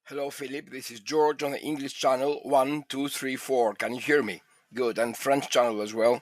Hello, Philip. This is George on the English channel 1234. Can you hear me? Good. And French channel as well.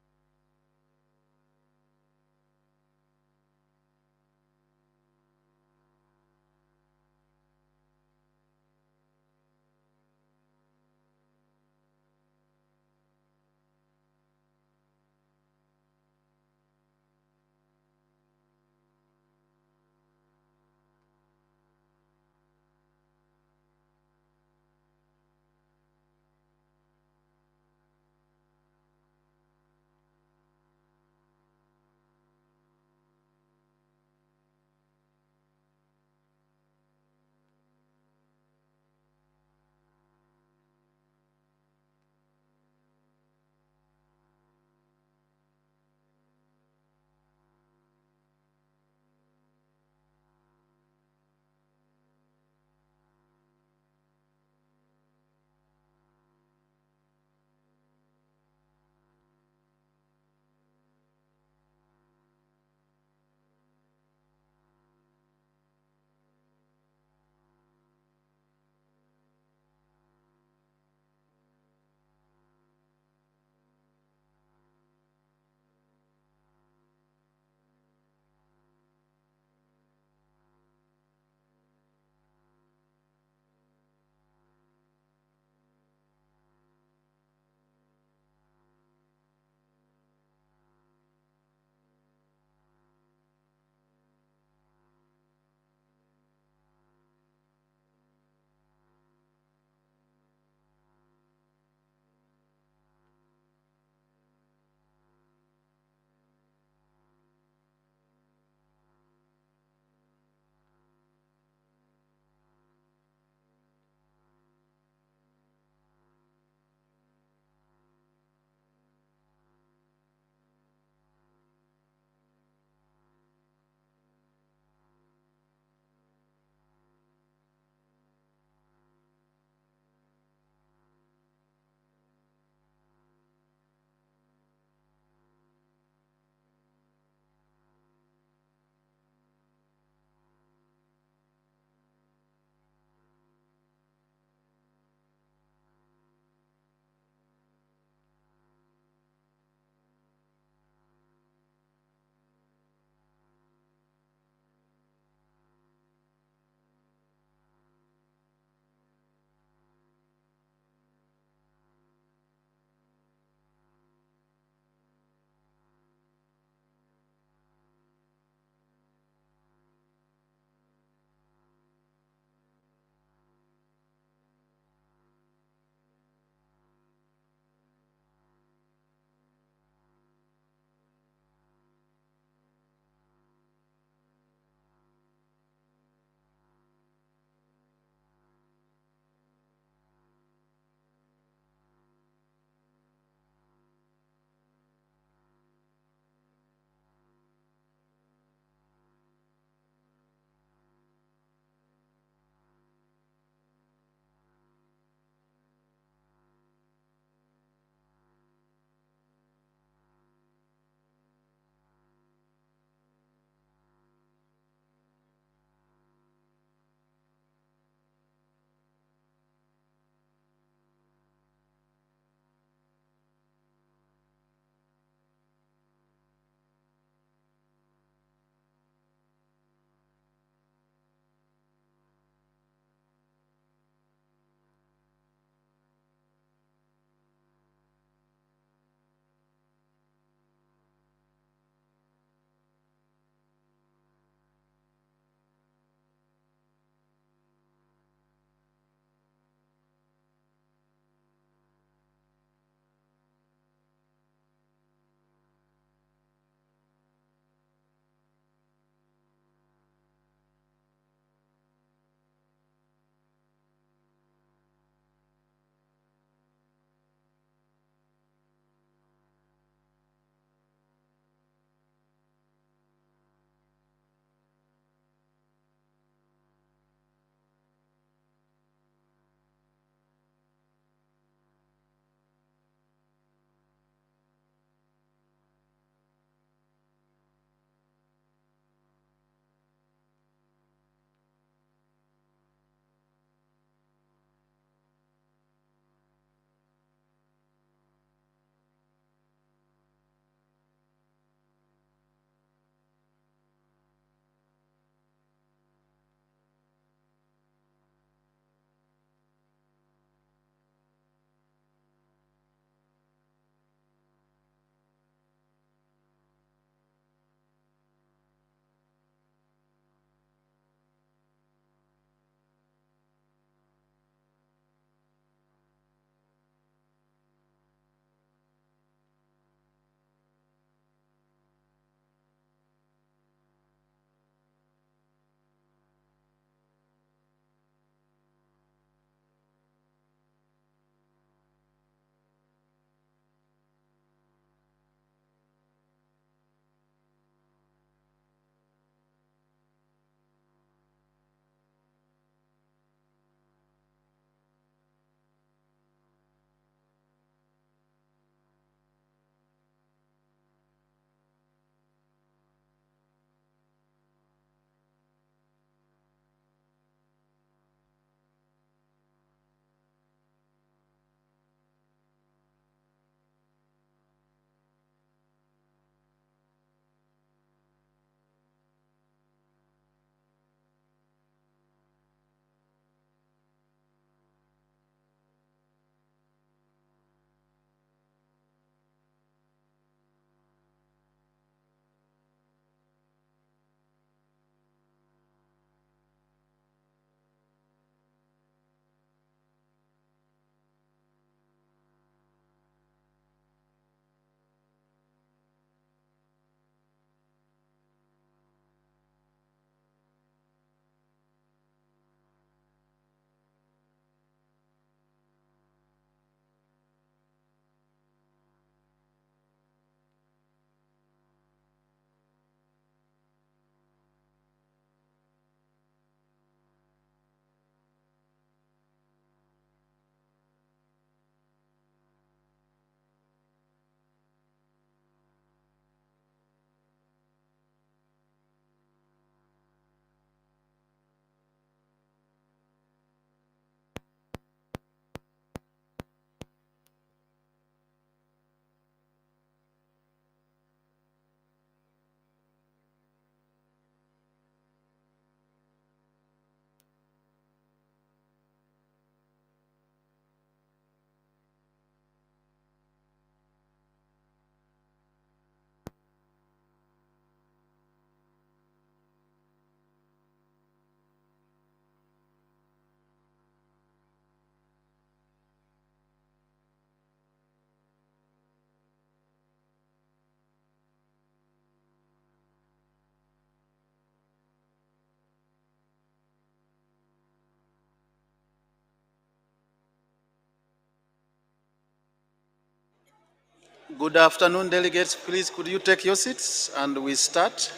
Good afternoon, delegates. Please, could you take your seats and we start?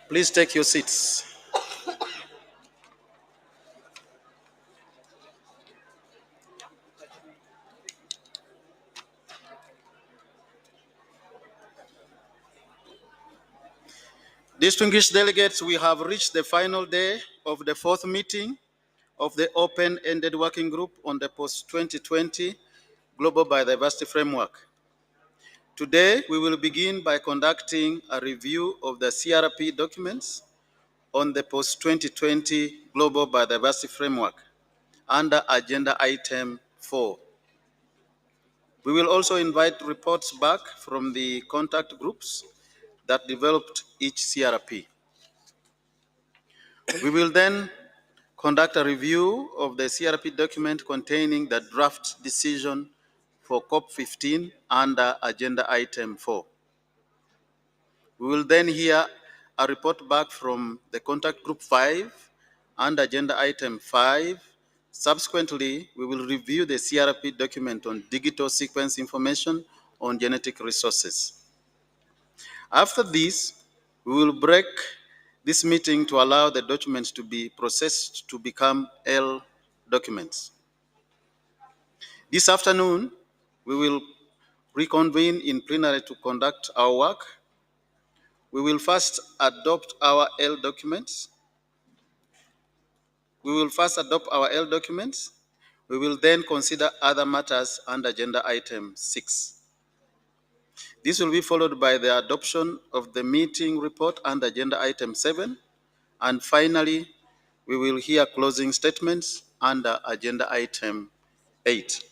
Please take your seats. Distinguished delegates, we have reached the final day of the fourth meeting of the Open-Ended Working Group on the Post-2020 Global Biodiversity Framework. Today, we will begin by conducting a review of the CRP documents on the Post-2020 Global Biodiversity Framework under Agenda Item 4. We will also invite reports back from the contact groups that developed each CRP. We will then conduct a review of the CRP document containing the draft decision for COP15 under Agenda Item 4. We will then hear a report back from the contact group 5 and Agenda Item 5. Subsequently, we will review the CRP document on digital sequence information on genetic resources. After this, we will break this meeting to allow the documents to be processed to become L documents. This afternoon, we will reconvene in plenary to conduct our work. We will first adopt our L documents. We will then consider other matters under agenda item 6. This will be followed by the adoption of the meeting report under agenda item 7. And finally, we will hear closing statements under agenda item 8.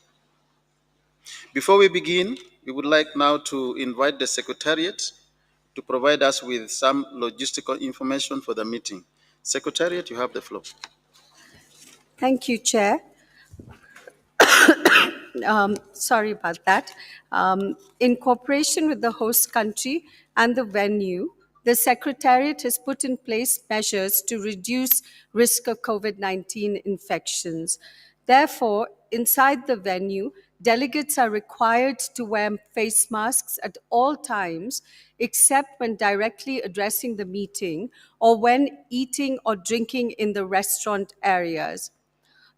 Before we begin, we would like now to invite the Secretariat to provide us with some logistical information for the meeting. Secretariat, you have the floor. Thank you, Chair. Sorry about that. In cooperation with the host country and the venue, the Secretariat has put in place measures to reduce risk of COVID-19 infections. Therefore, inside the venue, delegates are required to wear face masks at all times, except when directly addressing the meeting or when eating or drinking in the restaurant areas.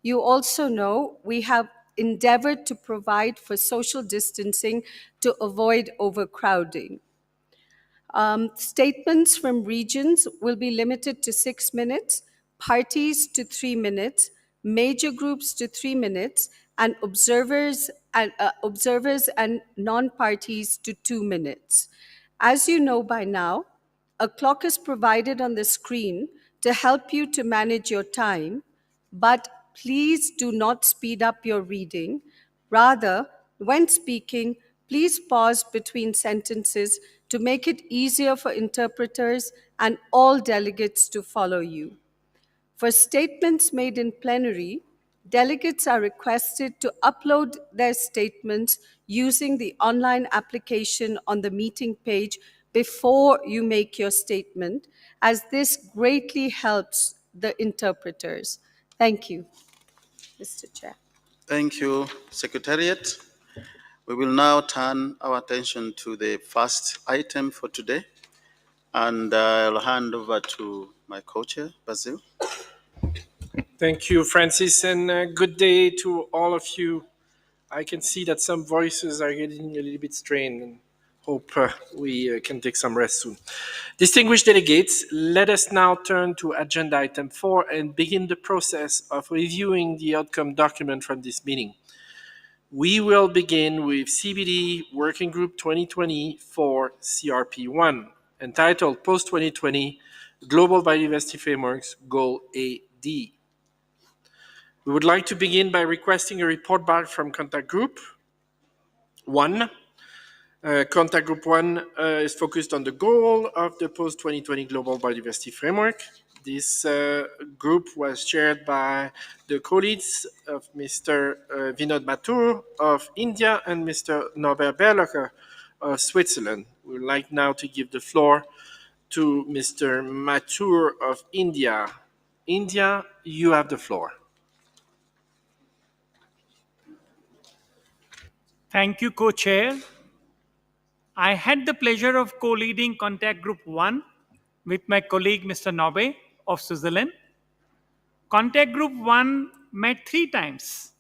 You also know we have endeavored to provide for social distancing to avoid overcrowding. Statements from regions will be limited to 6 minutes, parties to 3 minutes, major groups to 3 minutes, and observers and non-parties to 2 minutes. As you know by now, a clock is provided on the screen to help you to manage your time, but please do not speed up your reading. Rather, when speaking, please pause between sentences to make it easier for interpreters and all delegates to follow you. For statements made in plenary, delegates are requested to upload their statements using the online application on the meeting page before you make your statement, as this greatly helps the interpreters. Thank you, Mr. Chair. Thank you, Secretariat. We will now turn our attention to the first item for today, and I'll hand over to my co-chair, Basil. Thank you, Francis, and good day to all of you. I can see that some voices are getting a little bit strained, and hope we can take some rest soon. Distinguished delegates, let us now turn to agenda item 4 and begin the process of reviewing the outcome document from this meeting. We will begin with CBD Working Group 2020-04 CRP1, entitled Post-2020 Global Biodiversity Frameworks Goal AD. We would like to begin by requesting a report back from Contact Group 1. Contact Group 1 is focused on the goal of the post-2020 Global Biodiversity Framework. This group was chaired by the colleagues of Mr. Vinod Mathur of India and Mr. Norbert Berlacher of Switzerland. We would like now to give the floor to Mr. Mathur of India. India, you have the floor. Thank you, co-chair. I had the pleasure of co-leading Contact Group 1 with my colleague Mr. Nobe of Switzerland. Contact Group 1 met 3 times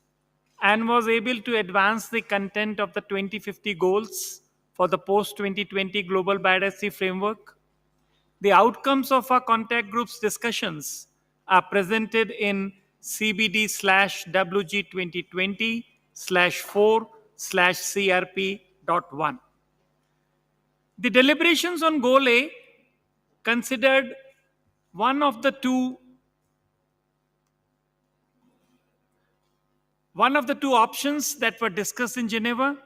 and was able to advance the content of the 2050 goals for the post-2020 Global Biodiversity Framework. The outcomes of our contact group's discussions are presented in CBD-WG2020-04/CRP.1. The deliberations on Goal A considered one of the two options that were discussed in Geneva.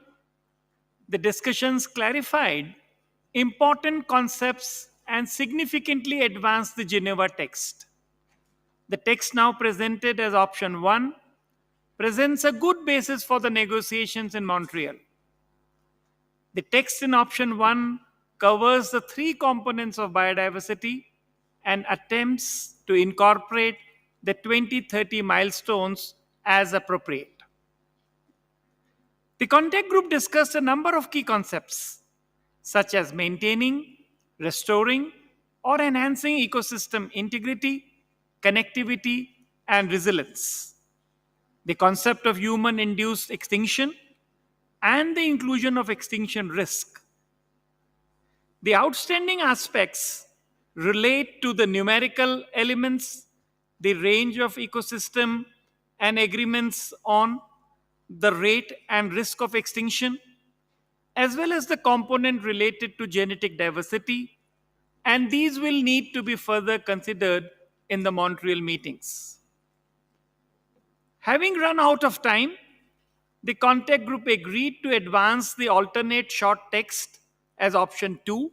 The discussions clarified important concepts and significantly advanced the Geneva text. The text now presented as option 1 presents a good basis for the negotiations in Montreal. The text in option 1 covers the 3 components of biodiversity and attempts to incorporate the 2030 milestones as appropriate. The contact group discussed a number of key concepts, such as maintaining, restoring, or enhancing ecosystem integrity, connectivity, and resilience, the concept of human induced extinction, and the inclusion of extinction risk. The outstanding aspects relate to the numerical elements, the range of ecosystem, and agreements on the rate and risk of extinction, as well as the component related to genetic diversity, and these will need to be further considered in the Montreal meetings. Having run out of time, the contact group agreed to advance the alternate short text as option 2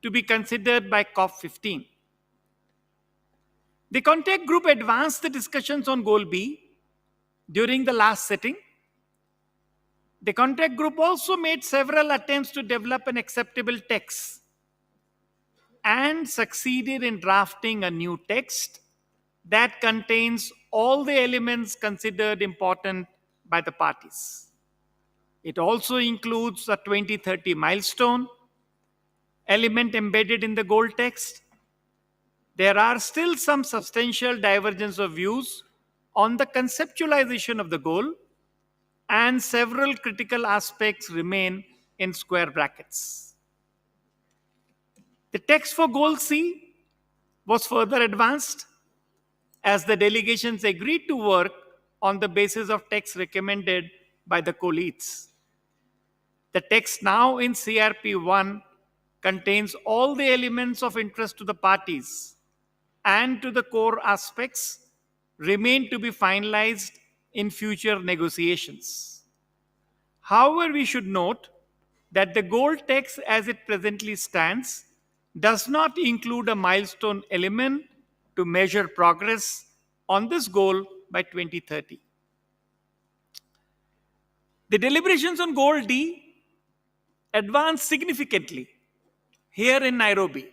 to be considered by COP15. The contact group advanced the discussions on Goal B during the last sitting. The contact group also made several attempts to develop an acceptable text and succeeded in drafting a new text that contains all the elements considered important by the parties. It also includes a 2030 milestone element embedded in the goal text. There are still some substantial divergence of views on the conceptualization of the goal, and several critical aspects remain in square brackets. The text for Goal C was further advanced as the delegations agreed to work on the basis of text recommended by the co-leads. The text now in CRP1 contains all the elements of interest to the parties, and to the core aspects remain to be finalized in future negotiations. However, we should note that the goal text as it presently stands does not include a milestone element to measure progress on this goal by 2030. The deliberations on Goal D advanced significantly here in Nairobi.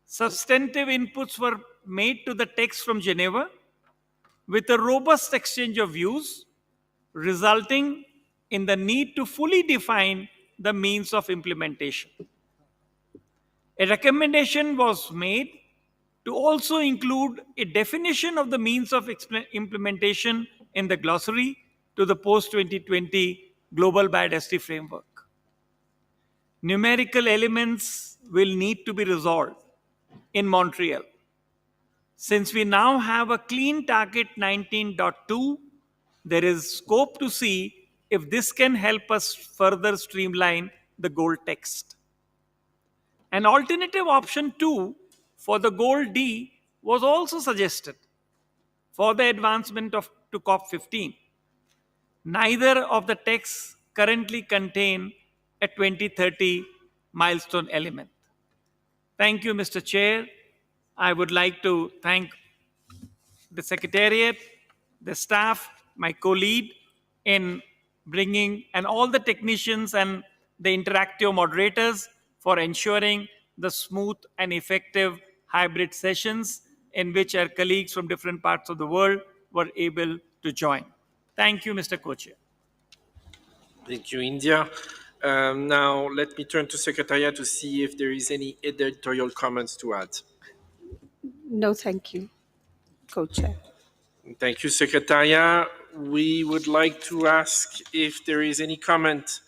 Substantive inputs were made to the text from Geneva with a robust exchange of views, resulting in the need to fully define the means of implementation. A recommendation was made to also include a definition of the means of implementation in the glossary to the post-2020 Global Biodiversity Framework. Numerical elements will need to be resolved in Montreal. Since we now have a clean target 19.2, there is scope to see if this can help us further streamline the goal text. An alternative option 2 for the Goal D was also suggested for the advancement to COP15. Neither of the texts currently contain a 2030 milestone element. Thank you, Mr. Chair. I would like to thank the Secretariat, the staff, my co-lead in bringing, and all the technicians and the interactive moderators for ensuring the smooth and effective hybrid sessions in which our colleagues from different parts of the world were able to join. Thank you, Mr. Co-Chair. Thank you, India. Now, let me turn to Secretariat to see if there is any editorial comments to add. No, thank you, Co-Chair. Thank you, Secretariat. We would like to ask if there is any comment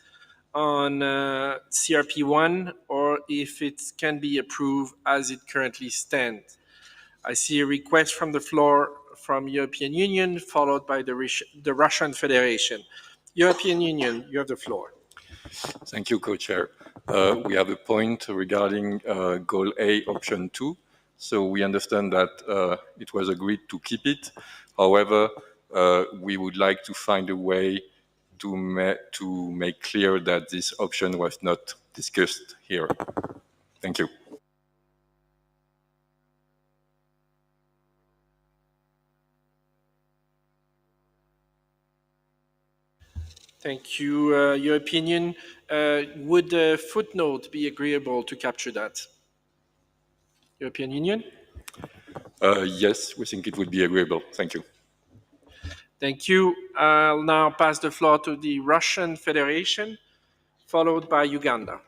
on CRP1 or if it can be approved as it currently stands. I see a request from the floor from European Union, followed by the Russian Federation. European Union, you have the floor. Thank you, Co-Chair. We have a point regarding Goal A, Option 2. So we understand that it was agreed to keep it. However, we would like to find a way to make clear that this option was not discussed here. Thank you. Thank you, European Union. Would a footnote be agreeable to capture that? European Union? Yes, we think it would be agreeable. Thank you. Thank you. I'll now pass the floor to the Russian Federation, followed by Uganda.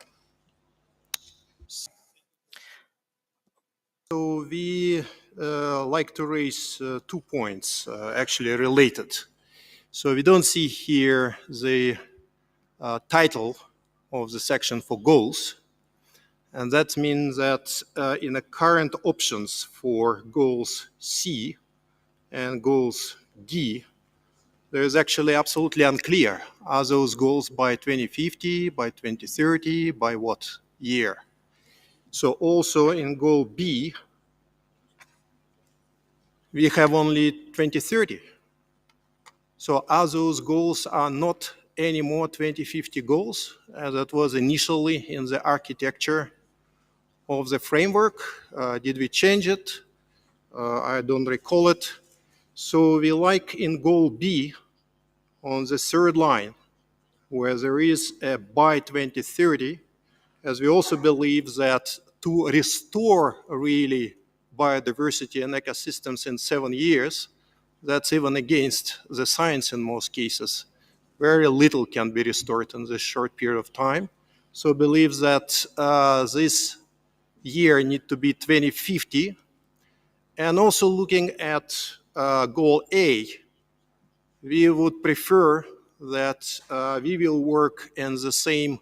So we like to raise 2 points, actually related. So we don't see here the title of the section for goals. And that means that in the current options for goals C and goals D, there is actually absolutely unclear. Are those goals by 2050, by 2030, by what year? So also in goal B, we have only 2030. So are those goals are not anymore 2050 goals, as that was initially in the architecture of the framework? Did we change it? I don't recall it. So we like in goal B on the third line, where there is a by 2030, as we also believe that to restore really biodiversity and ecosystems in 7 years, that's even against the science in most cases. Very little can be restored in this short period of time. So believe that this year need to be 2050. And also looking at goal A, we would prefer that we will work in the same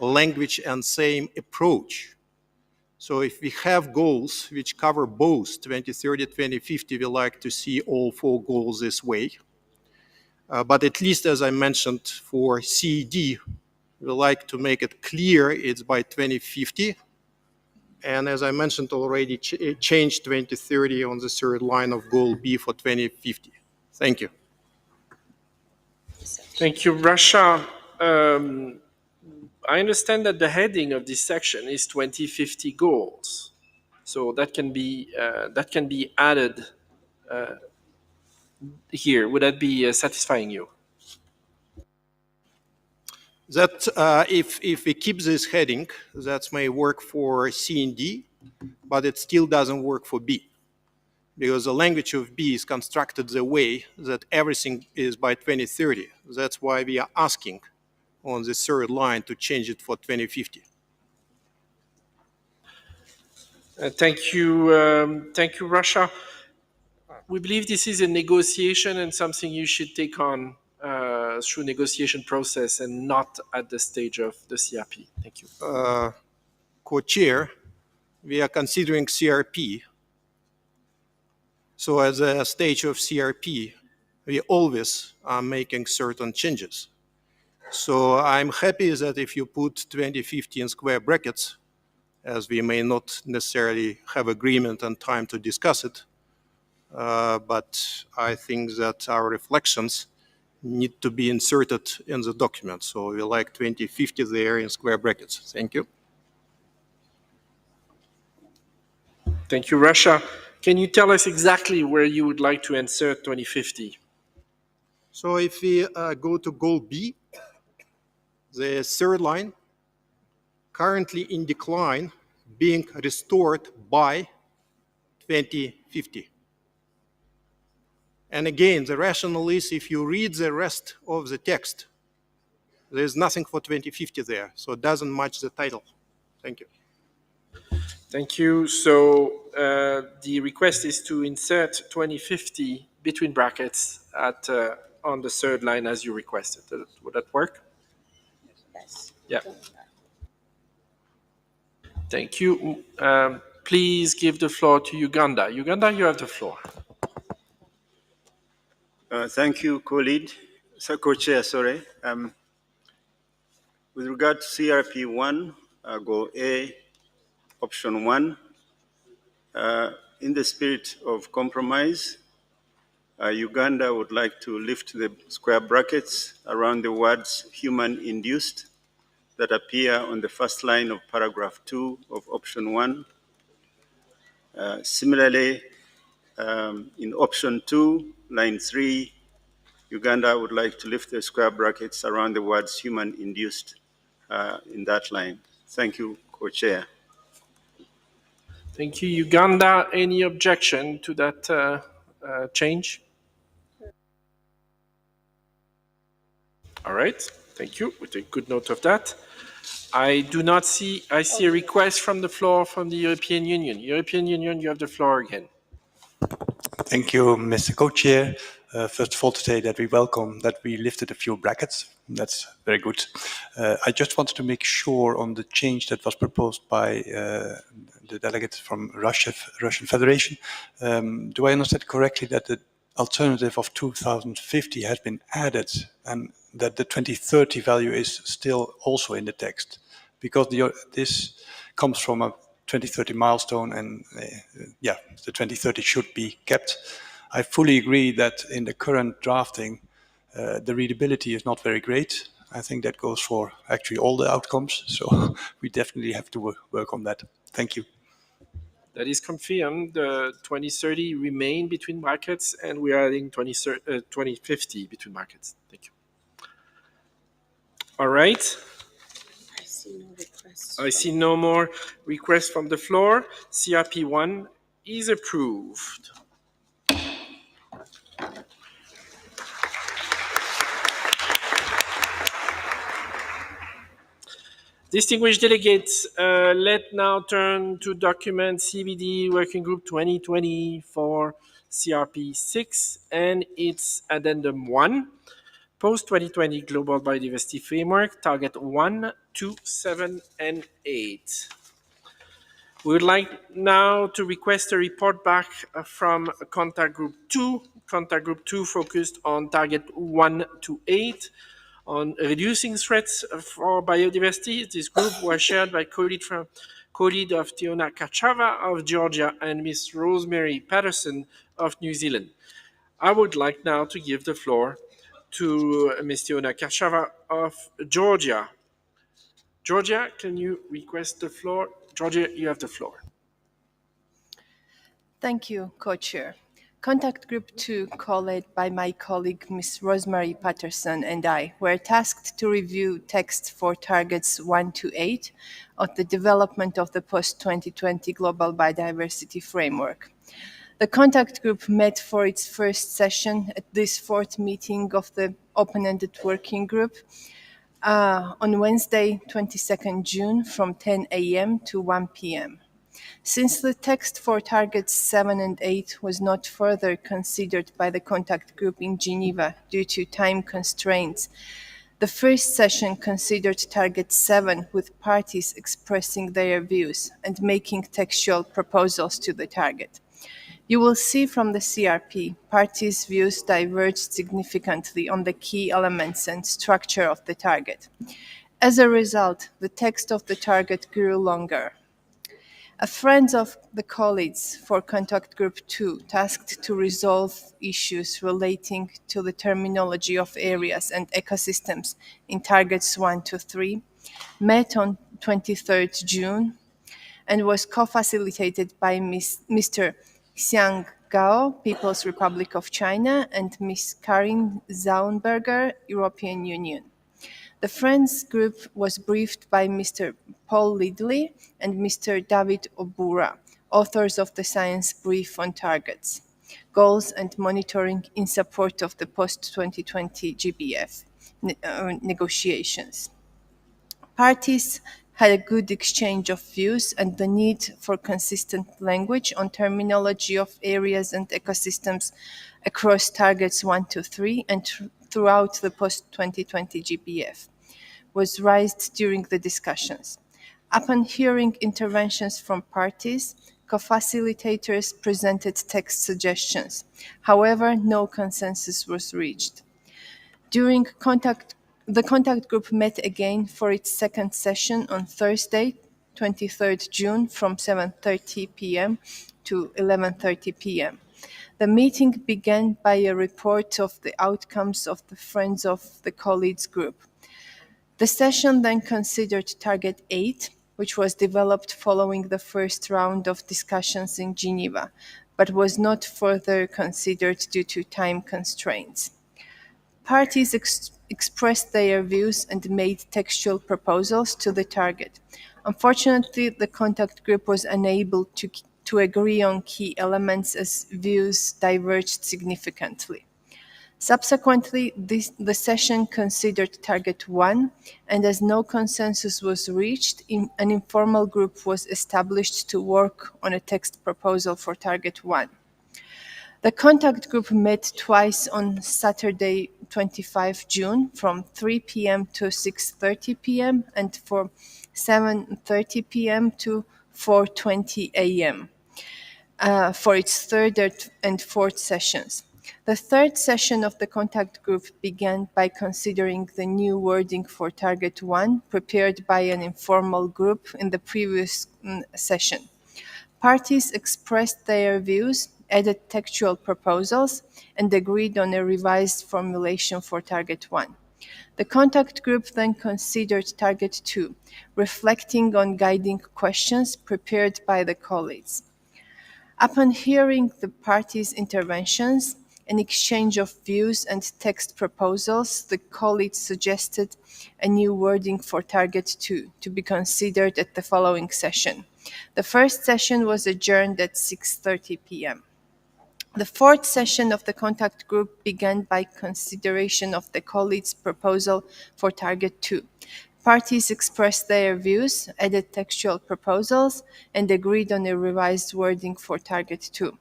language and same approach. So if we have goals which cover both 2030, 2050, we like to see all 4 goals this way. But at least, as I mentioned, for CED, we like to make it clear it's by 2050. And as I mentioned already, change 2030 on the third line of goal B for 2050. Thank you. Thank you, Russia. I understand that the heading of this section is 2050 goals. So that can be added here. Would that be satisfying you? That if we keep this heading, that may work for C and D, but it still doesn't work for B, because the language of B is constructed the way that everything is by 2030. That's why we are asking on the third line to change it for 2050. Thank you, Russia. We believe this is a negotiation and something you should take on through negotiation process and not at the stage of the CRP. Thank you. Co-chair, we are considering CRP. So as a stage of CRP, we always are making certain changes. So I'm happy that if you put 2050 in square brackets, as we may not necessarily have agreement and time to discuss it, but I think that our reflections need to be inserted in the document. So we like 2050 there in square brackets. Thank you. Thank you, Russia. Can you tell us exactly where you would like to insert 2050? So if we go to goal B, the third line, currently in decline, being restored by 2050. And again, the rationale is if you read the rest of the text, There's nothing for 2050 there, so it doesn't match the title. Thank you. Thank you. So the request is to insert 2050 between brackets at on the third line as you requested. Would that work? Yes. Yeah. Thank you. Please give the floor to Uganda. Uganda, you have the floor. Thank you, co-chair, sorry. With regard to CRP1, Goal A, Option 1, in the spirit of compromise, Uganda would like to lift the square brackets around the words human-induced that appear on the first line of paragraph 2 of Option 1. Similarly, in Option 2, line 3, Uganda would like to lift the square brackets around the words human-induced in that line. Thank you, Co-Chair. Thank you, Uganda. Any objection to that change? All right. Thank you. We take good note of that. I do not see. I see a request from the floor from the European Union. European Union, you have the floor again. Thank you, Mr. Co-Chair. First of all, to say that we welcome that we lifted a few brackets. That's very good. I just wanted to make sure on the change that was proposed by the delegate from Russian Federation. Do I understand correctly that the alternative of 2050 has been added and that the 2030 value is still also in the text? Because this comes from a 2030 milestone, and yeah, the 2030 should be kept. I fully agree that in the current drafting, the readability is not very great. I think that goes for actually all the outcomes, so we definitely have to work on that. Thank you. That is confirmed. The 2030 remain between brackets, and we are adding 2050 between brackets. Thank you. All right. I see no more requests from the floor. CRP1 is approved. Distinguished delegates, let's now turn to document CBD Working Group 2020-04 CRP6 and its Addendum 1. Post-2020 Global Biodiversity Framework, Target 1, 2, 7, and 8. We would like now to request a report back from Contact Group 2. Contact Group 2 focused on Target 1 to 8, on reducing threats for biodiversity. This group was shared by co-lead of Tiona Kachava of Georgia and Miss Rosemary Patterson of New Zealand. I would like now to give the floor to Ms. Tiona Kachava of Georgia. Georgia, can you request the floor? Georgia, you have the floor. Thank you, Co-Chair. Contact Group 2, co-led by my colleague Ms. Rosemary Patterson and I, were tasked to review text for targets 1 to 8 of the development of the post-2020 Global Biodiversity Framework. The Contact Group met for its first session at this fourth meeting of the Open-Ended Working Group on Wednesday, 22nd June from 10 a.m. to 1 p.m. Since the text for targets 7 and 8 was not further considered by the Contact Group in Geneva due to time constraints, the first session considered target 7 with parties expressing their views and making textual proposals to the target. You will see from the CRP, parties' views diverged significantly on the key elements and structure of the target. As a result, the text of the target grew longer. A friend of the colleagues for Contact Group 2, tasked to resolve issues relating to the terminology of areas and ecosystems in targets 1 to 3, met on 23rd June and was co-facilitated by Mr. Xiang Gao, People's Republic of China, and Ms. Karin Zaunberger, European Union. The Friends Group was briefed by Mr. Paul Lidley and Mr. David Obura, authors of the Science Brief on Targets, Goals and Monitoring in Support of the Post-2020 GBF. negotiations. Parties had a good exchange of views and the need for consistent language on terminology of areas and ecosystems across targets 1 to 3 and throughout the post-2020 GPF was raised during the discussions. Upon hearing interventions from parties, co-facilitators presented text suggestions. However, no consensus was reached. During the contact group met again for its second session on Thursday, 23rd June from 7:30 p.m. to 11:30 p.m. The meeting began by a report of the outcomes of the Friends of the Colleagues group. The session then considered Target 8, which was developed following the first round of discussions in Geneva, but was not further considered due to time constraints. Parties expressed their views and made textual proposals to the target. Unfortunately, the contact group was unable to agree on key elements as views diverged significantly. Subsequently, the session considered Target 1, and as no consensus was reached, an informal group was established to work on a text proposal for Target 1. The contact group met twice on Saturday, 25 June, from 3 p.m. to 6:30 p.m. and from 7:30 p.m. to 4:20 a.m. For its third and fourth sessions. The third session of the contact group began by considering the new wording for Target 1 prepared by an informal group in the previous session. Parties expressed their views, added textual proposals, and agreed on a revised formulation for Target 1. The contact group then considered Target 2, reflecting on guiding questions prepared by the colleagues. Upon hearing the parties' interventions, an exchange of views and text proposals, the colleagues suggested a new wording for Target 2 to be considered at the following session. The first session was adjourned at 6:30 p.m. The fourth session of the contact group began by consideration of the colleagues' proposal for Target 2. Parties expressed their views, added textual proposals, and agreed on a revised wording for Target 2.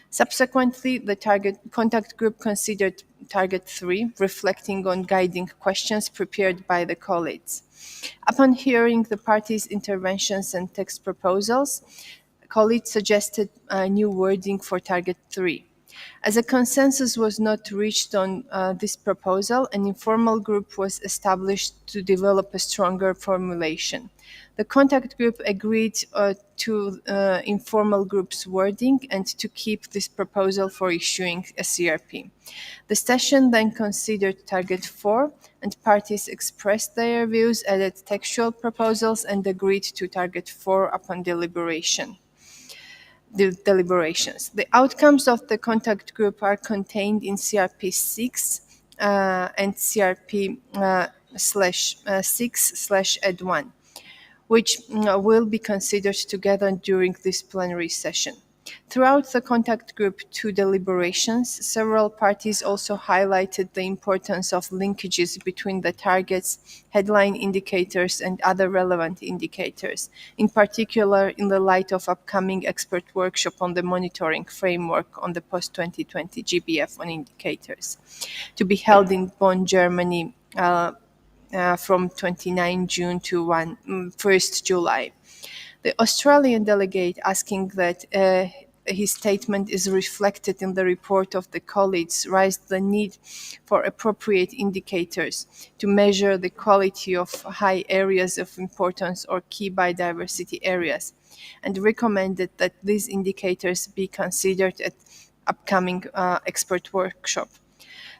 Subsequently, the contact group considered Target 3, reflecting on guiding questions prepared by the colleagues. Upon hearing the parties' interventions and text proposals, colleagues suggested a new wording for Target 3. As a consensus was not reached on this proposal, an informal group was established to develop a stronger formulation. The contact group agreed to informal group's wording and to keep this proposal for issuing a CRP. The session then considered Target 4, and parties expressed their views, added textual proposals, and agreed to Target 4 upon deliberations. The outcomes of the contact group are contained in CRP 6 and CRP /6/Ed1, which will be considered together during this plenary session. Throughout the contact group 2 deliberations, several parties also highlighted the importance of linkages between the targets, headline indicators, and other relevant indicators, in particular in the light of upcoming expert workshop on the monitoring framework on the post-2020 GBF on indicators, to be held in Bonn, Germany, from 29 June to 1st July. The Australian delegate asking that his statement is reflected in the report of the colleagues raised the need for appropriate indicators to measure the quality of high areas of importance or key biodiversity areas, and recommended that these indicators be considered at upcoming expert workshop.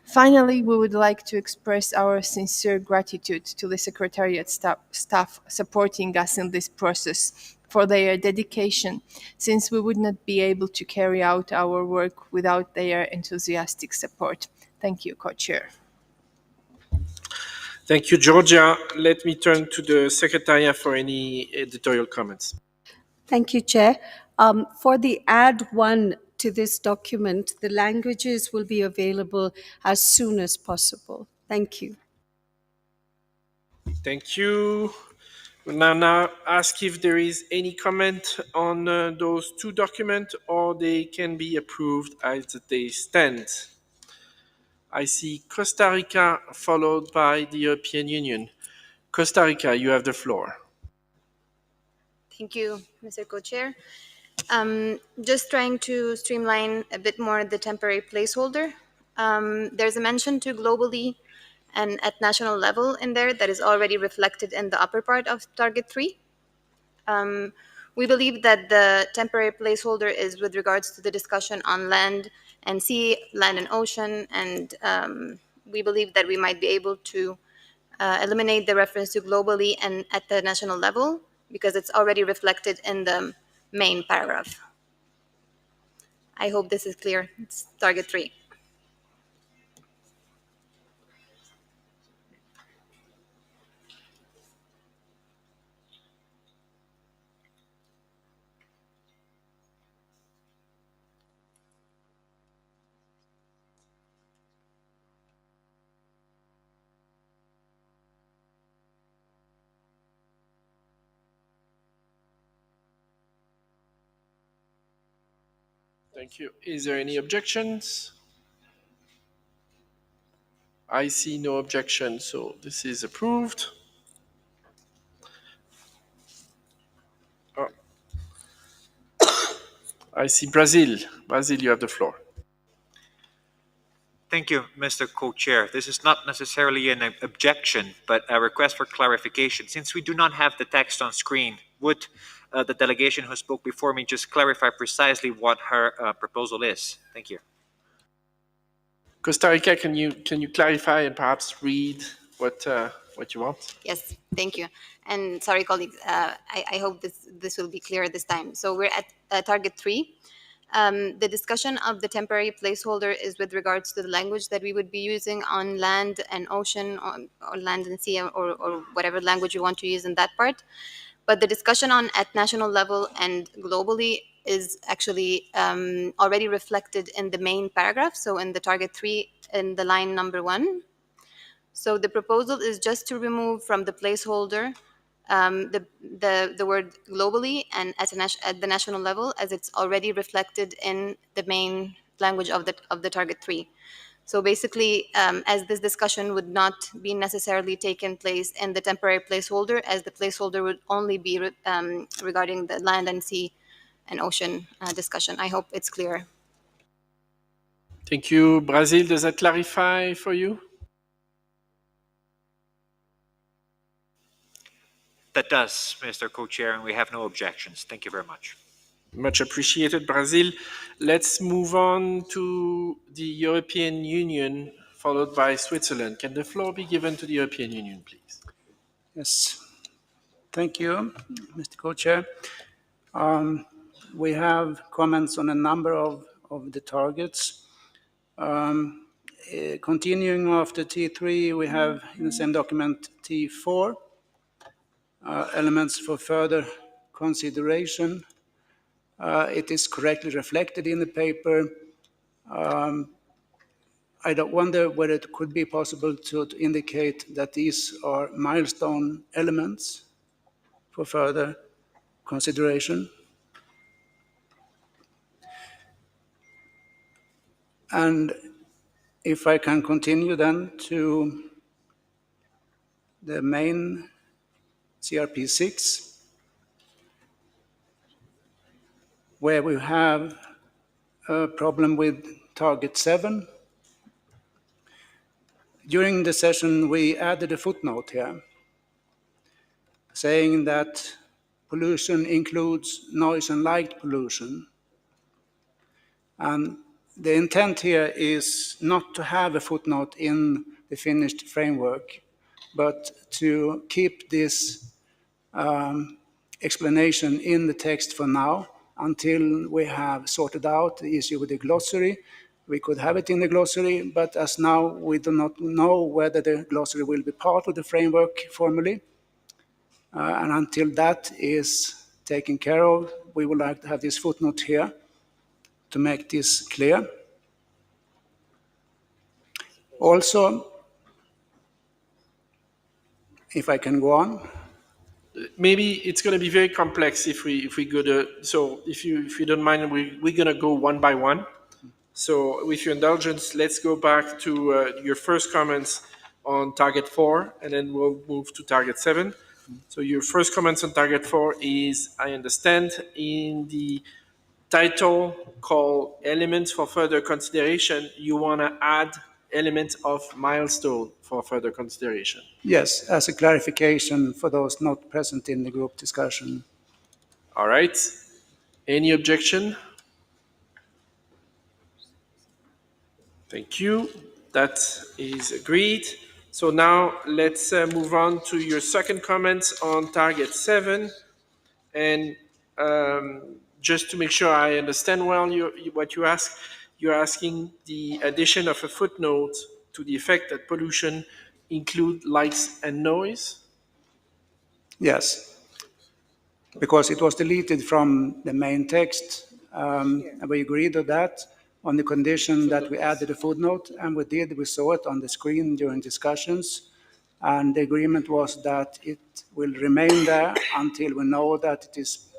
Finally, we would like to express our sincere gratitude to the Secretariat staff supporting us in this process for their dedication, since we would not be able to carry out our work without their enthusiastic support. Thank you, Co-Chair. Thank you, Georgia. Let me turn to the Secretariat for any editorial comments. Thank you, Chair. For the add one to this document, the languages will be available as soon as possible. Thank you. Thank you. We'll now ask if there is any comment on those two documents or they can be approved as they stand. I see Costa Rica followed by the European Union. Costa Rica, you have the floor. Thank you, Mr. Co-Chair. Just trying to streamline a bit more the temporary placeholder. There's a mention to globally and at national level in there that is already reflected in the upper part of Target 3. We believe that the temporary placeholder is with regards to the discussion on land and sea, land and ocean, and we believe that we might be able to eliminate the reference to globally and at the national level because it's already reflected in the main paragraph. I hope this is clear. It's Target 3. Thank you. Is there any objections? I see no objection, so this is approved. Oh. I see Brazil. Brazil, you have the floor. Thank you, Mr. Co-Chair. This is not necessarily an objection, but a request for clarification. Since we do not have the text on screen, would the delegation who spoke before me just clarify precisely what her proposal is? Thank you. Costa Rica, can you clarify and perhaps read what you want? Yes, thank you. And sorry, colleagues, I hope this will be clear this time. So we're at Target 3. The discussion of the temporary placeholder is with regards to the language that we would be using on land and ocean, or land and sea, or whatever language you want to use in that part. But the discussion on at national level and globally is actually already reflected in the main paragraph. So in the Target 3, in the line number 1. So the proposal is just to remove from the placeholder the word globally and at the national level, as it's already reflected in the main language of the Target 3. So basically, as this discussion would not be necessarily taken place in the temporary placeholder, as the placeholder would only be regarding the land and sea and ocean discussion. I hope it's clear. Thank you. Brazil, does that clarify for you? That does, Mr. Co-Chair, and we have no objections. Thank you very much. Much appreciated, Brazil. Let's move on to the European Union, followed by Switzerland. Can the floor be given to the European Union, please? Yes. Thank you, Mr. Co-Chair. We have comments on a number of the targets. Continuing after T3, we have in the same document T4, elements for further consideration. It is correctly reflected in the paper. I don't wonder whether it could be possible to indicate that these are milestone elements for further consideration. And if I can continue then to the main CRP6, where we have a problem with target 7. During the session, we added a footnote here saying that pollution includes noise and light pollution. And the intent here is not to have a footnote in the finished framework, but to keep this explanation in the text for now until we have sorted out the issue with the glossary. We could have it in the glossary, but as now we do not know whether the glossary will be part of the framework formally. And until that is taken care of, we would like to have this footnote here to make this clear. Also, If I can go on. Maybe it's going to be very complex if we go to. So if you don't mind, we're going to go one by one. So with your indulgence, let's go back to your first comments on target 4, and then we'll move to target 7. So your first comments on target 4 is, I understand, in the title called Elements for Further Consideration, you want to add elements of milestone for further consideration. Yes, as a clarification for those not present in the group discussion. All right. Any objection? Thank you. That is agreed. So now let's move on to your second comments on target 7. And just to make sure I understand well what you ask, you're asking the addition of a footnote to the effect that pollution include lights and noise? Yes, because it was deleted from the main text. And we agreed to that on the condition that we added a footnote, and we saw it on the screen during discussions. And the agreement was that it will remain there until we know that it is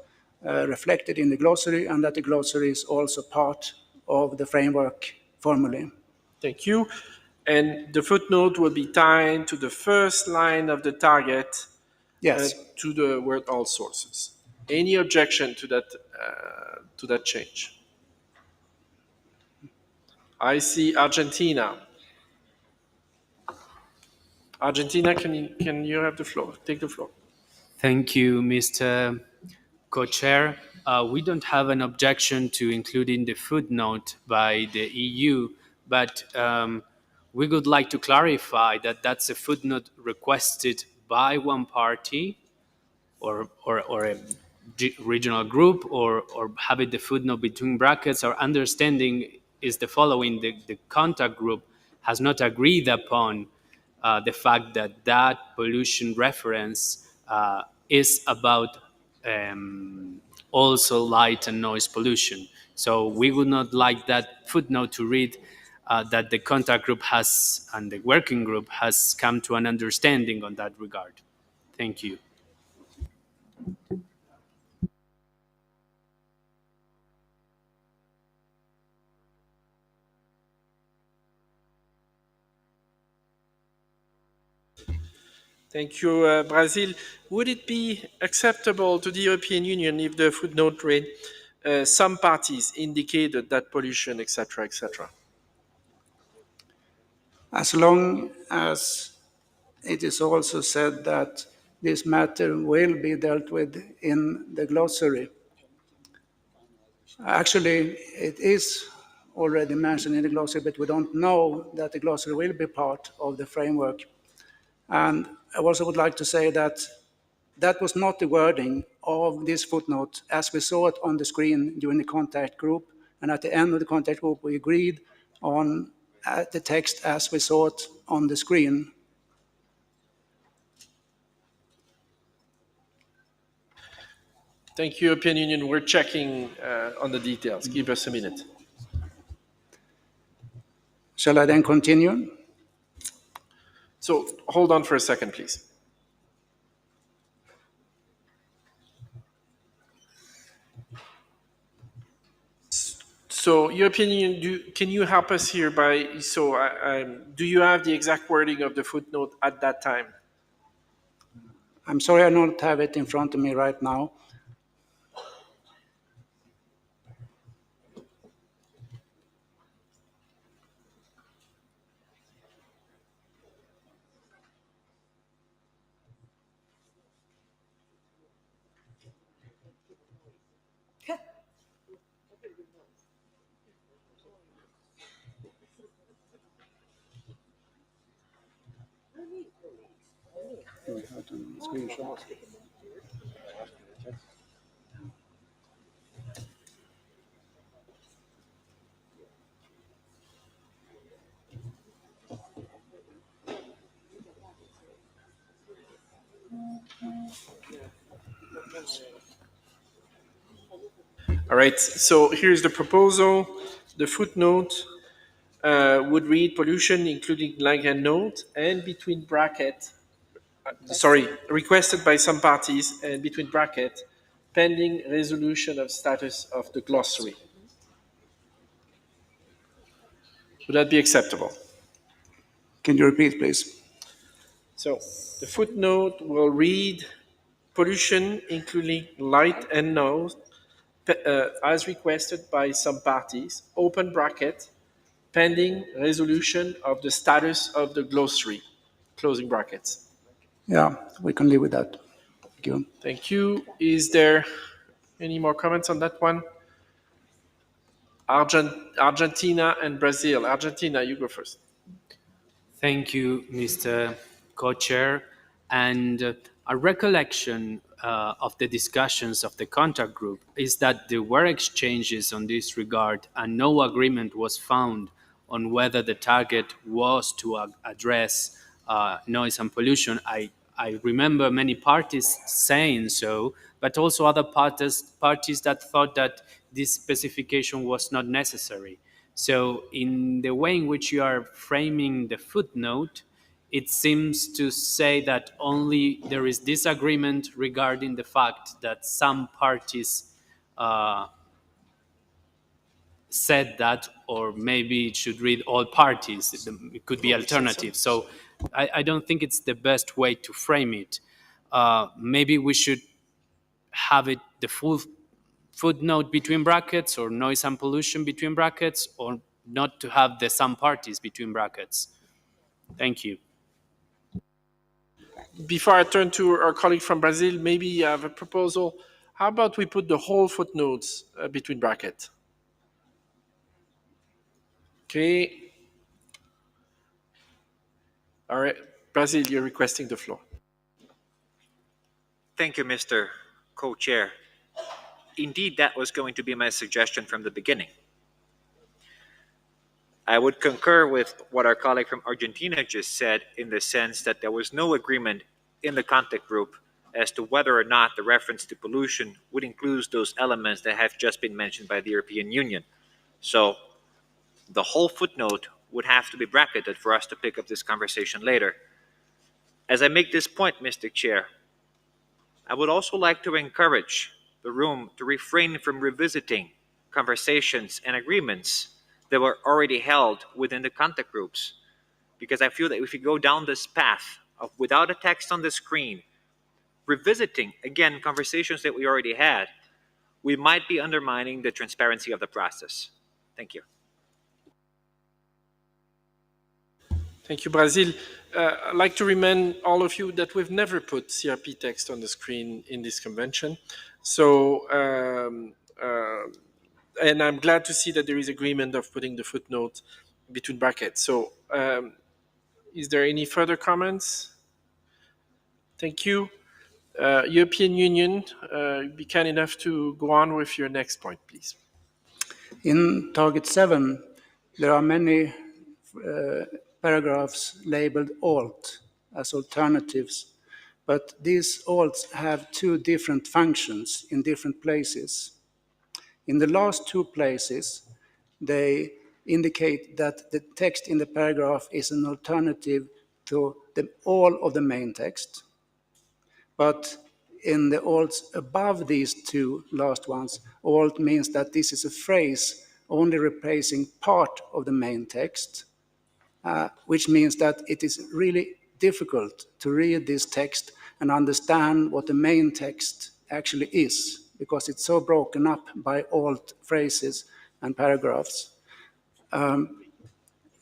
reflected in the glossary and that the glossary is also part of the framework formally. Thank you. And the footnote will be tied to the first line of the target. Yes. To the word all sources. Any objection to that change? I see Argentina. Argentina, can you have the floor? Take the floor. Thank you, Mr. Co-Chair. We don't have an objection to including the footnote by the EU, but we would like to clarify that that's a footnote requested by one party or a regional group, or having the footnote between brackets. Our understanding is the following: the contact group has not agreed upon the fact that that pollution reference is about also light and noise pollution. So we would not like that footnote to read that the contact group has and the working group has come to an understanding on that regard. Thank you. Thank you, Brazil. Would it be acceptable to the European Union if the footnote read, some parties indicated that pollution, etc., etc.? As long as it is also said that this matter will be dealt with in the glossary. Actually, it is already mentioned in the glossary, but we don't know that the glossary will be part of the framework. And I also would like to say that that was not the wording of this footnote as we saw it on the screen during the contact group. And at the end of the contact group, we agreed on the text as we saw it on the screen. Thank you, European Union. We're checking on the details. Give us a minute. Shall I then continue? So hold on for a second, please. So European Union, can you help us here by, do you have the exact wording of the footnote at that time? I'm sorry I don't have it in front of me right now. All right, so here's the proposal. The footnote would read pollution, including light and note, and between brackets, requested by some parties, and between brackets, pending resolution of status of the glossary. Would that be acceptable? Can you repeat, please? So the footnote will read pollution, including light and noise, as requested by some parties, open bracket, pending resolution of the status of the glossary, closing brackets. Yeah, we can live with that. Thank you. Thank you. Is there any more comments on that one? Argentina and Brazil. Argentina, you go first. Thank you, Mr. Co-Chair. And a recollection of the discussions of the contact group is that there were exchanges on this regard and no agreement was found on whether the target was to address noise and pollution. I remember many parties saying so, but also other parties that thought that this specification was not necessary. So in the way in which you are framing the footnote, it seems to say that only there is disagreement regarding the fact that some parties said that, or maybe it should read all parties. It could be alternative. So I don't think it's the best way to frame it. Maybe we should have it the full footnote between brackets, or noise and pollution between brackets, or not to have the some parties between brackets. Thank you. Before I turn to our colleague from Brazil, maybe I have a proposal. How about we put the whole footnotes between brackets? Okay. All right. Brazil, you're requesting the floor. Thank you, Mr. Co-Chair. Indeed, that was going to be my suggestion from the beginning. I would concur with what our colleague from Argentina just said, in the sense that there was no agreement in the contact group as to whether or not the reference to pollution would include those elements that have just been mentioned by the European Union. So the whole footnote would have to be bracketed for us to pick up this conversation later. As I make this point, Mr. Chair, I would also like to encourage the room to refrain from revisiting conversations and agreements that were already held within the contact groups. Because I feel that if we go down this path of, without a text on the screen, revisiting, again, conversations that we already had, we might be undermining the transparency of the process. Thank you. Thank you, Brazil. I'd like to remind all of you that we've never put CRP text on the screen in this convention. So, and I'm glad to see that there is agreement of putting the footnote between brackets. So, is there any further comments? Thank you. European Union, be kind enough to go on with your next point, please. In Target 7, there are many paragraphs labeled alt as alternatives, but these alts have two different functions in different places. In the last two places, they indicate that the text in the paragraph is an alternative to all of the main text. But in the alts above these two last ones, alt means that this is a phrase only replacing part of the main text, which means that it is really difficult to read this text and understand what the main text actually is, because it's so broken up by alt phrases and paragraphs.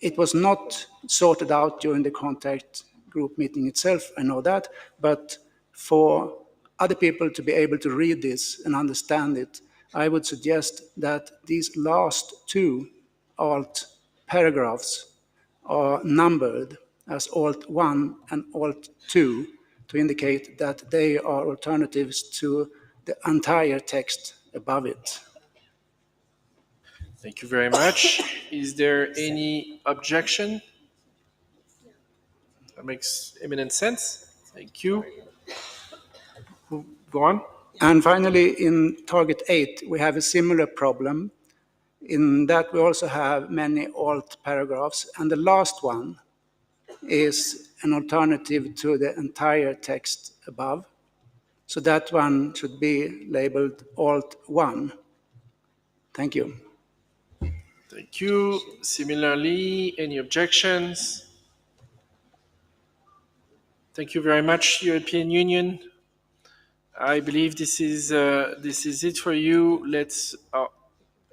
It was not sorted out during the contact group meeting itself, I know that, but for other people to be able to read this and understand it, I would suggest that these last two alt paragraphs are numbered as alt 1 and alt 2 to indicate that they are alternatives to the entire text above it. Thank you very much. Is there any objection? That makes eminent sense. Thank you. Go on. And finally, in Target 8, we have a similar problem in that we also have many alt paragraphs, and the last one is an alternative to the entire text above. So that one should be labeled Alt 1. Thank you. Thank you. Similarly, any objections? Thank you very much, European Union. I believe this is it for you.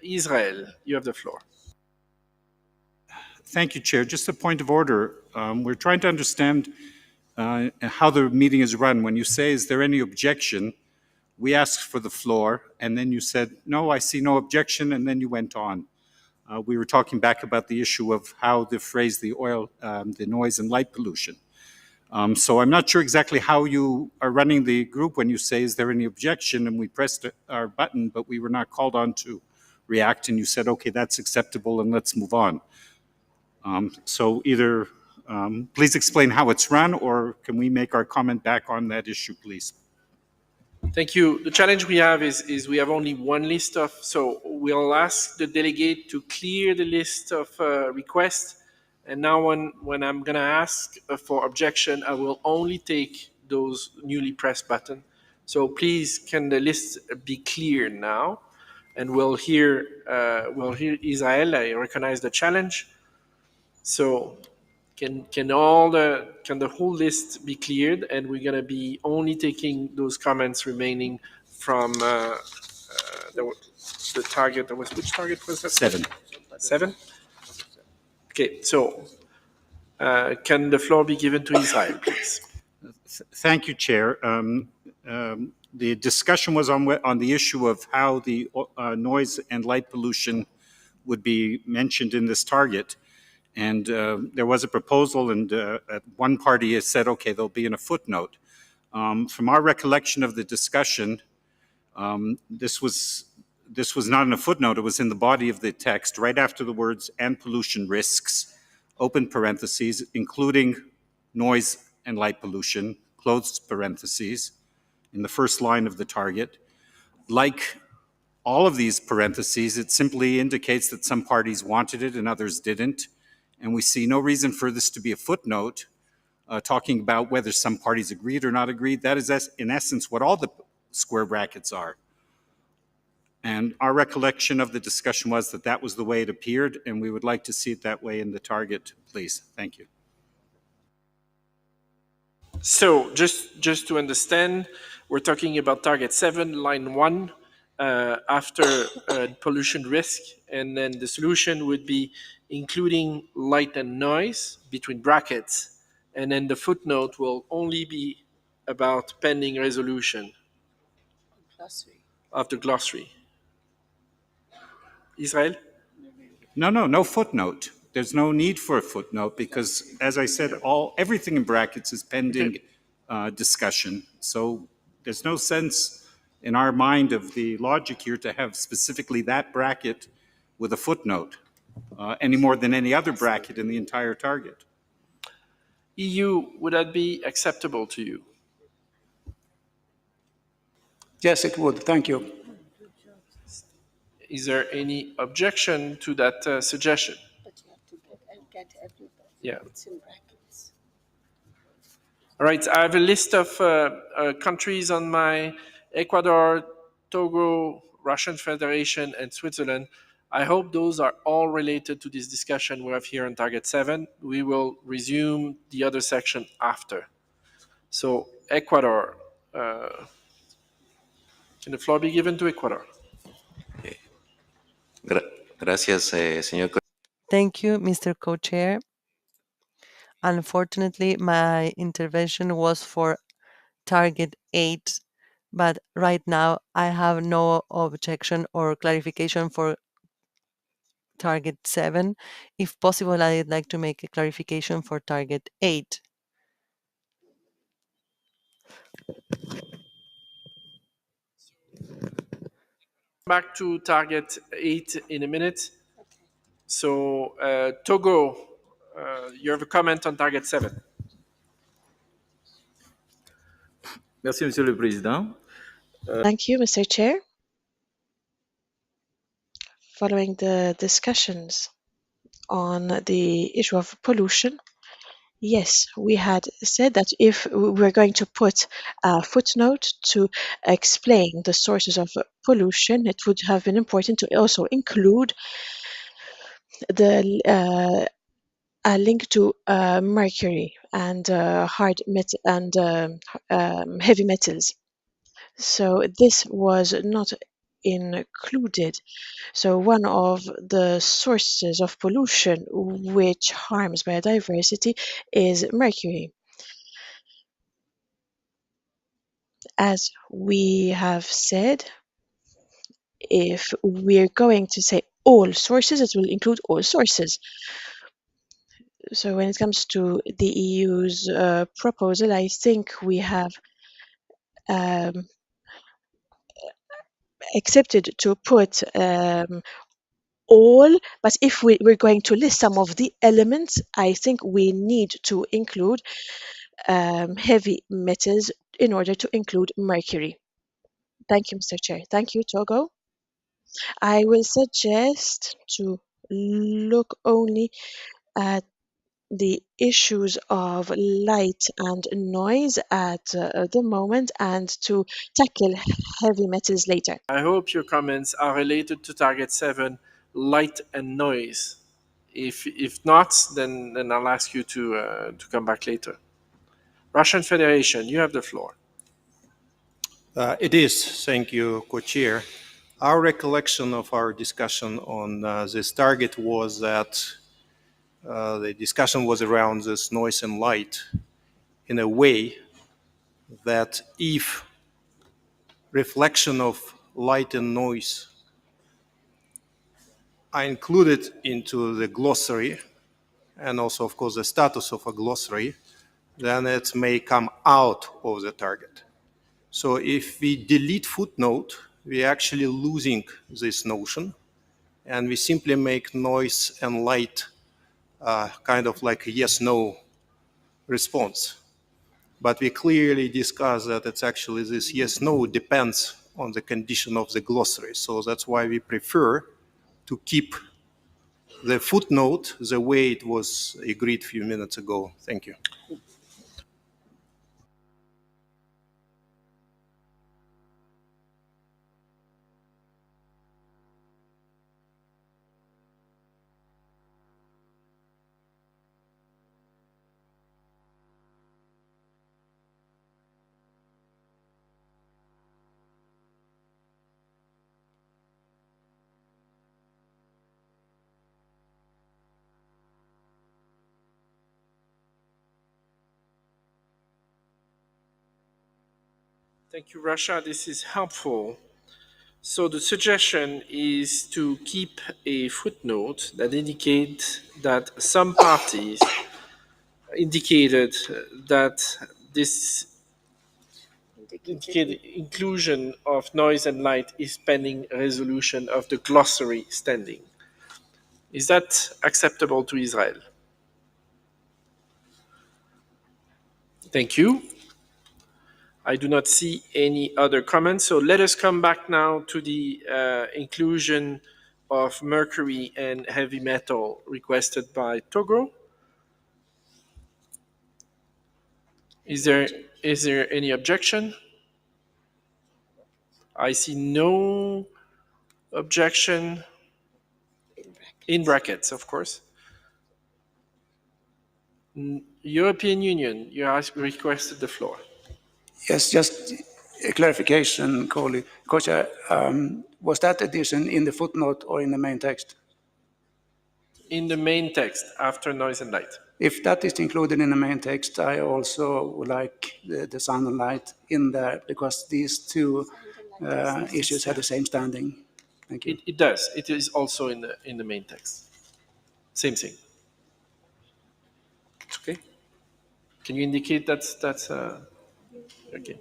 Israel, you have the floor. Thank you, Chair. Just a point of order. We're trying to understand how the meeting is run. When you say, is there any objection, we asked for the floor, and then you said, no, I see no objection, and then you went on. We were talking back about the issue of how to phrase the the noise and light pollution. So I'm not sure exactly how you are running the group when you say, is there any objection? And we pressed our button, but we were not called on to react, and you said, okay, that's acceptable, and let's move on. So either please explain how it's run, or can we make our comment back on that issue, please? Thank you. The challenge we have is we have only one list of, so we'll ask the delegate to clear the list of requests. And now when I'm going to ask for objection, I will only take those newly pressed buttons. So please, can the list be clear now? And we'll hear Israel. I recognize the challenge. So can the whole list be cleared, and we're gonna be only taking those comments remaining from the target. Which target was that? 7. 7. Okay, so can the floor be given to Israel, please? Thank you, Chair. The discussion was on the issue of how the noise and light pollution would be mentioned in this target. And there was a proposal, and one party has said, okay, they'll be in a footnote. From our recollection of the discussion, this was not in a footnote, it was in the body of the text, right after the words "and pollution risks," open parentheses, including noise and light pollution, closed parentheses, in the first line of the target. Like all of these parentheses, it simply indicates that some parties wanted it and others didn't. And we see no reason for this to be a footnote talking about whether some parties agreed or not agreed. That is, in essence, what all the square brackets are. And our recollection of the discussion was that that was the way it appeared, and we would like to see it that way in the target, please. Thank you. So just to understand, we're talking about target 7, line 1, after pollution risk, and then the solution would be including light and noise between brackets, and then the footnote will only be about pending resolution of the glossary. Israel? No footnote. There's no need for a footnote because, as I said, everything in brackets is pending discussion. So there's no sense in our mind of the logic here to have specifically that bracket with a footnote. Any more than any other bracket in the entire target. EU, would that be acceptable to you? Yes, it would. Thank you. Is there any objection to that suggestion? But you have to get everybody. Yeah. It's in brackets. All right, I have a list of countries on my: Ecuador, Togo, Russian Federation, and Switzerland. I hope those are all related to this discussion we have here on Target 7. We will resume the other section after. So, Ecuador. Can the floor be given to Ecuador? Gracias, señor. Thank you, Mr. Co-Chair. Unfortunately, my intervention was for Target 8, but right now I have no objection or clarification for Target 7. If possible, I'd like to make a clarification for Target 8. Back to Target 8 in a minute. So, Togo, you have a comment on Target 7. Merci, Monsieur le Président. Thank you, Mr. Chair. Following the discussions on the issue of pollution, Yes, we had said that if we were going to put a footnote to explain the sources of pollution, it would have been important to also include the a link to mercury and hard met and heavy metals. So this was not included. So one of the sources of pollution which harms biodiversity is mercury. As we have said, if we're going to say all sources, it will include all sources. So when it comes to the EU's proposal, I think we have accepted to put all, but if we're going to list some of the elements, I think we need to include heavy metals in order to include mercury. Thank you, Mr. Chair. Thank you, Togo. I will suggest to look only at the issues of light and noise at the moment and to tackle heavy metals later. I hope your comments are related to target 7, light and noise. If not, then I'll ask you to come back later. Russian Federation, you have the floor. It is. Thank you, Co-Chair. Our recollection of our discussion on this target was that the discussion was around this noise and light in a way that if reflection of light and noise are included into the glossary, and also, of course, the status of a glossary, then it may come out of the target. So if we delete footnote, we're actually losing this notion, and we simply make noise and light kind of like a yes-no response. But we clearly discuss that it's actually this yes-no depends on the condition of the glossary. So that's why we prefer to keep the footnote the way it was agreed a few minutes ago. Thank you. Thank you, Russia. This is helpful. So the suggestion is to keep a footnote that indicates that some parties indicated that this indicated inclusion of noise and light is pending resolution of the glossary standing. Is that acceptable to Israel? Thank you. I do not see any other comments, so let us come back now to the inclusion of mercury and heavy metal requested by Togo. Is there any objection? I see no objection. In brackets, of course. European Union, you requested the floor. Yes, just a clarification, colleague. Co-Chair, was that addition in the footnote or in the main text? In the main text, after noise and light. If that is included in the main text, I also would like the sound and light in there because these two issues have the same standing. Thank you. It does. It is also in the main text. Same thing. It's okay. Can you indicate that's okay?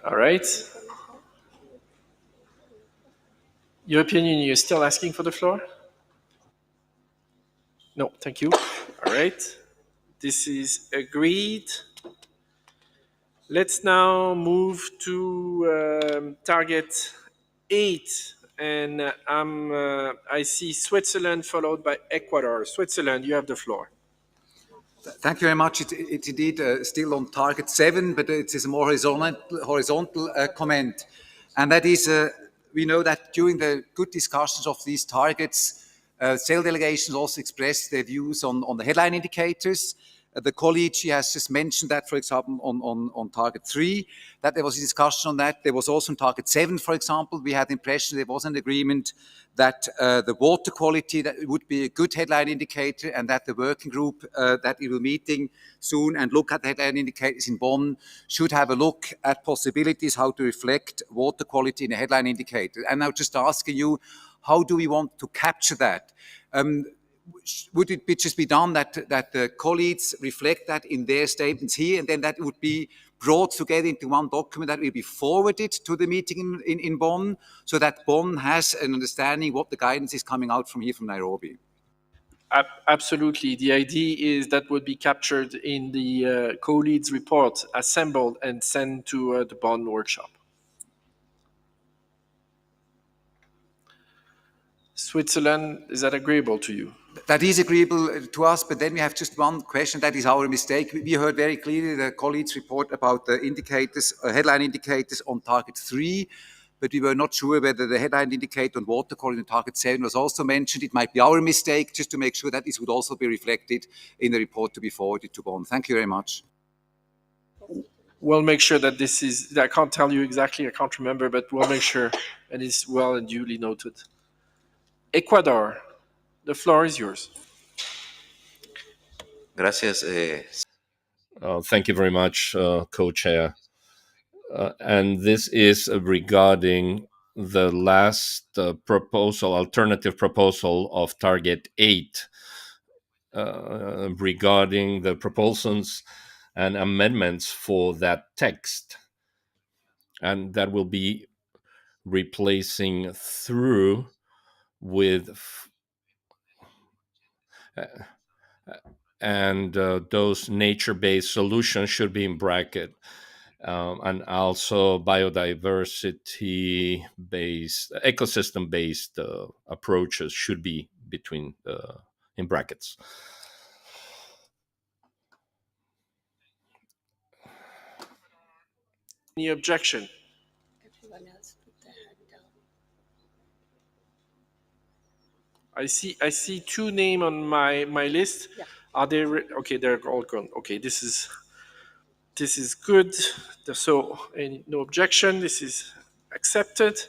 All right. European Union, you're still asking for the floor? No, thank you. All right. This is agreed. Let's now move to target 8. And I see Switzerland followed by Ecuador. Switzerland, you have the floor. Thank you very much. It's indeed still on target 7, but it is a more horizontal comment. And that is, we know that during the good discussions of these targets, sale delegations also expressed their views on the headline indicators. The colleague, she has just mentioned that, for example, on target 3, that there was a discussion on that. There was also on target 7, for example, we had the impression there was an agreement that the water quality that would be a good headline indicator, and that the working group that we will meeting soon and look at the headline indicators in Bonn should have a look at possibilities how to reflect water quality in a headline indicator. And now just asking you, how do we want to capture that? Would it just be done that the colleagues reflect that in their statements here, and then that would be brought together into one document that will be forwarded to the meeting in Bonn, so that Bonn has an understanding what the guidance is coming out from here from Nairobi? Absolutely. The idea is that would be captured in the co-leads report, assembled and sent to the Bonn workshop. Switzerland, is that agreeable to you? That is agreeable to us, but then we have just one question. That is our mistake. We heard very clearly the colleagues' report about the indicators, headline indicators on target 3, but we were not sure whether the headline indicator on water quality on target 7 was also mentioned. It might be our mistake, just to make sure that this would also be reflected in the report to be forwarded to Bonn. Thank you very much. We'll make sure that this is, I can't tell you exactly, I can't remember, but we'll make sure it is well and duly noted. Ecuador, the floor is yours. Gracias. Thank you very much, Co-Chair. And this is regarding the last proposal, alternative proposal of Target 8, regarding the proposals and amendments for that text. And that will be replacing through with and those nature-based solutions should be in bracket, and also biodiversity-based, ecosystem-based approaches should be between in brackets. Any objection? Everyone else put their hand down. I see 2 names on my list. Yeah. Are they okay? They're all gone. Okay, this is good. So no objection. This is accepted.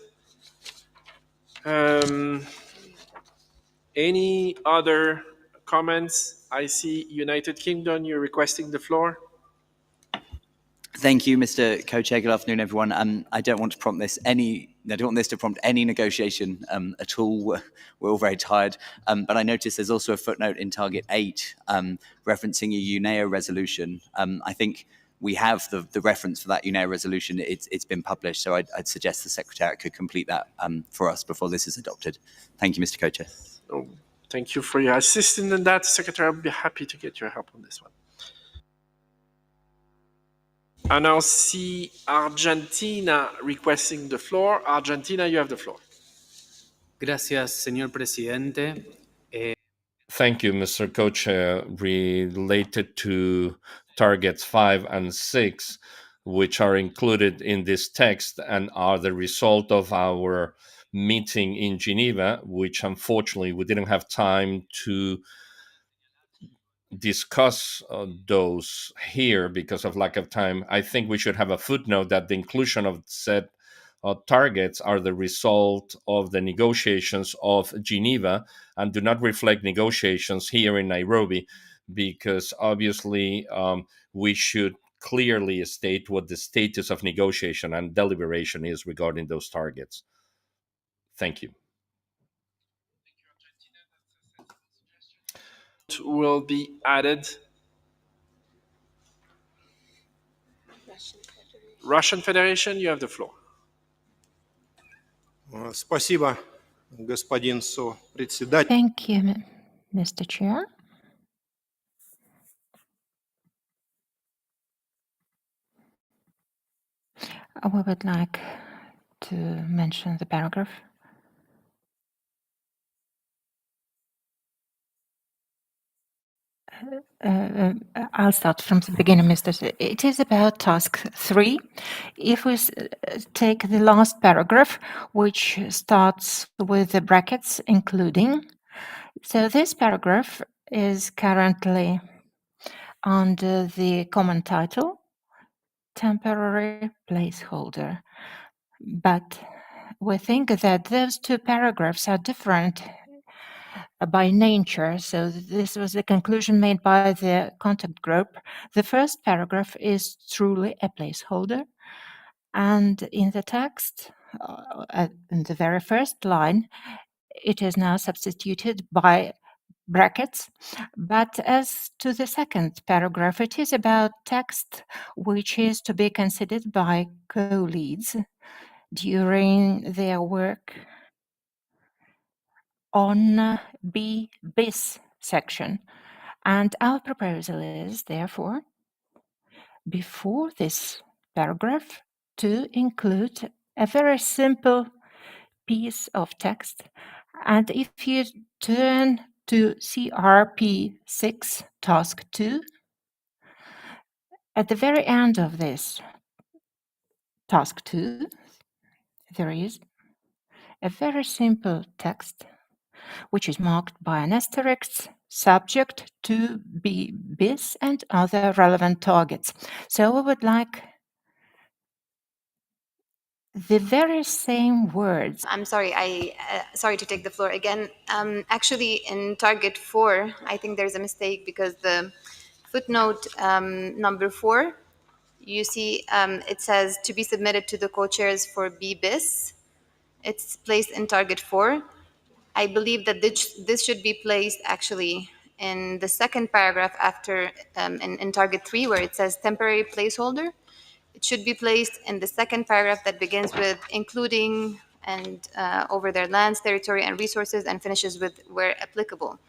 Any other comments? I see United Kingdom. You're requesting the floor. Thank you, Mr. Co-Chair. Good afternoon, everyone. I don't want to prompt this to prompt any negotiation at all. We're all very tired. But I noticed there's also a footnote in Target 8 referencing a UNEA resolution. I think we have the reference for that UNEA resolution. It's been published, so I'd suggest the Secretariat could complete that for us before this is adopted. Thank you, Mr. Co-Chair. Oh, thank you for your assistance in that, Secretary. I'll be happy to get your help on this one. I now see Argentina requesting the floor. Argentina, you have the floor. Gracias, señor presidente. Thank you, Mr. Co-Chair. Related to targets 5 and 6, which are included in this text and are the result of our meeting in Geneva, which unfortunately we didn't have time to discuss those here because of lack of time. I think we should have a footnote that the inclusion of said targets are the result of the negotiations of Geneva and do not reflect negotiations here in Nairobi, because obviously we should clearly state what the status of negotiation and deliberation is regarding those targets. Thank you. Will be added. Russian Federation, you have the floor. Спасибо, господин председатель. Thank you, Mr. Chair. We would like to mention the paragraph. I'll start from the beginning, Mr. It is about task 3. If we take the last paragraph, which starts with the brackets including, so this paragraph is currently under the common title, temporary placeholder. But we think that those two paragraphs are different by nature. So this was the conclusion made by the contact group. The first paragraph is truly a placeholder. And in the text, in the very first line, it is now substituted by brackets. But as to the second paragraph, it is about text which is to be considered by co-leads during their work on B bis section. And our proposal is, therefore, before this paragraph, to include a very simple piece of text. And if you turn to CRP 6, task 2, at the very end of this task 2, there is a very simple text which is marked by an asterisk, subject to be bis and other relevant targets. So we would like the very same words. I'm sorry, sorry to take the floor again. Actually, in target 4, I think there's a mistake because the footnote number 4, you see it says to be submitted to the co-chairs for B bis. It's placed in target 4. I believe that this should be placed actually in the second paragraph after in target 3, where it says temporary placeholder. It should be placed in the second paragraph that begins with including and over their lands, territory, and resources, and finishes with where applicable.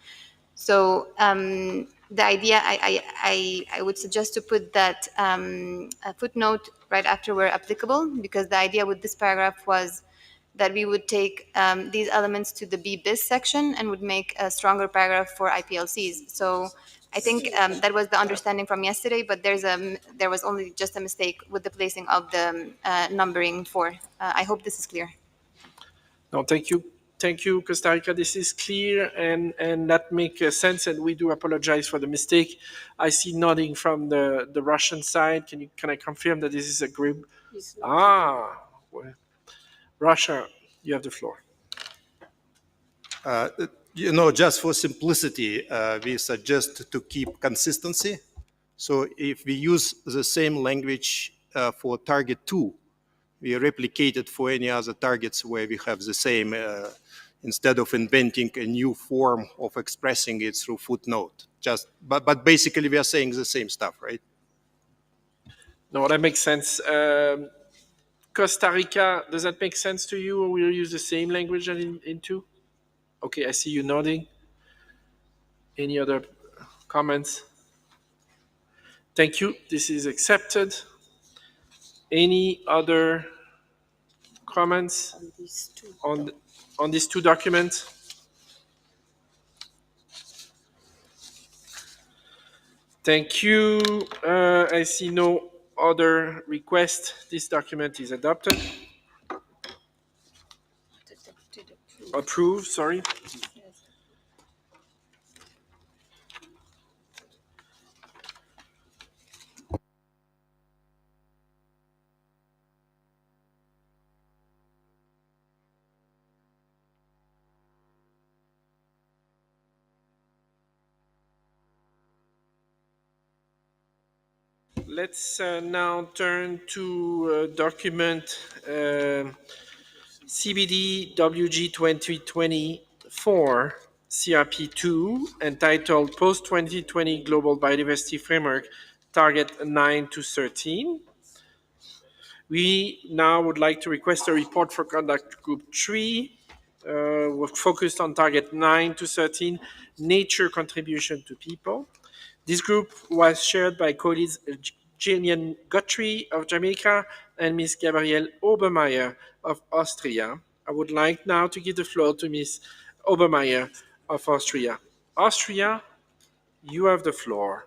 So the idea, I would suggest to put that a footnote right after where applicable, because the idea with this paragraph was that we would take these elements to the B bis section and would make a stronger paragraph for IPLCs. So I think that was the understanding from yesterday, but there was only just a mistake with the placing of the numbering 4. I hope this is clear. No, thank you. Thank you, Costa Rica. This is clear and that makes sense, and we do apologize for the mistake. I see nodding from the Russian side. Can I confirm that this is a group? Well, Russia, you have the floor. Just for simplicity, we suggest to keep consistency. So if we use the same language for target 2, we replicate it for any other targets where we have the same, instead of inventing a new form of expressing it through footnote. But basically we are saying the same stuff, right? No, that makes sense. Costa Rica, does that make sense to you, or we'll use the same language in 2? Okay, I see you nodding. Any other comments? Thank you. This is accepted. Any other comments on these two documents? Thank you. I see no other request. This document is adopted. Approved, sorry. Let's now turn to document CBD WG2020-04 CRP2, entitled Post-2020 Global Biodiversity Framework, Target 9 to 13. We now would like to request a report for Conduct Group 3, focused on Target 9 to 13, Nature Contribution to People. This group was shared by colleagues Gillian Guthrie of Jamaica and Ms. Gabrielle Obermeier of Austria. I would like now to give the floor to Ms. Obermeier of Austria. Austria, You have the floor.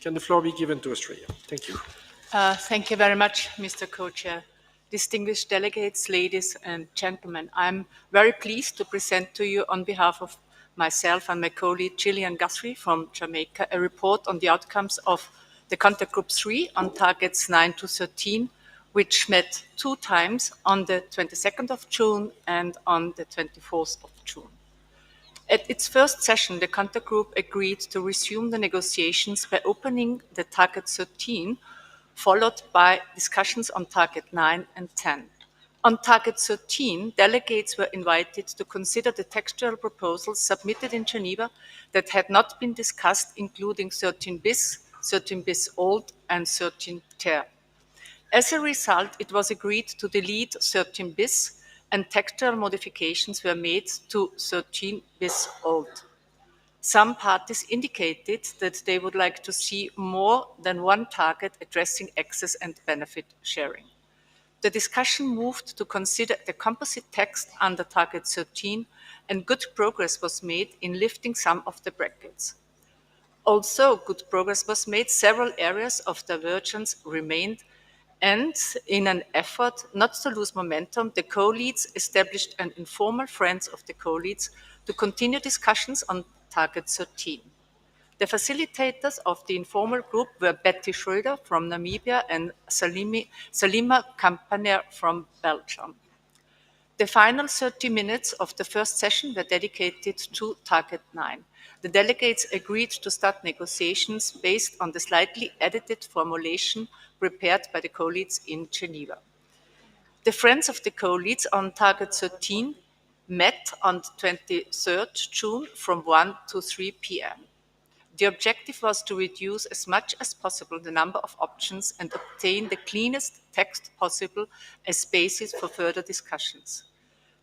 Can the floor be given to Australia? Thank you. Thank you very much, Mr. Co-Chair. Distinguished delegates, ladies and gentlemen, I'm very pleased to present to you on behalf of myself and my colleague Gillian Guthrie from Jamaica a report on the outcomes of the Contact Group 3 on targets 9 to 13, which met 2 times on the 22nd of June and on the 24th of June. At its first session, the Contact Group agreed to resume the negotiations by opening the Target 13, followed by discussions on Target 9 and 10. On Target 13, delegates were invited to consider the textual proposals submitted in Geneva that had not been discussed, including 13 bis, 13 bis old, and 13 ter. As a result, it was agreed to delete 13 bis, and textual modifications were made to 13 bis old. Some parties indicated that they would like to see more than one target addressing access and benefit sharing. The discussion moved to consider the composite text under Target 13, and good progress was made in lifting some of the brackets. Also, good progress was made, several areas of divergence remained, and in an effort not to lose momentum, the co-leads established an informal Friends of the co-leads to continue discussions on Target 13. The facilitators of the informal group were Betty Schröder from Namibia and Salima Kampaner from Belgium. The final 30 minutes of the first session were dedicated to Target 9. The delegates agreed to start negotiations based on the slightly edited formulation prepared by the co-leads in Geneva. The Friends of the co-leads on Target 13 met on 23rd June from 1 to 3 p.m. The objective was to reduce as much as possible the number of options and obtain the cleanest text possible as basis for further discussions.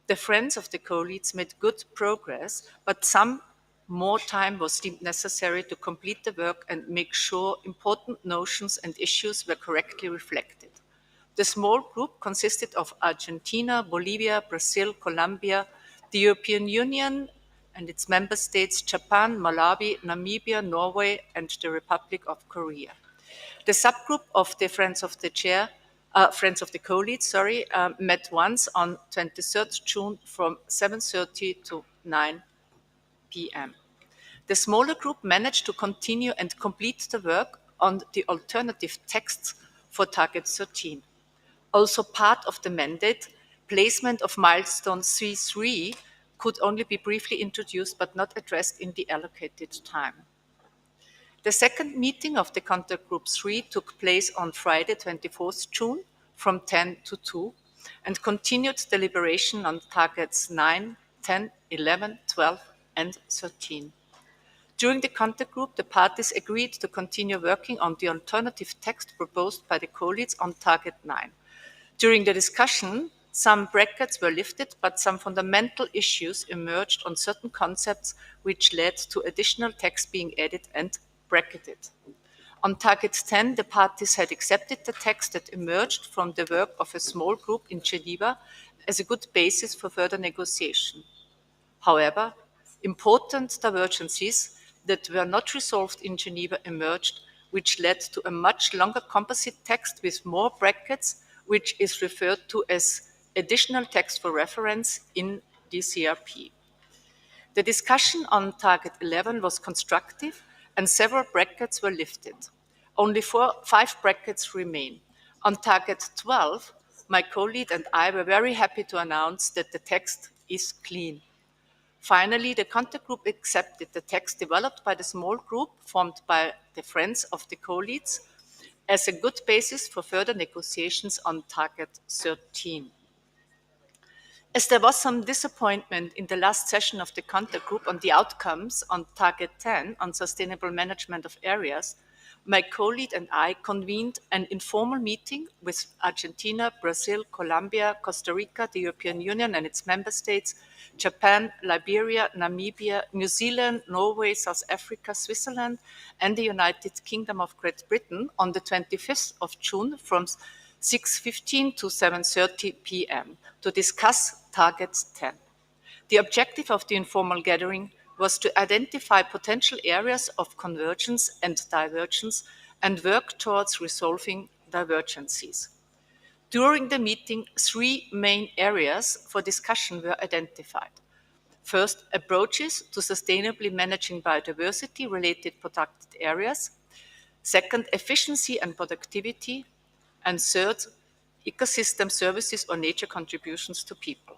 The Friends of the co-leads made good progress, but some more time was deemed necessary to complete the work and make sure important notions and issues were correctly reflected. The small group consisted of Argentina, Bolivia, Brazil, Colombia, the European Union and its member states, Japan, Malawi, Namibia, Norway, and the Republic of Korea. The subgroup of the Friends of the co-leads, met once on 23rd June from 7:30 to 9 p.m. The smaller group managed to continue and complete the work on the alternative texts for Target 13. Also part of the mandate, placement of milestone C3 could only be briefly introduced but not addressed in the allocated time. The second meeting of the Contact Group 3 took place on Friday, 24th June from 10 to 2 and continued deliberation on targets 9, 10, 11, 12 and 13. During the Contact Group, the parties agreed to continue working on the alternative text proposed by the co-leads on Target 9. During the discussion, some brackets were lifted, but some fundamental issues emerged on certain concepts, which led to additional text being added and bracketed. On Target 10, the parties had accepted the text that emerged from the work of a small group in Geneva as a good basis for further negotiation. However, important divergences that were not resolved in Geneva emerged, which led to a much longer composite text with more brackets, which is referred to as additional text for reference in DCRP. The discussion on Target 11 was constructive and several brackets were lifted. Only 5 brackets remain. On Target 12, my co-lead and I were very happy to announce that the text is clean. Finally, the Contact Group accepted the text developed by the small group formed by the Friends of the co-leads as a good basis for further negotiations on Target 13. As there was some disappointment in the last session of the Contact Group on the outcomes on Target 10 on sustainable management of areas, my co-lead and I convened an informal meeting with Argentina, Brazil, Colombia, Costa Rica, the European Union and its member states, Japan, Liberia, Namibia, New Zealand, Norway, South Africa, Switzerland, and the United Kingdom of Great Britain on the 25th of June from 6:15 to 7:30 p.m. to discuss Target 10. The objective of the informal gathering was to identify potential areas of convergence and divergence and work towards resolving divergences. During the meeting, three main areas for discussion were identified. First, approaches to sustainably managing biodiversity-related protected areas. Second, efficiency and productivity. And third, ecosystem services or nature contributions to people.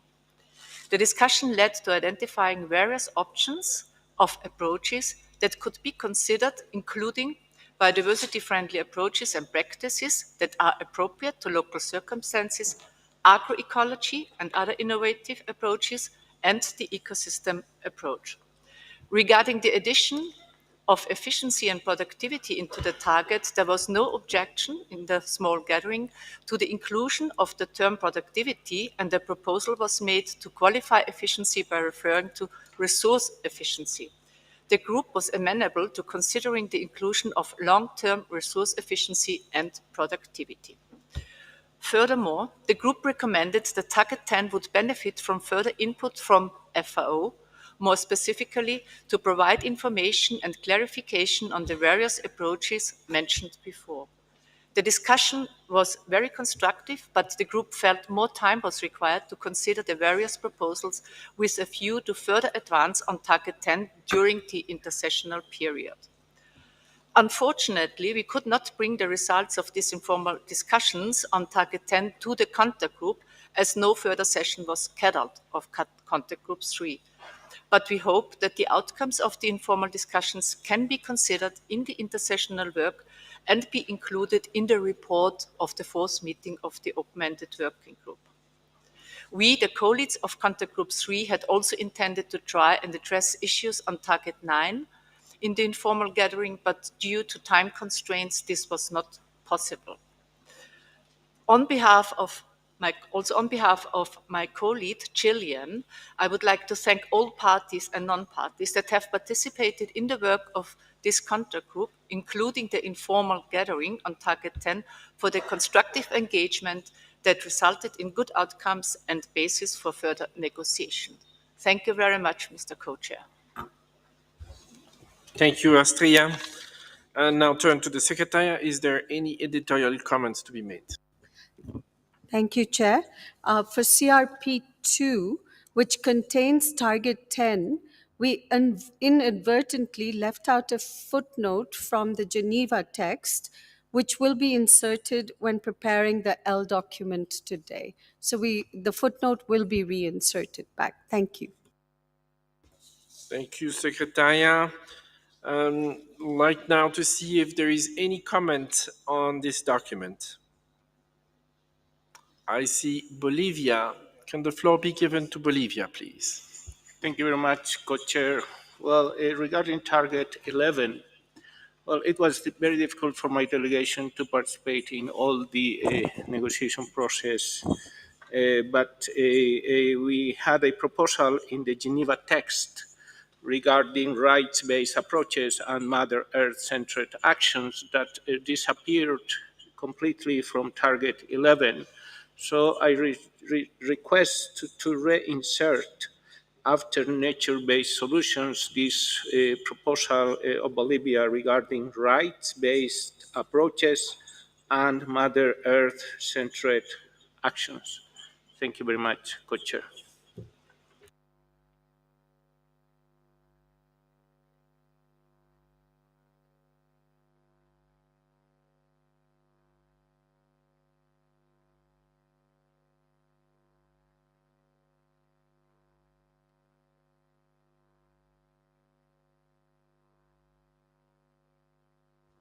The discussion led to identifying various options of approaches that could be considered, including biodiversity-friendly approaches and practices that are appropriate to local circumstances, agroecology and other innovative approaches, and the ecosystem approach. Regarding the addition of efficiency and productivity into the target, there was no objection in the small gathering to the inclusion of the term productivity, and a proposal was made to qualify efficiency by referring to resource efficiency. The group was amenable to considering the inclusion of long-term resource efficiency and productivity. Furthermore, the group recommended that Target 10 would benefit from further input from FAO, more specifically to provide information and clarification on the various approaches mentioned before. The discussion was very constructive, but the group felt more time was required to consider the various proposals with a view to further advance on Target 10 during the intersessional period. Unfortunately, we could not bring the results of these informal discussions on Target 10 to the contact group, as no further session was scheduled of contact group 3. But we hope that the outcomes of the informal discussions can be considered in the intersessional work and be included in the report of the fourth meeting of the open-ended working group. We, the co-leads of contact group 3, had also intended to try and address issues on Target 9 in the informal gathering, but due to time constraints, this was not possible. On behalf of my co-lead, Gillian, I would like to thank all parties and non-parties that have participated in the work of this contact group, including the informal gathering on Target 10, for the constructive engagement that resulted in good outcomes and basis for further negotiation. Thank you very much, Mr. Co-Chair. Thank you, Astria. And now turn to the Secretariat. Is there any editorial comments to be made? Thank you, Chair. For CRP2, which contains Target 10, we inadvertently left out a footnote from the Geneva text, which will be inserted when preparing the L document today. So the footnote will be reinserted back. Thank you. Thank you, Secretariat. Like now to see if there is any comment on this document. I see Bolivia. Can the floor be given to Bolivia, please? Thank you very much, Co-Chair. Well, regarding Target 11, well, it was very difficult for my delegation to participate in all the negotiation process, but we had a proposal in the Geneva text regarding rights-based approaches and Mother Earth-centered actions that disappeared completely from Target 11. So I request to reinsert after nature-based solutions this proposal of Bolivia regarding rights-based approaches and Mother Earth-centered actions. Thank you very much, Co-Chair.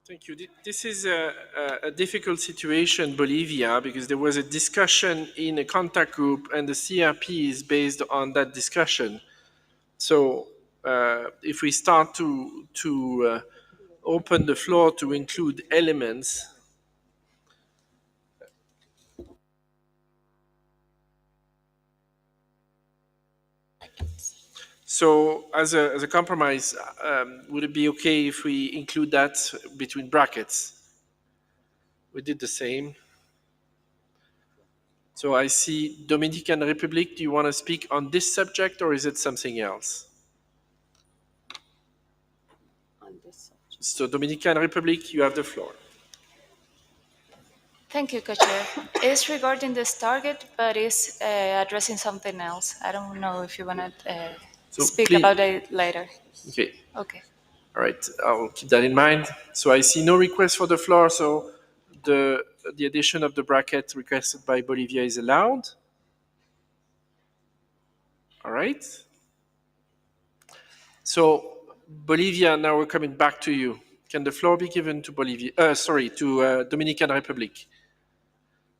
Thank you. This is a difficult situation, Bolivia, because there was a discussion in a contact group and the CRP is based on that discussion. So if we start to open the floor to include elements, so as a compromise, would it be okay if we include that between brackets? We did the same. So I see Dominican Republic. Do you want to speak on this subject or is it something else? So Dominican Republic, you have the floor. Thank you, Co-Chair. It's regarding this target, but it's addressing something else. I don't know if you want to speak please- about it later. Okay. Okay. All right, I'll keep that in mind. So I see no request for the floor, so the addition of the bracket requested by Bolivia is allowed. All right. So Bolivia, now we're coming back to you. Can the floor be given to Bolivia? To Dominican Republic.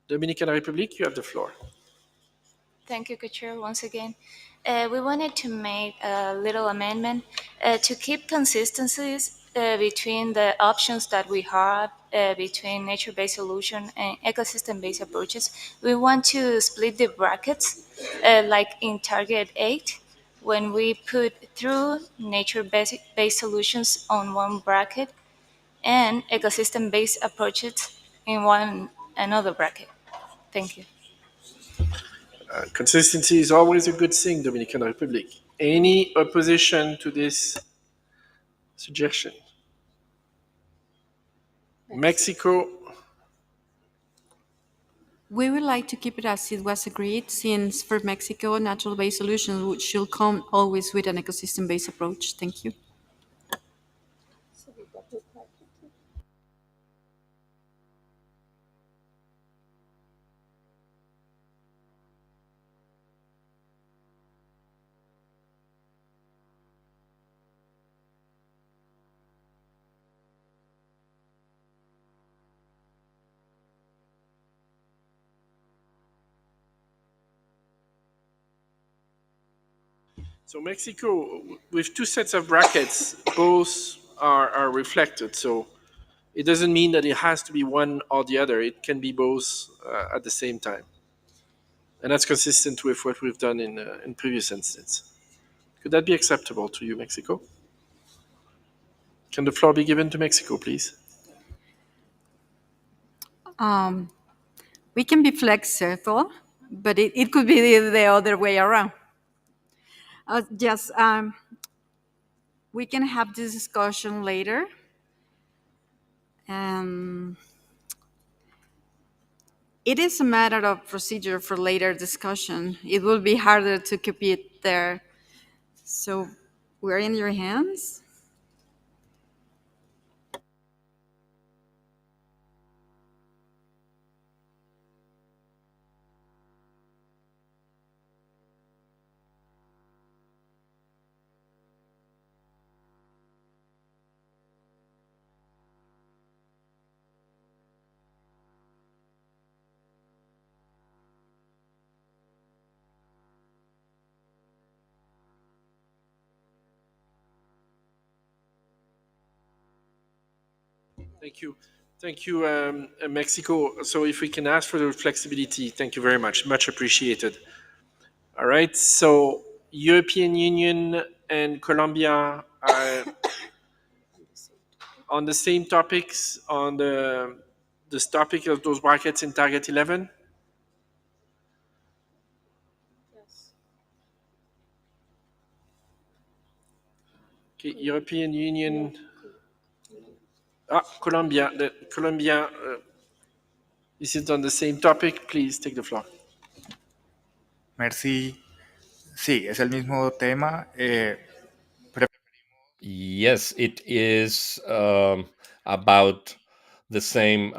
Dominican Republic, you have the floor. Thank you, Co-Chair, once again. We wanted to make a little amendment to keep consistencies between the options that we have between nature-based solution and ecosystem-based approaches. We want to split the brackets, like in Target 8, when we put through nature-based solutions on one bracket and ecosystem-based approaches in another bracket. Thank you. Consistency is always a good thing, Dominican Republic. Any opposition to this suggestion? Mexico. We would like to keep it as it was agreed, since for Mexico, natural-based solutions should come always with an ecosystem-based approach. Thank you. So Mexico, with two sets of brackets, both are reflected. So it doesn't mean that it has to be one or the other. It can be both at the same time. And that's consistent with what we've done in previous instances. Could that be acceptable to you, Mexico? Can the floor be given to Mexico, please? We can be flexible, but it could be the other way around. We can have this discussion later. It is a matter of procedure for later discussion. It will be harder to keep it there. So we're in your hands. Thank you. Thank you, Mexico. So if we can ask for the flexibility, thank you very much. Much appreciated. All right. So European Union and Colombia are on the same topics, on this topic of those brackets in Target 11? Okay, European Union. Colombia. Colombia, is it on the same topic? Please take the floor. Merci. Sí, es el mismo tema. Yes, it is about the same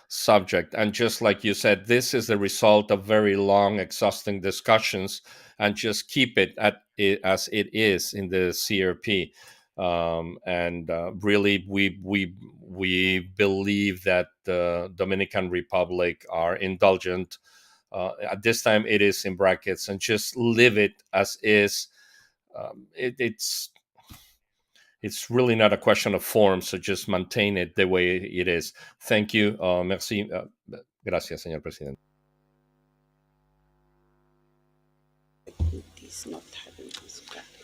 subject. And just like you said, this is the result of very long, exhausting discussions, and just keep it as it is in the CRP. And really, we believe that the Dominican Republic are indulgent. At this time, it is in brackets, and just leave it as is. It's really not a question of form, so just maintain it the way it is. Thank you. Merci. Gracias, señor presidente.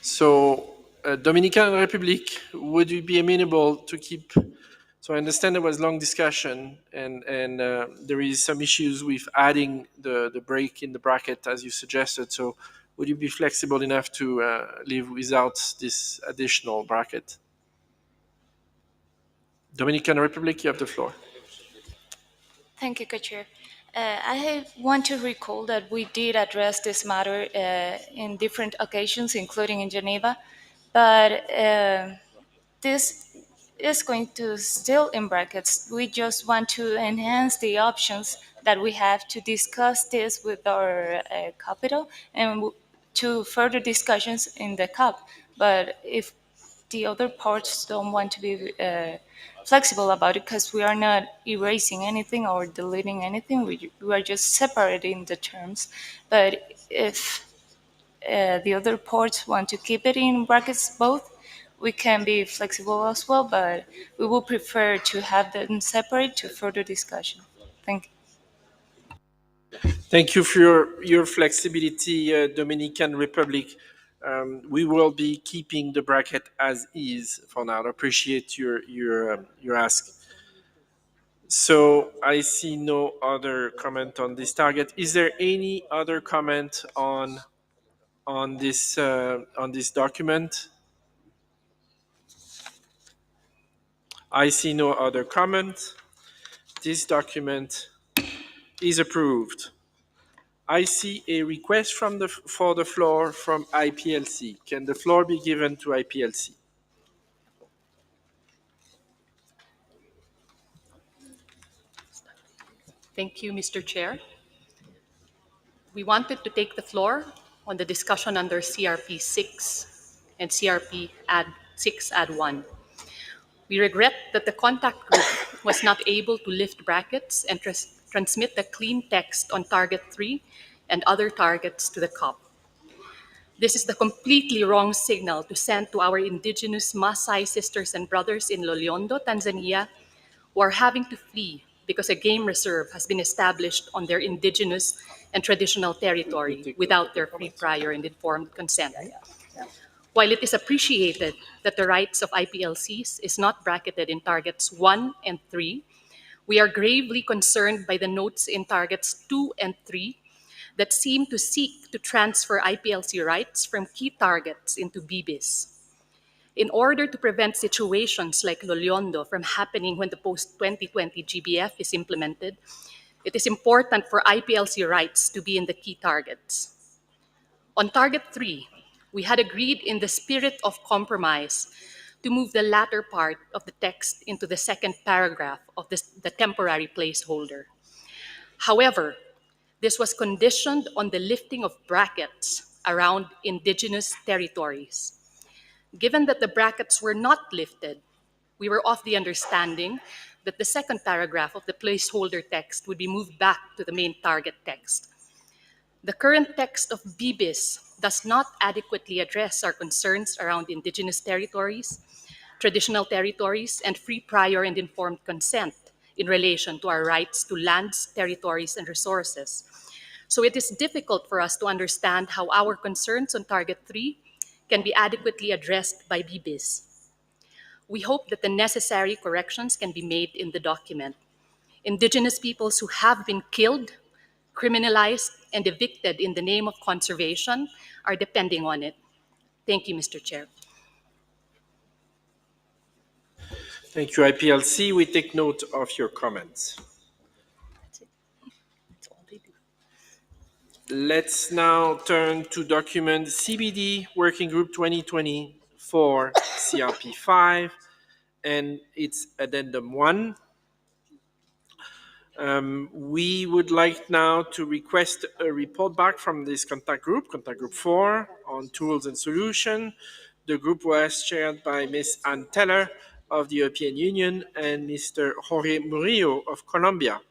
So, Dominican Republic, would you be amenable to keep So I understand there was long discussion, and there is some issues with adding the break in the bracket as you suggested. So would you be flexible enough to live without this additional bracket? Dominican Republic, you have the floor. Thank you, Co-Chair. I want to recall that we did address this matter in different occasions, including in Geneva, but this is going to still in brackets. We just want to enhance the options that we have to discuss this with our capital and to further discussions in the CUP. But if the other parts don't want to be flexible about it, because we are not erasing anything or deleting anything, we are just separating the terms. But if the other ports want to keep it in brackets both, we can be flexible as well, but we will prefer to have them separate to further discussion. Thank you. Thank you for your flexibility, Dominican Republic. We will be keeping the bracket as is for now. I appreciate your ask. So I see no other comment on this target. Is there any other comment on this document? I see no other comment. This document is approved. I see a request for the floor from IPLC. Can the floor be given to IPLC? Thank you, Mr. Chair. We wanted to take the floor on the discussion under CRP 6 and CRP add 6 add 1. We regret that the contact group was not able to lift brackets and transmit the clean text on target 3 and other targets to the COP. This is the completely wrong signal to send to our indigenous Maasai sisters and brothers in Loliondo, Tanzania, who are having to flee because a game reserve has been established on their indigenous and traditional territory without their free, prior, and informed consent. While it is appreciated that the rights of IPLCs is not bracketed in targets 1 and 3, we are gravely concerned by the notes in targets 2 and 3 that seem to seek to transfer IPLC rights from key targets into BBIS. In order to prevent situations like Loliondo from happening when the post-2020 GBF is implemented, it is important for IPLC rights to be in the key targets. On target 3, we had agreed in the spirit of compromise to move the latter part of the text into the second paragraph of the temporary placeholder. However, this was conditioned on the lifting of brackets around indigenous territories. Given that the brackets were not lifted, we were of the understanding that the second paragraph of the placeholder text would be moved back to the main target text. The current text of BBIS does not adequately address our concerns around indigenous territories, traditional territories, and free, prior, and informed consent in relation to our rights to lands, territories, and resources. So it is difficult for us to understand how our concerns on target 3 can be adequately addressed by BBIS. We hope that the necessary corrections can be made in the document. Indigenous peoples who have been killed, criminalized, and evicted in the name of conservation are depending on it. Thank you, Mr. Chair. Thank you, IPLC. We take note of your comments. Let's now turn to document CBD Working Group 2020-04 CRP5 and its addendum 1. We would like now to request a report back from this contact group 4, on tools and solution. The group was chaired by Ms. Ann Teller of the European Union and Mr. Jorge Murillo of Colombia.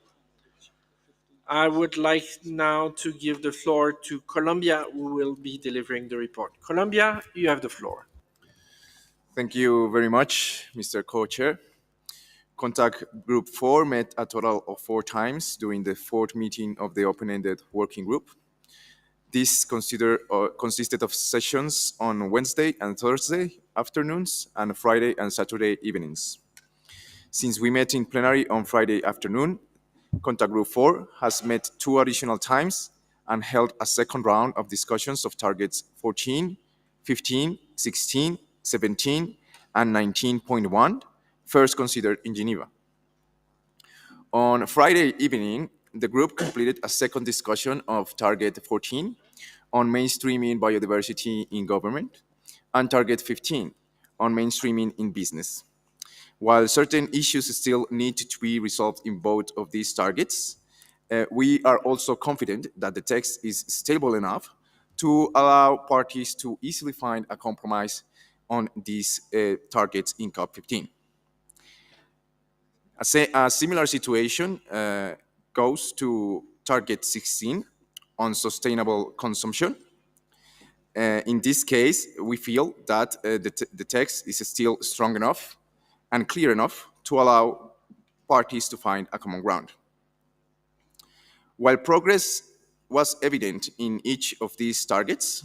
I would like now to give the floor to Colombia, who will be delivering the report. Colombia, you have the floor. Thank you very much, Mr. Co-Chair. Contact Group 4 met a total of 4 times during the 4th meeting of the open-ended working group. This consisted of sessions on Wednesday and Thursday afternoons and Friday and Saturday evenings. Since we met in plenary on Friday afternoon, Contact Group 4 has met 2 additional times and held a second round of discussions of targets 14, 15, 16, 17, and 19.1, first considered in Geneva. On Friday evening, the group completed a second discussion of Target 14 on mainstreaming biodiversity in government and Target 15 on mainstreaming in business. While certain issues still need to be resolved in both of these targets, we are also confident that the text is stable enough to allow parties to easily find a compromise on these targets in COP15. A similar situation goes to Target 16 on sustainable consumption. In this case, we feel that the text is still strong enough and clear enough to allow parties to find a common ground. While progress was evident in each of these targets,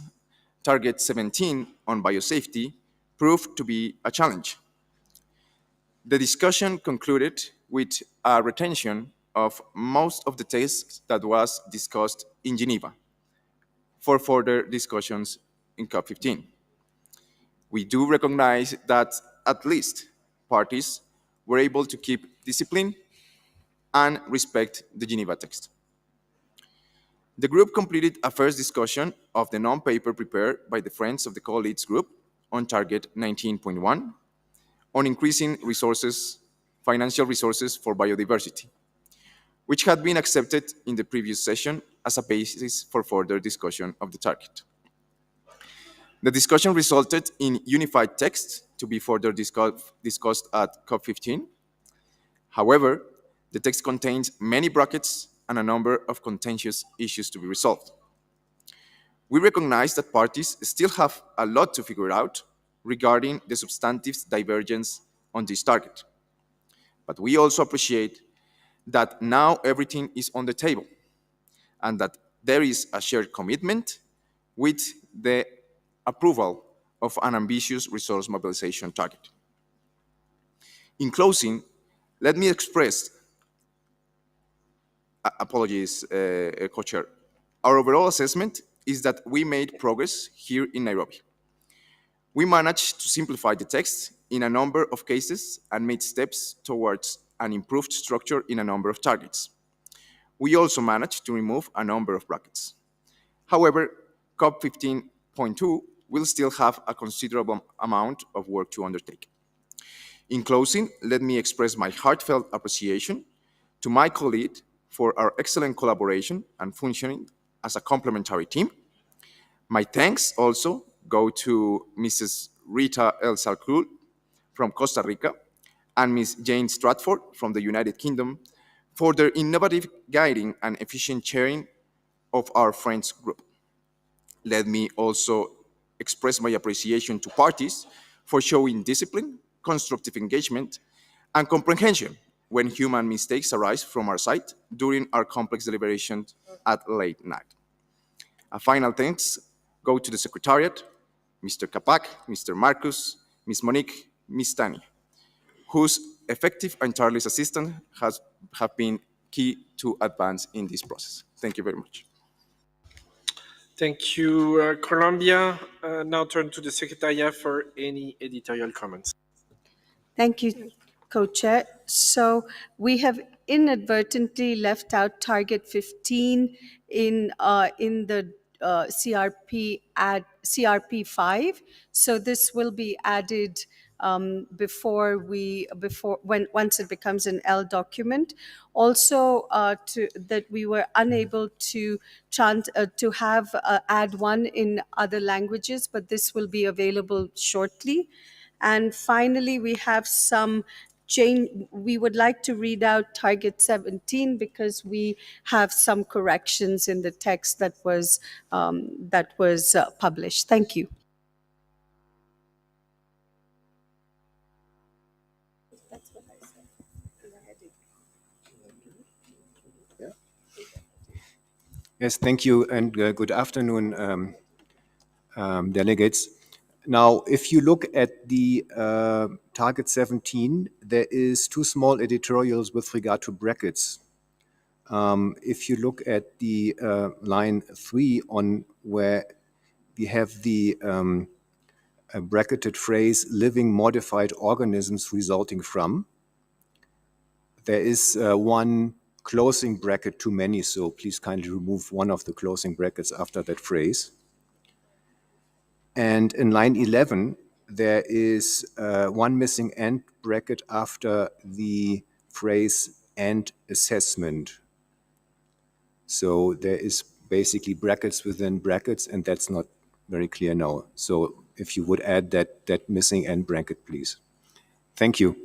Target 17 on biosafety proved to be a challenge. The discussion concluded with a retention of most of the text that was discussed in Geneva for further discussions in COP15. We do recognize that at least parties were able to keep discipline and respect the Geneva text. The group completed a first discussion of the non-paper prepared by the Friends of the Coal-Leads group on Target 19.1 on increasing resources, financial resources for biodiversity, which had been accepted in the previous session as a basis for further discussion of the target. The discussion resulted in unified text to be further discussed at COP15. However, the text contains many brackets and a number of contentious issues to be resolved. We recognize that parties still have a lot to figure out regarding the substantive divergence on this target. But we also appreciate that now everything is on the table and that there is a shared commitment with the approval of an ambitious resource mobilization target. In closing, let me express, apologies, co-chair. Our overall assessment is that we made progress here in Nairobi. We managed to simplify the text in a number of cases and made steps towards an improved structure in a number of targets. We also managed to remove a number of brackets. However, COP15.2 will still have a considerable amount of work to undertake. In closing, let me express my heartfelt appreciation to my colleague for our excellent collaboration and functioning as a complementary team. My thanks also go to Mrs. Rita El Salcrul from Costa Rica and Ms. Jane Stratford from the United Kingdom for their innovative guiding and efficient chairing of our Friends group. Let me also express my appreciation to parties for showing discipline, constructive engagement, and comprehension when human mistakes arise from our side during our complex deliberations at late night. A final thanks go to the Secretariat, Mr. Kapak, Mr. Marcus, Ms. Monique, Ms. Tani, whose effective and tireless assistance have been key to advance in this process. Thank you very much. Thank you, Colombia. Now turn to the Secretariat for any editorial comments. Thank you, Co-Chair. So we have inadvertently left out Target 15 in the CRP 5. So this will be added once it becomes an L document. Also, that we were unable to add one in other languages, but this will be available shortly. And finally, we have some change. We would like to read out Target 17 because we have some corrections in the text that was published. Thank you. That's what I said. Yes, thank you, and good afternoon, delegates. Now, if you look at the target 17, there is two small editorials with regard to brackets. If you look at the line 3 on where we have the bracketed phrase living modified organisms resulting from, there is one closing bracket too many, so please kindly remove one of the closing brackets after that phrase. And in line 11, there is one missing and bracket after the phrase and assessment. So there is basically brackets within brackets, and that's not very clear now. So if you would add that missing and bracket, please. Thank you.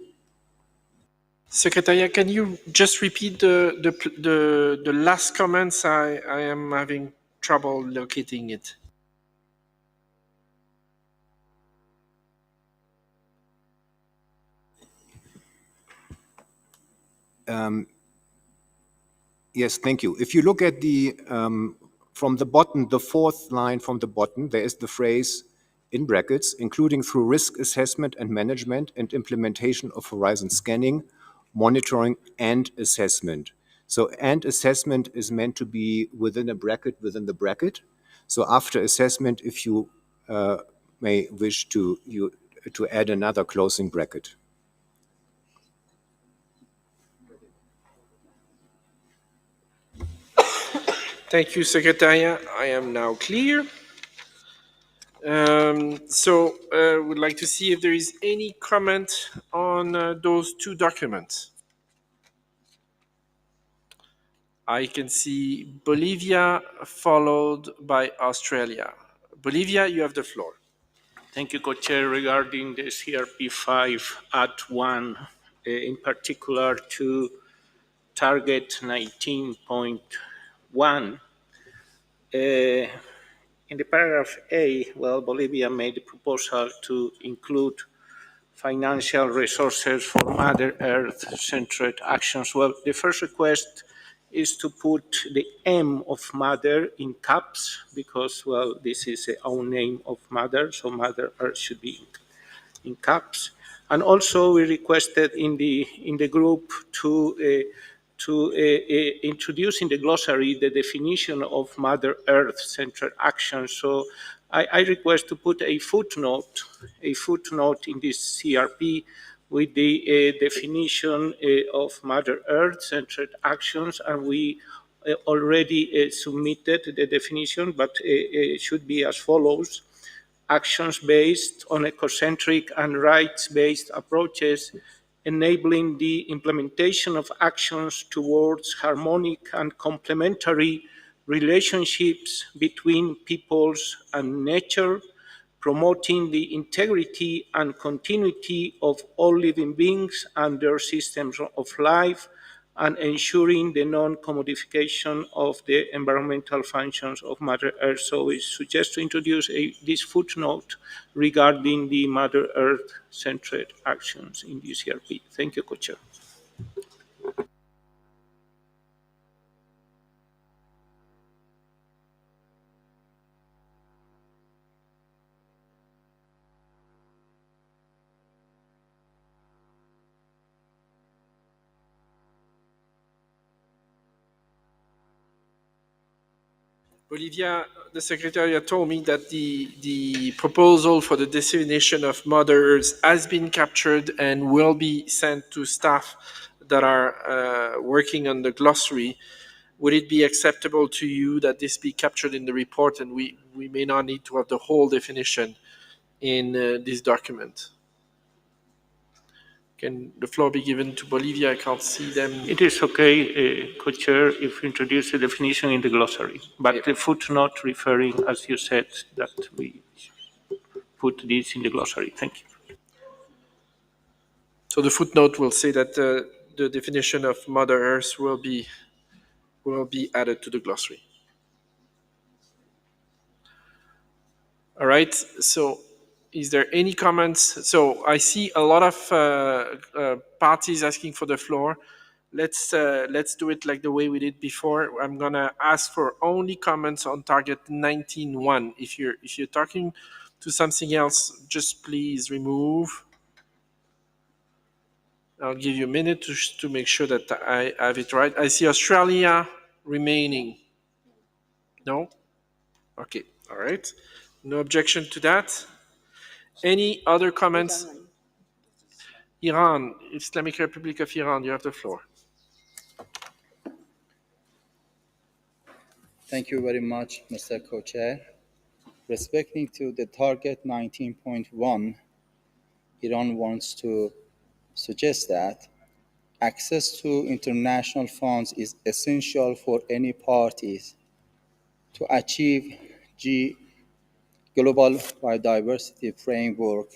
Secretariat, can you just repeat the last comments? I am having trouble locating it. Yes, thank you. If you look at the, from the bottom, the fourth line from the bottom, there is the phrase in brackets, including through risk assessment and management and implementation of horizon scanning, monitoring and assessment. So, and assessment is meant to be within a bracket within the bracket. So after assessment, if you may wish to add another closing bracket. Thank you, Secretariat. I am now clear. Would like to see if there is any comment on those two documents. I can see Bolivia followed by Australia. Bolivia, you have the floor. Thank you, Co-Chair. Regarding the CRP5 at 1, in particular to target 19.1, in the paragraph A, well, Bolivia made a proposal to include financial resources for Mother Earth-centered actions. Well, the first request is to put the M of Mother in caps because, well, this is the own name of Mother, so Mother Earth should be in caps. And also we requested in the group to introduce in the glossary the definition of Mother Earth-centered action. So I request to put a footnote in this CRP with the definition of Mother Earth-centered actions, and we already submitted the definition, but it should be as follows: actions based on ecocentric and rights-based approaches, enabling the implementation of actions towards harmonic and complementary relationships between peoples and nature, promoting the integrity and continuity of all living beings and their systems of life, and ensuring the non-commodification of the environmental functions of Mother Earth. So we suggest to introduce this footnote regarding the Mother Earth-centered actions in the CRP. Thank you, Co-Chair. Bolivia, the Secretariat told me that the proposal for the definition of Mother Earth has been captured and will be sent to staff that are working on the glossary. Would it be acceptable to you that this be captured in the report and we may not need to have the whole definition in this document? Can the floor be given to Bolivia? I can't see them. It is okay, Co-Chair, if you introduce the definition in the glossary, but the footnote referring, as you said, that we put this in the glossary. Thank you. So the footnote will say that the definition of Mother Earth will be added to the glossary. All right. So, is there any comments? So I see a lot of parties asking for the floor. Let's do it like the way we did before. I'm gonna ask for only comments on target 19.1. If you're talking to something else, just please remove. I'll give you a minute to make sure that I have it right. I see Australia remaining. No? Okay, all right. No objection to that. Any other comments? Iran, Islamic Republic of Iran, you have the floor. Thank you very much, Mr. Co-Chair. Respecting to the target 19.1, Iran wants to suggest that access to international funds is essential for any parties to achieve global biodiversity framework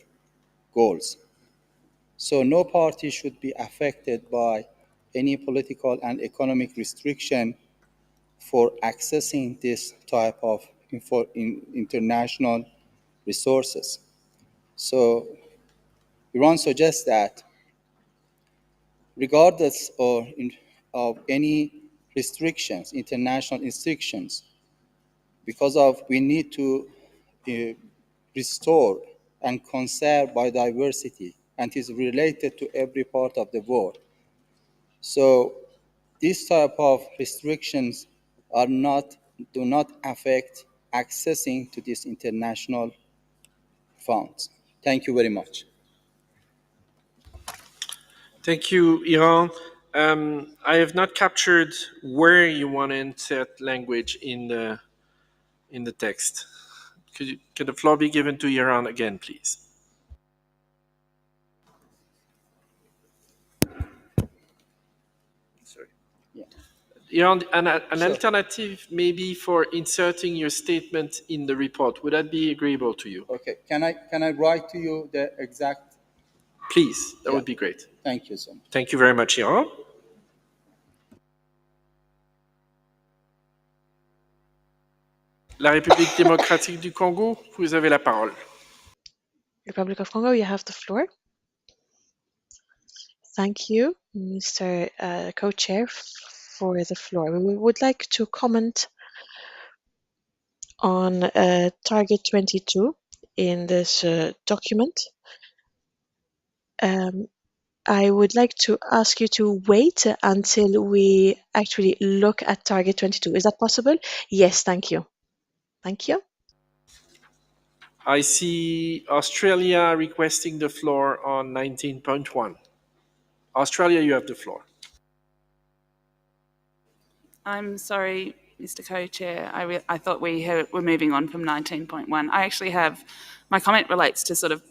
goals. So no party should be affected by any political and economic restriction for accessing this type of international resources. So Iran suggests that regardless of any restrictions, international restrictions, because of we need to restore and conserve biodiversity, and is related to every part of the world. So these type of restrictions do not affect accessing to these international funds. Thank you very much. Thank you, Iran. I have not captured where you want to insert language in the text. Could the floor be given to Iran again, please? Sorry. Yeah. Iran, an alternative maybe for inserting your statement in the report. Would that be agreeable to you? Okay. Can I write to you the exact? Please, that would be great. Thank you so much. Thank you very much, Iran. La République démocratique du Congo, vous avez la parole. Republic of Congo, you have the floor. Thank you, Mr. Co-Chair, for the floor. We would like to comment on Target 22 in this document. I would like to ask you to wait until we actually look at Target 22. Is that possible? Yes, thank you. Thank you. I see Australia requesting the floor on 19.1. Australia, you have the floor. I'm sorry, Mr. Co-Chair. I thought we were moving on from 19.1. I actually have, my comment relates to sort of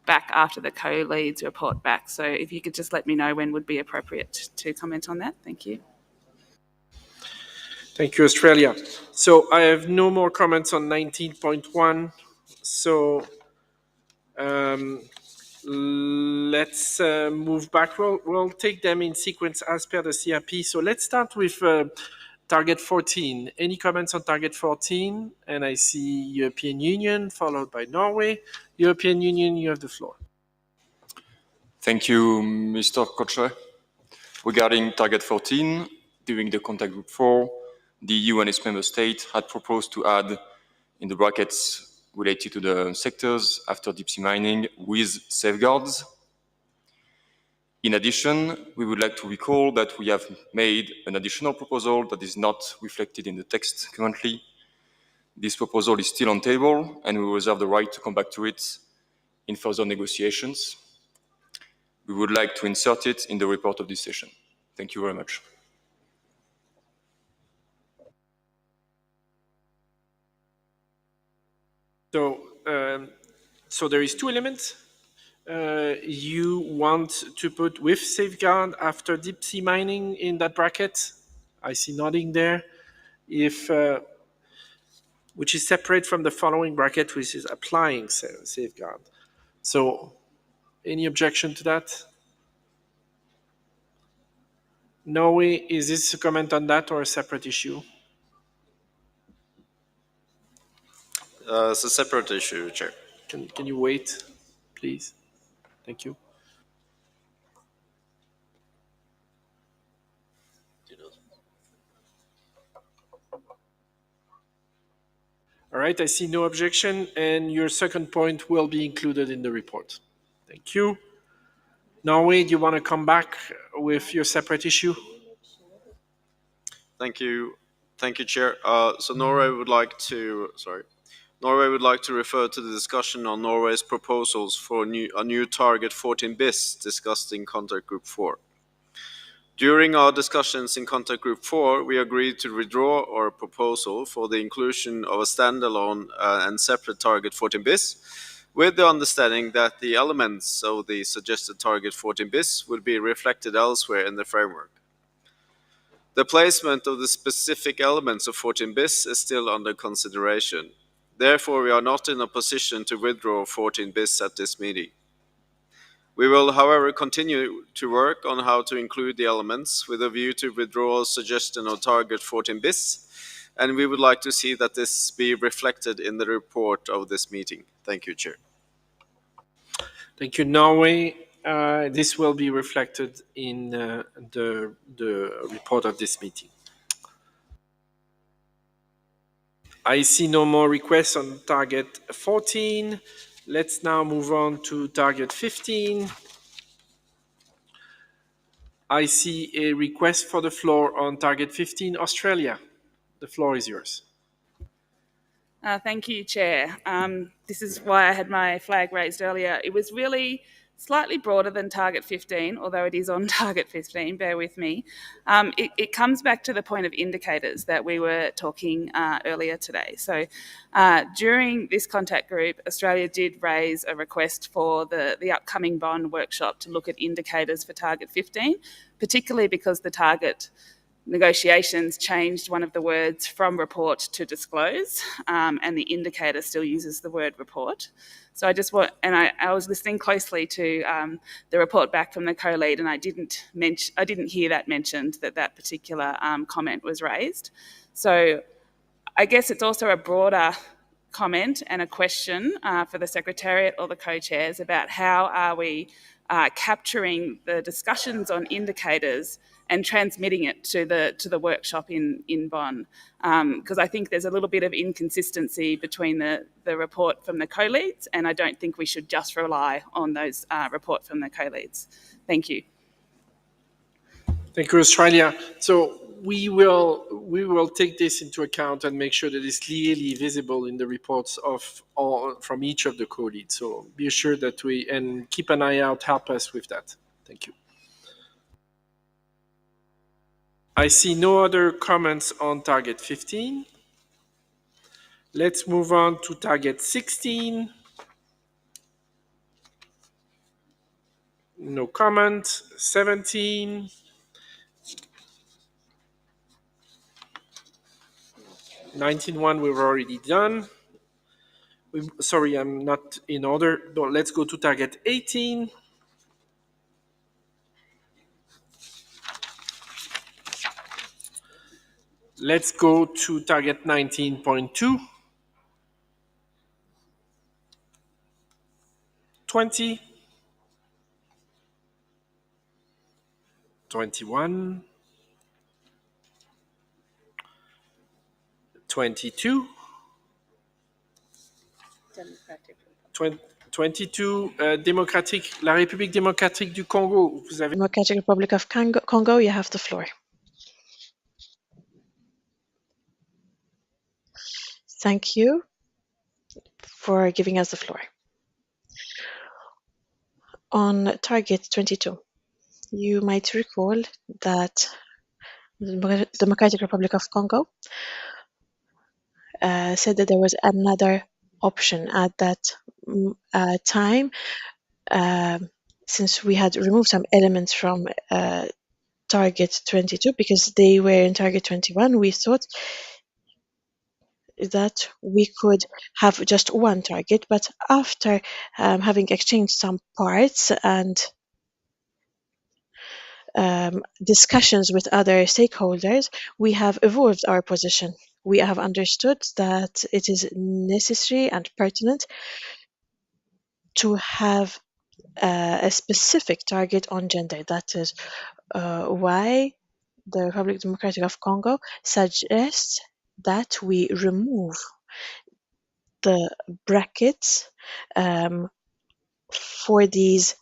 back after the co-leads report back. So if you could just let me know when would be appropriate to comment on that. Thank you. Thank you, Australia. So I have no more comments on 19.1. So let's move back. We'll take them in sequence as per the CRP. So let's start with Target 14. Any comments on Target 14? And I see European Union followed by Norway. European Union, you have the floor. Thank you, Mr. Co-Chair. Regarding Target 14, during the Contact Group 4, the EU and its member states had proposed to add in the brackets related to the sectors after deep sea mining with safeguards. In addition, we would like to recall that we have made an additional proposal that is not reflected in the text currently. This proposal is still on table, and we reserve the right to come back to it in further negotiations. We would like to insert it in the report of this session. Thank you very much. So there is two elements. You want to put with safeguard after deep sea mining in that bracket. I see nodding there. Which is separate from the following bracket, which is applying safeguard. So any objection to that? Norway, is this a comment on that or a separate issue? It's a separate issue, Chair. Can you wait, please? Thank you. All right, I see no objection, and your second point will be included in the report. Thank you. Norway, do you want to come back with your separate issue? Thank you, Chair. So Norway would like to refer to the discussion on Norway's proposals for a new target 14 bis discussed in Contact Group 4. During our discussions in Contact Group 4, we agreed to withdraw our proposal for the inclusion of a standalone and separate target 14 bis, with the understanding that the elements of the suggested target 14 bis would be reflected elsewhere in the framework. The placement of the specific elements of 14 bis is still under consideration. Therefore, we are not in a position to withdraw 14 bis at this meeting. We will, however, continue to work on how to include the elements with a view to withdraw suggestion of target 14 bis, and we would like to see that this be reflected in the report of this meeting. Thank you, Chair. Thank you, Norway. This will be reflected in the report of this meeting. I see no more requests on target 14. Let's now move on to target 15. I see a request for the floor on target 15, Australia. The floor is yours. Thank you, Chair. This is why I had my flag raised earlier. It was really slightly broader than target 15, although it is on target 15, bear with me. It comes back to the point of indicators that we were talking earlier today. So during this contact group, Australia did raise a request for the upcoming bond workshop to look at indicators for target 15, particularly because the target negotiations changed one of the words from report to disclose, and the indicator still uses the word report. So I just want, and I was listening closely to the report back from the co-lead, and I didn't hear that mentioned, that particular comment was raised. So I guess it's also a broader comment and a question for the Secretariat or the co-chairs about how are we capturing the discussions on indicators and transmitting it to the workshop in Bonn, because I think there's a little bit of inconsistency between the report from the co-leads, and I don't think we should just rely on those report from the co-leads. Thank you. Thank you, Australia. So we will take this into account and make sure that it's clearly visible in the reports from each of the co-leads. So be assured that and keep an eye out, help us with that. Thank you. I see no other comments on target 15. Let's move on to target 16. No comment. 17. 19.1 we've already done. Sorry, I'm not in order. Let's go to target 18. Let's go to target 19.2. 20. 21. 22. 22, la République démocratique du Congo. Vous avez... Democratic Republic of Congo, you have the floor. Thank you for giving us the floor. On target 22, you might recall that the Democratic Republic of Congo said that there was another option at that time, since we had removed some elements from target 22 because they were in target 21. We thought that we could have just one target, but after having exchanged some parts and discussions with other stakeholders, we have evolved our position. We have understood that it is necessary and pertinent to have a specific target on gender. That is why the Republic Democratic of Congo suggests that we remove the brackets for these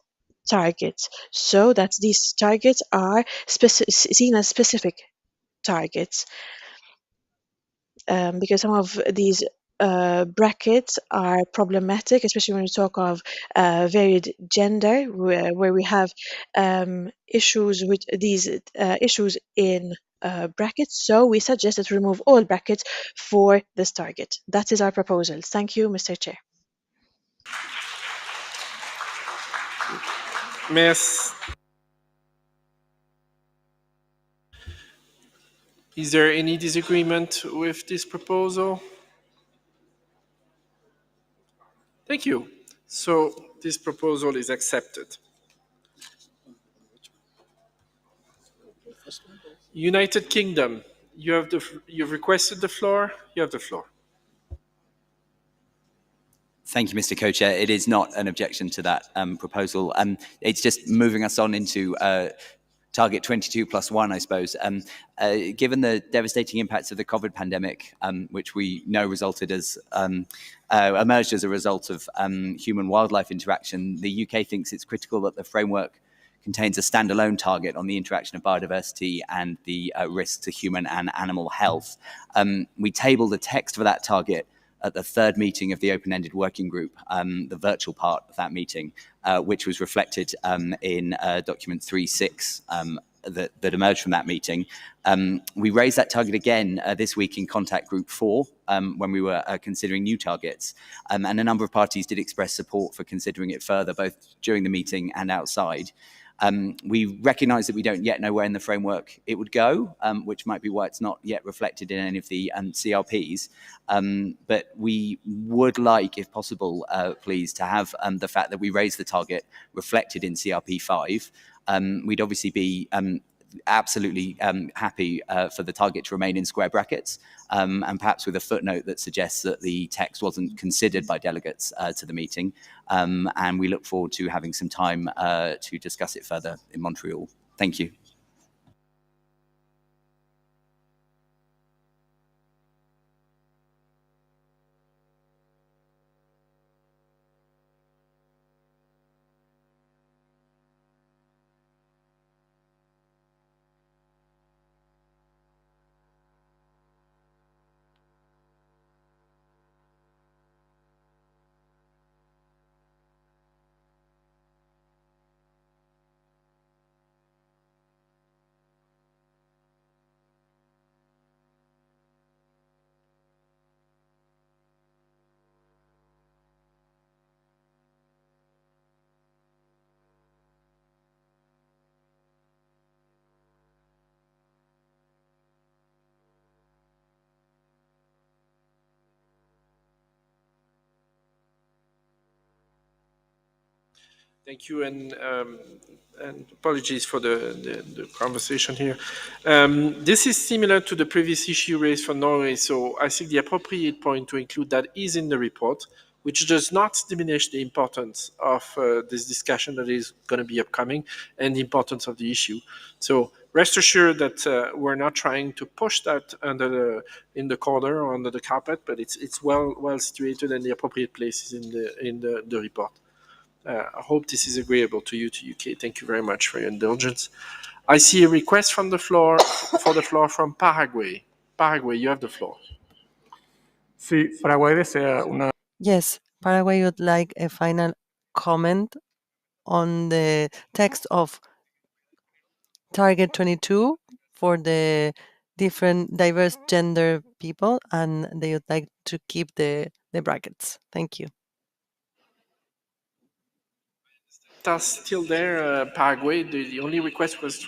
targets so that these targets are seen as specific targets, because some of these brackets are problematic, especially when we talk of varied gender, where we have issues with these issues in brackets. So we suggest that we remove all brackets for this target. That is our proposal. Thank you, Mr. Chair. Miss, is there any disagreement with this proposal? Thank you. So this proposal is accepted. United Kingdom, you've requested the floor. You have the floor. Thank you, Mr. Co-Chair. It is not an objection to that proposal. It's just moving us on into target 22+1, I suppose. Given the devastating impacts of the COVID pandemic, which we know resulted as emerged as a result of human-wildlife interaction, the UK thinks it's critical that the framework contains a standalone target on the interaction of biodiversity and the risk to human and animal health. We tabled a text for that target at the third meeting of the open-ended working group, the virtual part of that meeting, which was reflected in document 3.6 that emerged from that meeting. We raised that target again this week in contact group 4 when we were considering new targets. And a number of parties did express support for considering it further, both during the meeting and outside. We recognise that we don't yet know where in the framework it would go, which might be why it's not yet reflected in any of the CRPs. But we would like, if possible, please, to have the fact that we raised the target reflected in CRP 5. We'd obviously be absolutely happy for the target to remain in square brackets, and perhaps with a footnote that suggests that the text wasn't considered by delegates to the meeting. And we look forward to having some time to discuss it further in Montreal. Thank you. Thank you, and apologies for the conversation here. This is similar to the previous issue raised for Norway, so I think the appropriate point to include that is in the report, which does not diminish the importance of this discussion that is going to be upcoming and the importance of the issue. So rest assured that we're not trying to push that in the corner or under the carpet, but it's well situated and the appropriate places in the report. I hope this is agreeable to you, to UK. Thank you very much for your indulgence. I see a request from the floor from Paraguay. Paraguay, you have the floor. Sí, Paraguay desea una. Yes, Paraguay would like a final comment on the text of Target 22 for the different diverse gender people, and they would like to keep the brackets. Thank you. That's still there, Paraguay. The only request was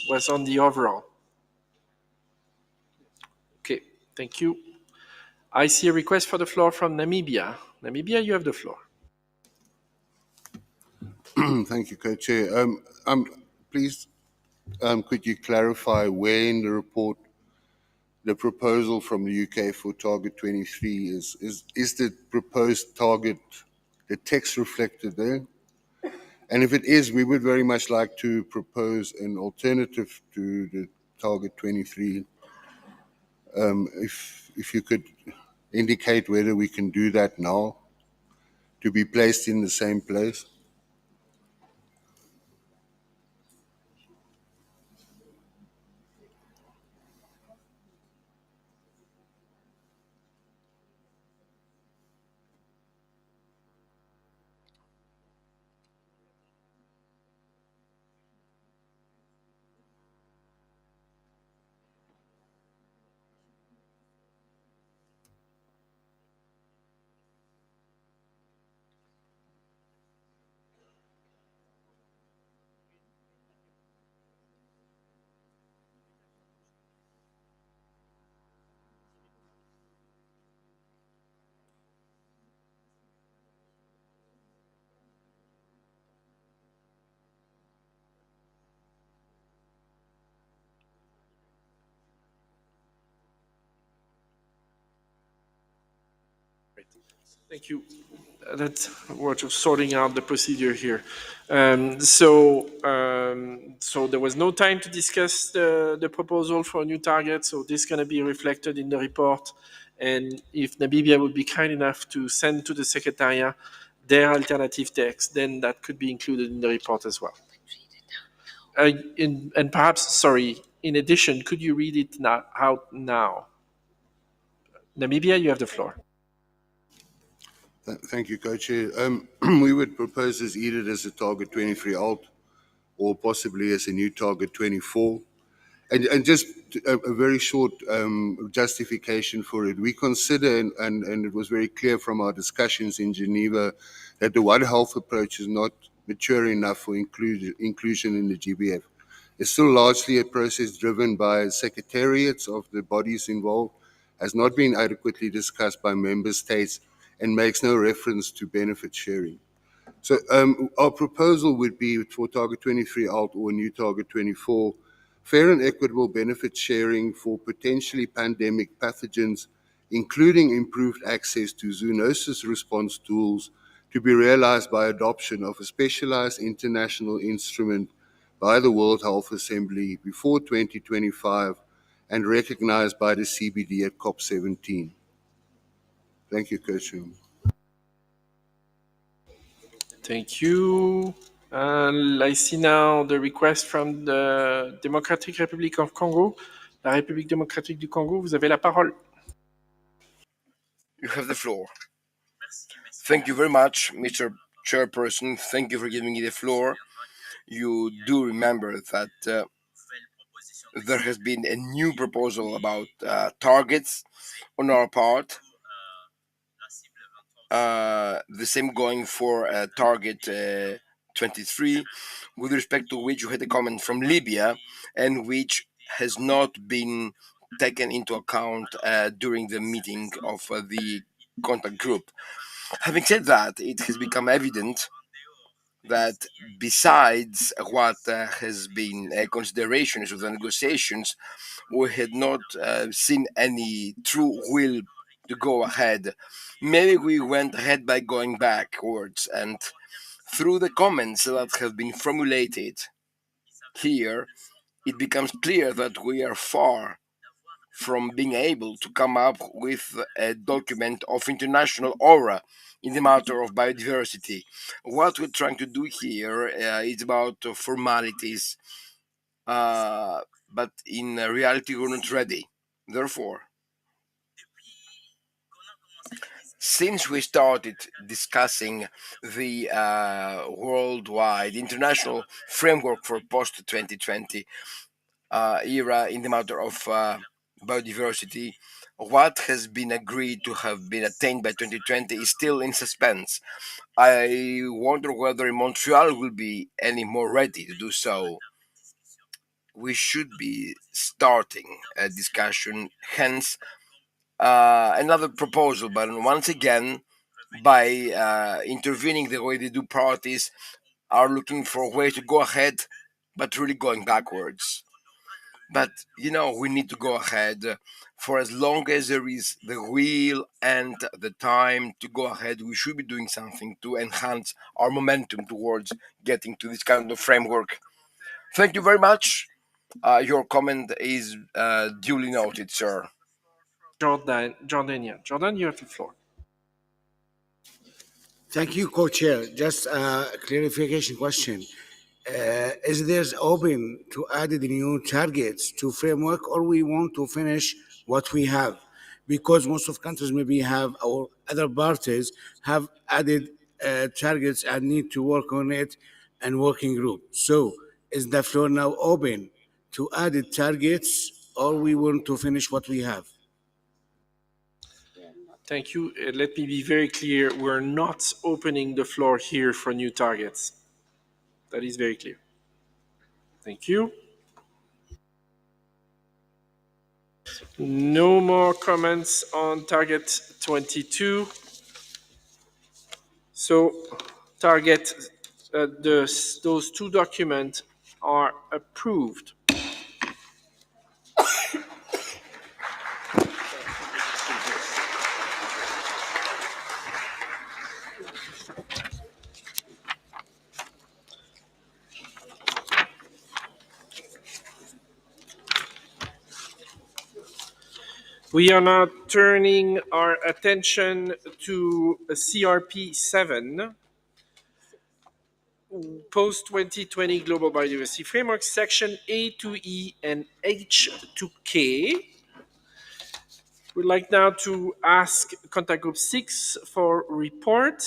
was on the overall. Okay, thank you. I see a request for the floor from Namibia. Namibia, you have the floor. Thank you, Co-Chair. Please, could you clarify where in the report the proposal from the UK for target 23 is the proposed target, the text reflected there? And if it is, we would very much like to propose an alternative to the target 23. If you could indicate whether we can do that now, to be placed in the same place? Thank you. That's we're just sorting out the procedure here. So there was no time to discuss the proposal for a new target. So this is going to be reflected in the report. And if Namibia would be kind enough to send to the Secretariat their alternative text, then that could be included in the report as well. And perhaps, sorry, in addition, could you read it out now? Namibia, you have the floor. Thank you, Co-Chair. We would propose this either as a target 23 alt or possibly as a new target 24. And just a very short justification for it. We consider, and it was very clear from our discussions in Geneva, that the One Health approach is not mature enough for inclusion in the GBF. It's still largely a process driven by secretariats of the bodies involved, has not been adequately discussed by member states, and makes no reference to benefit sharing. So our proposal would be for target 23 alt or new target 24, fair and equitable benefit sharing for potentially pandemic pathogens, including improved access to zoonosis response tools, to be realized by adoption of a specialized international instrument by the World Health Assembly before 2025 and recognized by the CBD at COP17. Thank you, Co-Chair. Thank you. I see now the request from the Democratic Republic of Congo. La République démocratique du Congo, vous avez la parole. You have the floor. Thank you very much, Mr. Chairperson. Thank you for giving me the floor. You do remember that there has been a new proposal about targets on our part. The same going for target 23, with respect to which you had a comment from Libya and which has not been taken into account during the meeting of the contact group. Having said that, it has become evident that besides what has been considerations of the negotiations, we had not seen any true will to go ahead. Maybe we went ahead by going backwards, and through the comments that have been formulated here, it becomes clear that we are far from being able to come up with a document of international aura in the matter of biodiversity. What we're trying to do here is about formalities, but in reality, we're not ready. Therefore, since we started discussing the worldwide international framework for post 2020 era in the matter of biodiversity, what has been agreed to have been attained by 2020 is still in suspense. I wonder whether Montreal will be any more ready to do so. We should be starting a discussion, hence another proposal, but once again, by intervening the way the two parties are looking for a way to go ahead, but really going backwards. But, we need to go ahead for as long as there is the will and the time to go ahead. We should be doing something to enhance our momentum towards getting to this kind of framework. Thank you very much. Your comment is duly noted, sir. Jordania. Jordan, you have the floor. Thank you, Co-Chair. Just a clarification question. Is this open to add the new targets to framework, or we want to finish what we have? Because most of countries maybe have, or other parties have added targets and need to work on it and working group. So is the floor now open to added targets, or we want to finish what we have? Thank you. Let me be very clear. We're not opening the floor here for new targets. That is very clear. Thank you. No more comments on target 22. So target, those two documents are approved. We are now turning our attention to CRP 7, Post-2020 Global Biodiversity Framework, Section A to E and H to K. We'd like now to ask Contact Group 6 for report.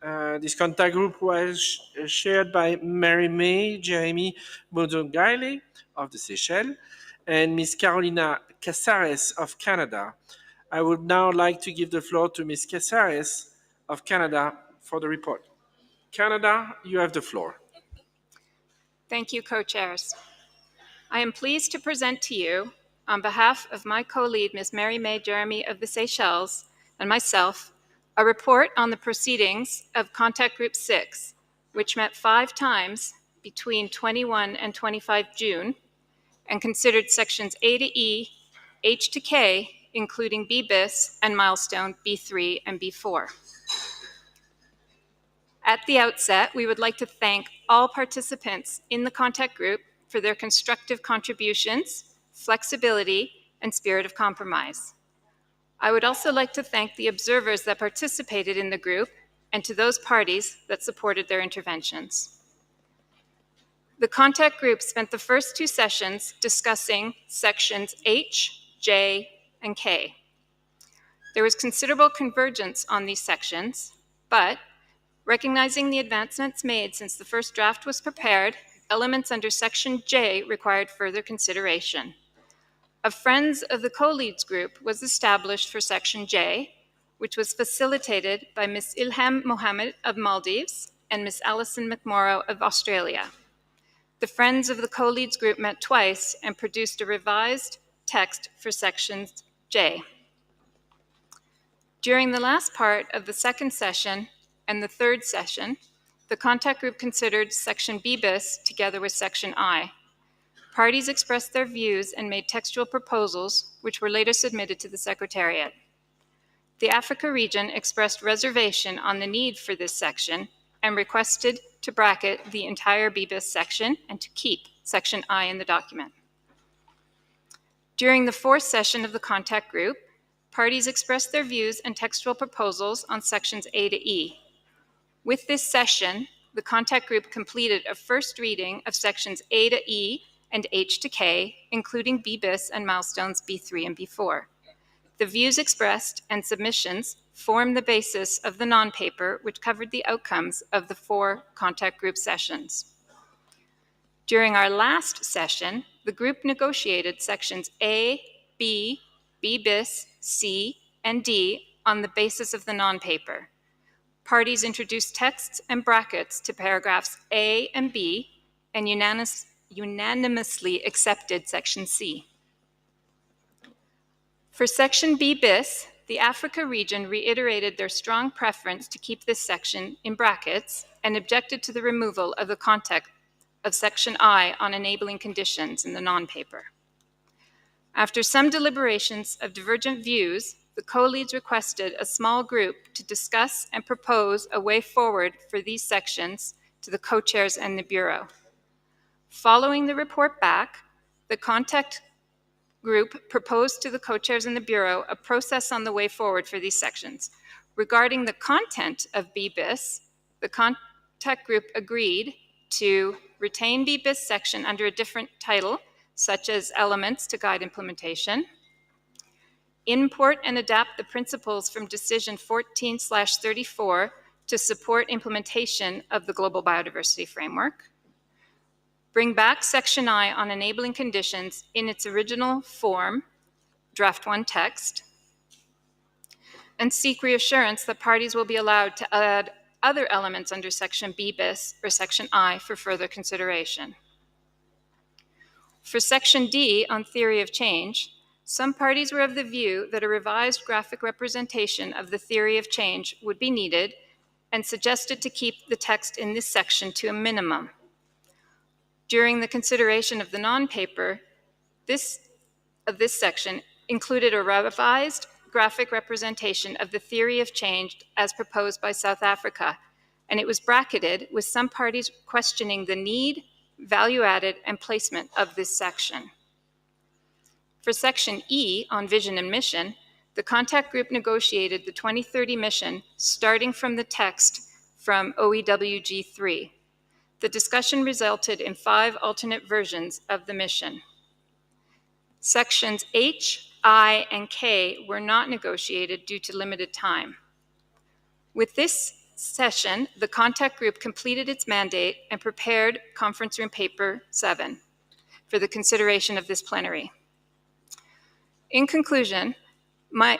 This contact group was shared by Mary-May Jeremy Modongaile of the Seychelles and Ms. Carolina Casares of Canada. I would now like to give the floor to Ms. Casares of Canada for the report. Canada, you have the floor. Thank you, co-chairs. I am pleased to present to you, on behalf of my co-lead, Ms. Mary-May Jeremy of the Seychelles, and myself, a report on the proceedings of Contact Group 6, which met 5 times between 21 and 25 June, and considered sections A to E, H to K, including B bis and milestone B3 and B4. At the outset, we would like to thank all participants in the contact group for their constructive contributions, flexibility, and spirit of compromise. I would also like to thank the observers that participated in the group and to those parties that supported their interventions. The contact group spent the first 2 sessions discussing sections H, J, and K. There was considerable convergence on these sections, but recognizing the advancements made since the first draft was prepared, elements under section J required further consideration. A Friends of the Co-Leads group was established for section J, which was facilitated by Ms. Ilham Mohammed of Maldives and Ms. Alison McMorrow of Australia. The Friends of the Co-Leads group met twice and produced a revised text for section J. During the last part of the second session and the third session, the contact group considered section B bis together with section I. Parties expressed their views and made textual proposals, which were later submitted to the Secretariat. The Africa region expressed reservation on the need for this section and requested to bracket the entire B bis section and to keep section I in the document. During the fourth session of the contact group, parties expressed their views and textual proposals on sections A to E. With this session, the contact group completed a first reading of sections A to E and H to K, including B bis and milestones B3 and B4. The views expressed and submissions form the basis of the non-paper, which covered the outcomes of the 4 contact group sessions. During our last session, the group negotiated sections A, B, B bis, C, and D on the basis of the non-paper. Parties introduced texts and brackets to paragraphs A and B and unanimously accepted section C. For section B bis, the Africa region reiterated their strong preference to keep this section in brackets and objected to the removal of the context of section I on enabling conditions in the non-paper. After some deliberations of divergent views, the co-leads requested a small group to discuss and propose a way forward for these sections to the co-chairs and the Bureau. Following the report back, the contact group proposed to the co-chairs and the Bureau a process on the way forward for these sections. Regarding the content of BBIS, the contact group agreed to retain BBIS section under a different title, such as Elements to Guide Implementation, import and adapt the principles from Decision 14/34 to support implementation of the Global Biodiversity Framework, bring back Section I on enabling conditions in its original form, Draft 1 text, and seek reassurance that parties will be allowed to add other elements under Section B bis or Section I for further consideration. For Section D on theory of change, some parties were of the view that a revised graphic representation of the theory of change would be needed and suggested to keep the text in this section to a minimum. During the consideration of the non-paper, this section included a revised graphic representation of the theory of change as proposed by South Africa, and it was bracketed with some parties questioning the need, value added, and placement of this section. For Section E on vision and mission, the contact group negotiated the 2030 mission starting from the text from OEWG3. The discussion resulted in 5 alternate versions of the mission. Sections H, I, and K were not negotiated due to limited time. With this session, the contact group completed its mandate and prepared Conference Room Paper 7 for the consideration of this plenary. In conclusion, my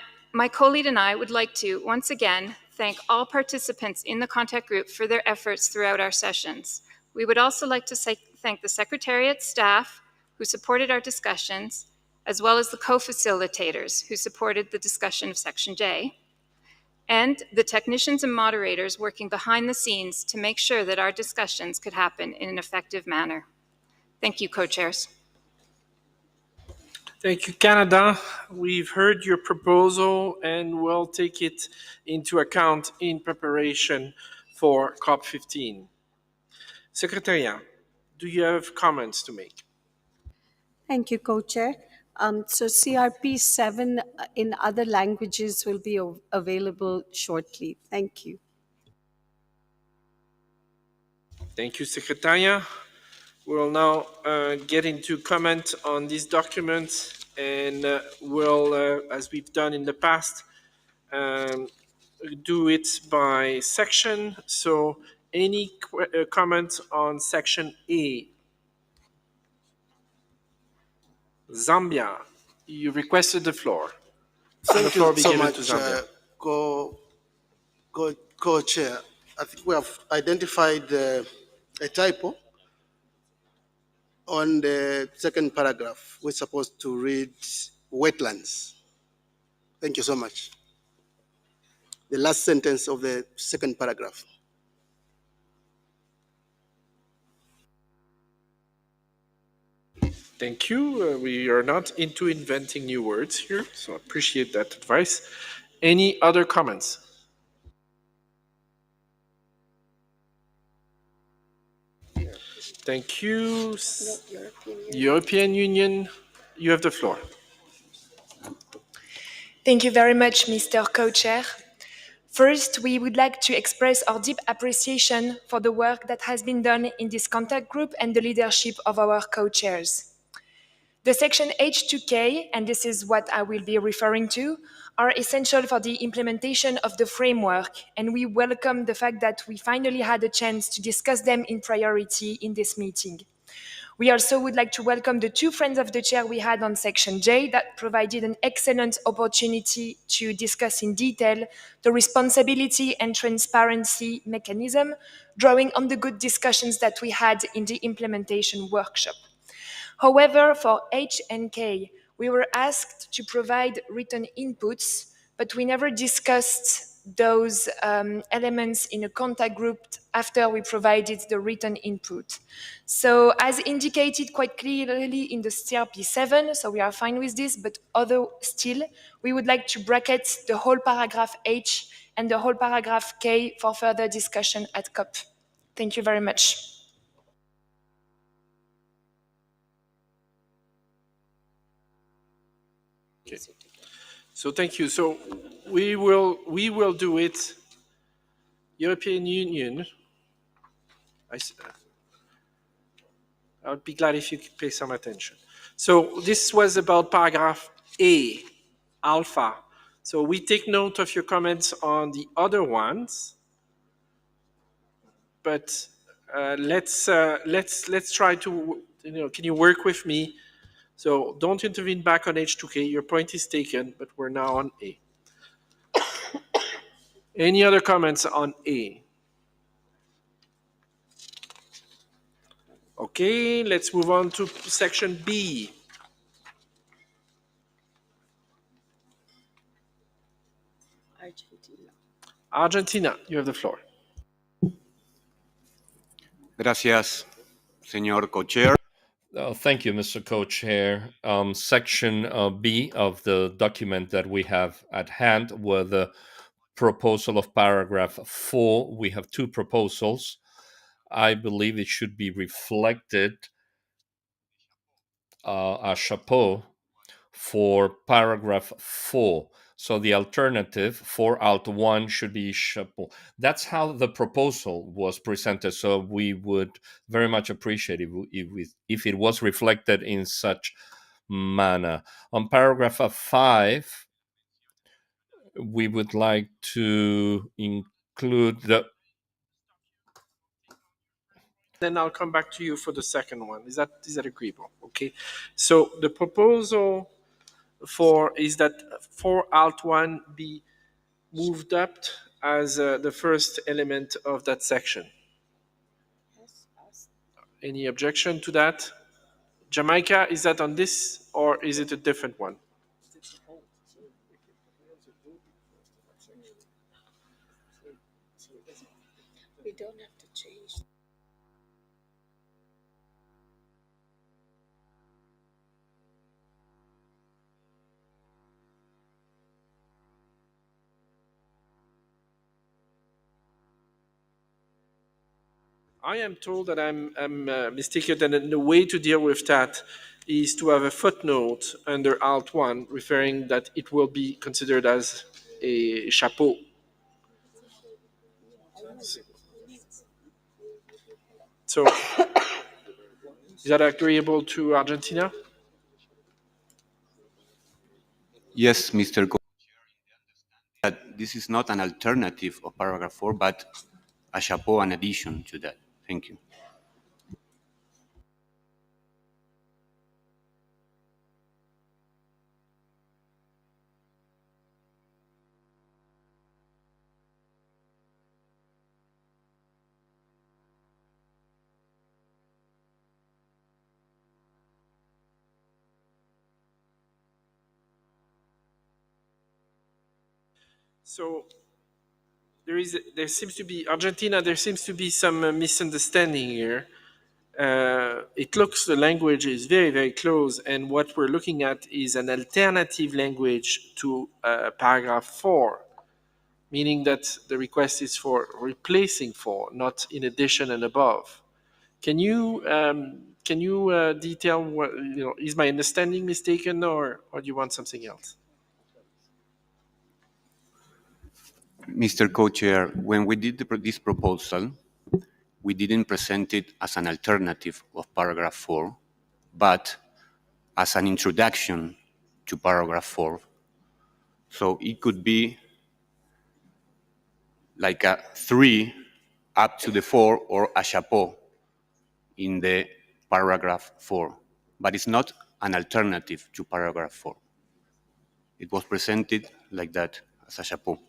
co-lead and I would like to once again thank all participants in the contact group for their efforts throughout our sessions. We would also like to thank the Secretariat staff who supported our discussions, as well as the co-facilitators who supported the discussion of Section J, and the technicians and moderators working behind the scenes to make sure that our discussions could happen in an effective manner. Thank you, co-chairs. Thank you, Canada. We've heard your proposal and we'll take it into account in preparation for COP15. Secretariat, do you have comments to make? Thank you, Co-Chair. So CRP 7 in other languages will be available shortly. Thank you. Thank you, Secretariat. We'll now get into comment on these documents, and we'll, as we've done in the past, do it by section. So any comments on section A? Zambia, you requested the floor. Thank you so much, Co-Chair. I think we have identified a typo on the second paragraph. We're supposed to read wetlands. Thank you so much. The last sentence of the second paragraph. Thank you. We are not into inventing new words here, so I appreciate that advice. Any other comments? Thank you. European Union, you have the floor. Thank you very much, Mr. Co-Chair. First, we would like to express our deep appreciation for the work that has been done in this contact group and the leadership of our co-chairs. The section H2K, and this is what I will be referring to, are essential for the implementation of the framework, and we welcome the fact that we finally had a chance to discuss them in priority in this meeting. We also would like to welcome the 2 friends of the chair we had on section J that provided an excellent opportunity to discuss in detail the responsibility and transparency mechanism, drawing on the good discussions that we had in the implementation workshop. However, for H and K, we were asked to provide written inputs, but we never discussed those elements in a contact group after we provided the written input. So as indicated quite clearly in the CRP 7, so we are fine with this, but although still, we would like to bracket the whole paragraph H and the whole paragraph K for further discussion at COP. Thank you very much. Okay. So thank you. So we will do it. European Union. I would be glad if you could pay some attention. So this was about paragraph A, alpha. So we take note of your comments on the other ones, but let's try to, can you work with me? So don't intervene back on H2K. Your point is taken, but we're now on A. Any other comments on A? Okay, let's move on to section B. Argentina, you have the floor. Gracias, señor co-chair. Thank you, Mr. Co-Chair. Section B of the document that we have at hand were the proposal of paragraph 4. We have two proposals. I believe it should be reflected a chapeau for paragraph 4. So the alternative for Alt 1 should be chapeau. That's how the proposal was presented. So we would very much appreciate it if it was reflected in such manner. On paragraph 5, we would like to include the... Then I'll come back to you for the second one. Is that agreeable? Okay. So the proposal is that for Alt 1 be moved up as the first element of that section. Any objection to that? Jamaica, is that on this or is it a different one? We don't have to change. I am told that I'm mistaken, and the way to deal with that is to have a footnote under Alt 1 referring that it will be considered as a chapeau. So, is that agreeable to Argentina? Yes, Mr. That this is not an alternative of paragraph 4, but a chapeau in addition to that. Thank you. So there seems to be Argentina. There seems to be some misunderstanding here. It looks the language is very, very close, and what we're looking at is an alternative language to paragraph 4, meaning that the request is for replacing 4, not in addition and above. Can you detail what, is my understanding mistaken, or do you want something else? Mr. Co-Chair, when we did this proposal, we didn't present it as an alternative of paragraph 4, but as an introduction to paragraph 4. So it could be like a 3 up to the 4 or a chapeau in the paragraph 4, but it's not an alternative to paragraph 4. It was presented like that as a chapeau.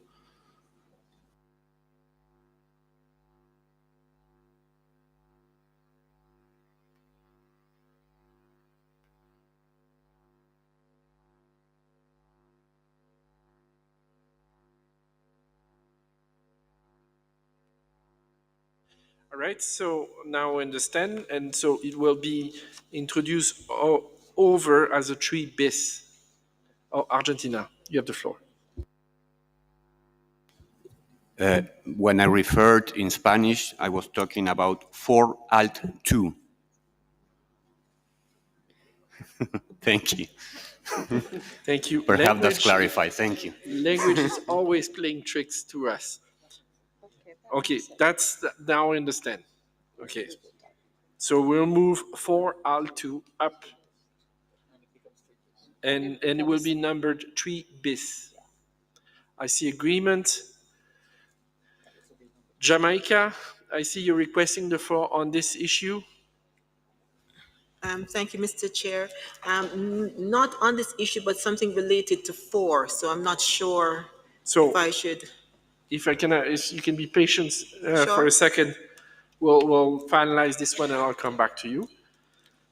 All right, so now I understand, and so it will be introduced over as a 3 bis. Oh, Argentina, you have the floor. When I referred in Spanish, I was talking about 4 Alt 2. Thank you. Thank you. Perhaps that's clarified. Thank you. Language is always playing tricks to us. Okay, now I understand. Okay, so we'll move 4Al2 up, and it will be numbered 3 bis. I see agreement. Jamaica, I see you requesting the floor on this issue. Thank you, Mr. Chair. Not on this issue, but something related to 4. So I'm not sure if I should. If I can, if you can be patient for Sure. a second, we'll finalize this one and I'll come back to you.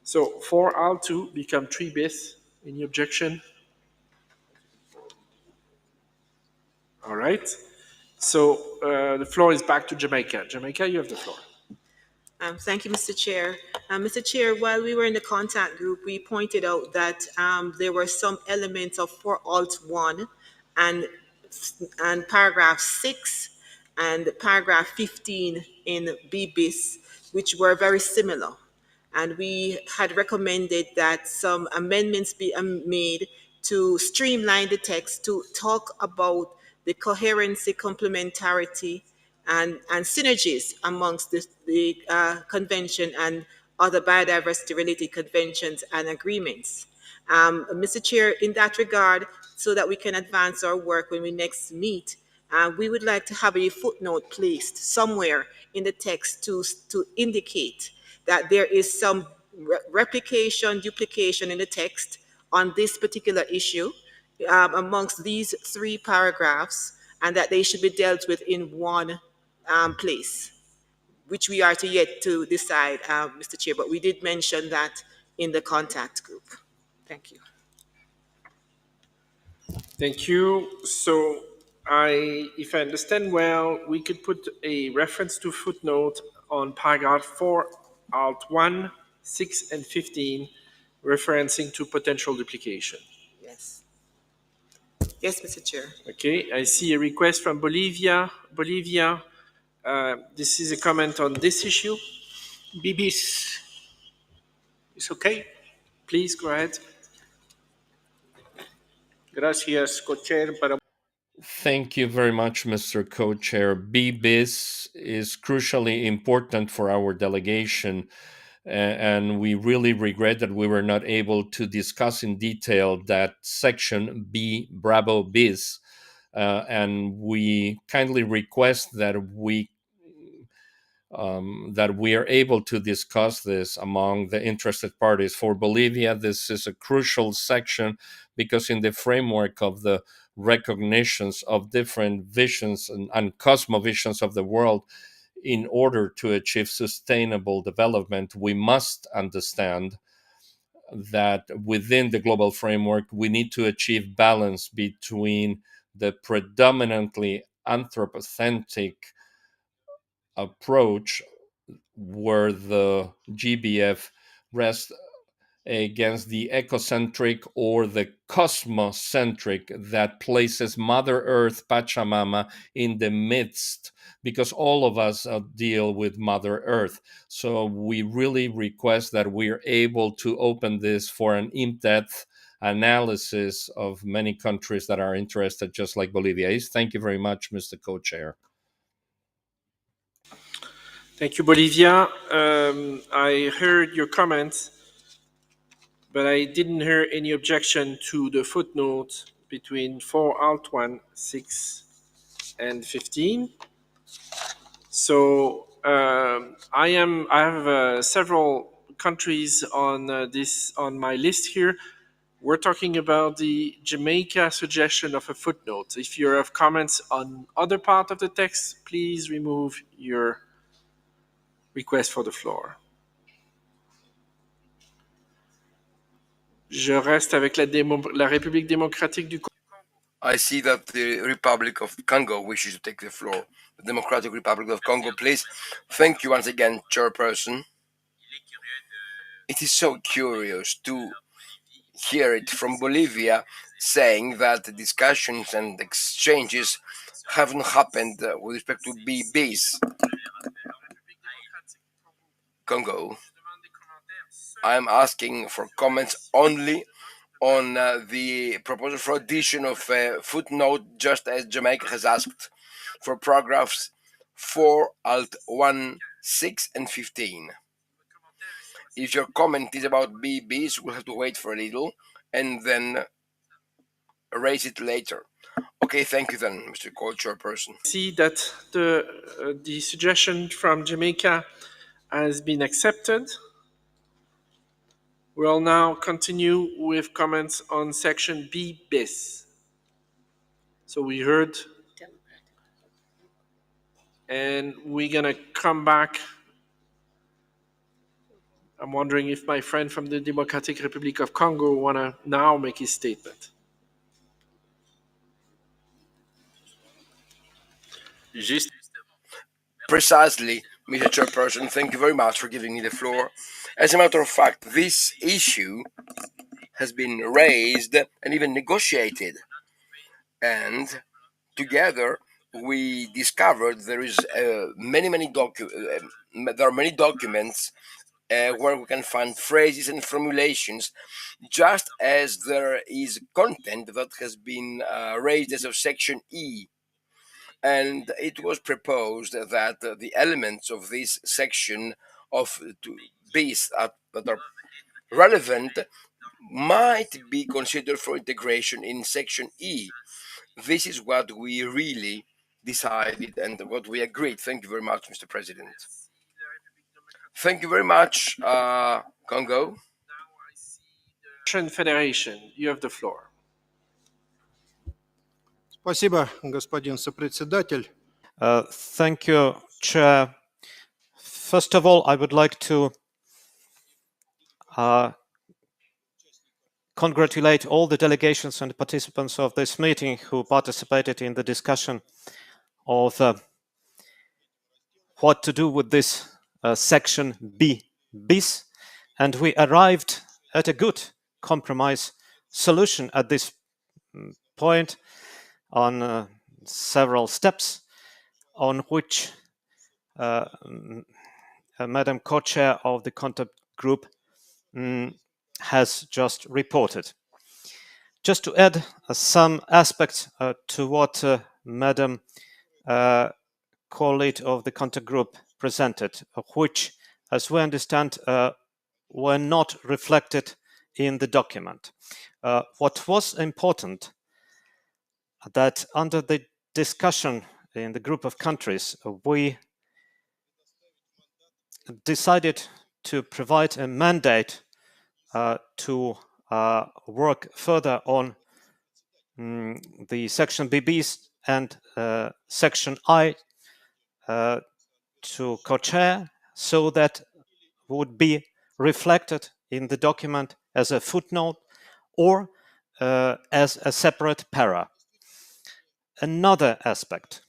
So 4Al2 become 3 bis. Any objection? All right. So the floor is back to Jamaica. Jamaica, you have the floor. Thank you, Mr. Chair. Mr. Chair, while we were in the contact group, we pointed out that there were some elements of 4 Alt 1 and paragraph 6 and paragraph 15 in B bis, which were very similar. And we had recommended that some amendments be made to streamline the text to talk about the coherency, complementarity, and synergies amongst the convention and other biodiversity-related conventions and agreements. Mr. Chair, in that regard, so that we can advance our work when we next meet, we would like to have a footnote placed somewhere in the text to indicate that there is some replication, duplication in the text on this particular issue amongst these 3 paragraphs, and that they should be dealt with in one place, which we are to yet to decide, Mr. Chair, but we did mention that in the contact group. Thank you. Thank you. So if I understand well, we could put a reference to footnote on paragraph 4, Alt 1, 6, and 15, referencing to potential duplication. Yes. Yes, Mr. Chair. Okay, I see a request from Bolivia. Bolivia, this is a comment on this issue. BBs. It's okay? Please go ahead. Gracias, co-chair. Thank you very much, Mr. Co-Chair. BBIS is crucially important for our delegation, and we really regret that we were not able to discuss in detail that section B, Bravo BIS, and we kindly request that we are able to discuss this among the interested parties. For Bolivia, this is a crucial section because in the framework of the recognitions of different visions and cosmovisions of the world, in order to achieve sustainable development, we must understand that within the global framework, we need to achieve balance between the predominantly anthropocentric approach where the GBF rests against the ecocentric or the cosmocentric that places Mother Earth, Pachamama, in the midst, because all of us deal with Mother Earth. So we really request that we're able to open this for an in-depth analysis of many countries that are interested, just like Bolivia is. Thank you very much, Mr. Co-Chair. Thank you, Bolivia. I heard your comments, but I didn't hear any objection to the footnote between 4 Alt 1, 6, and 15. So I have several countries on on my list here. We're talking about the Jamaica suggestion of a footnote. If you have comments on other part of the text, please remove your request for the floor. Je reste avec la République démocratique du Congo. I see that the Republic of Congo wishes to take the floor. The Democratic Republic of Congo, please. Thank you once again, Chairperson. It is so curious to hear it from Bolivia saying that the discussions and exchanges haven't happened with respect to BBs. Congo, I'm asking for comments only on the proposal for addition of a footnote, just as Jamaica has asked for paragraphs 4, Alt 1, 6, and 15. If your comment is about BBs, we'll have to wait for a little and then raise it later. Okay, thank you then, Mr. Co-Chairperson. See that the suggestion from Jamaica has been accepted. We'll now continue with comments on section B bis. So we heard, and we're gonna come back. I'm wondering if my friend from the Democratic Republic of Congo wanna now make his statement. Precisely, Mr. Chairperson, thank you very much for giving me the floor. As a matter of fact, this issue has been raised and even negotiated, and together we discovered there are many documents where we can find phrases and formulations, just as there is content that has been raised as of section E. And it was proposed that the elements of this section of bis that are relevant might be considered for integration in section E. This is what we really decided and what we agreed. Thank you very much, Mr. President. Thank you very much, Congo. Federation, you have the floor. Спасибо, господин сопредседатель. Thank you, Chair. First of all, I would like to congratulate all the delegations and participants of this meeting who participated in the discussion of what to do with this section B bis, and we arrived at a good compromise solution at this point on several steps on which Madam Co-Chair of the Contact Group has just reported. Just to add some aspects to what Madam Co-Lead of the Contact Group presented, which, as we understand, were not reflected in the document. What was important that under the discussion in the group of countries, we decided to provide a mandate to work further on the section BBs and section I to co-chair, so that would be reflected in the document as a footnote or as a separate para. Another aspect.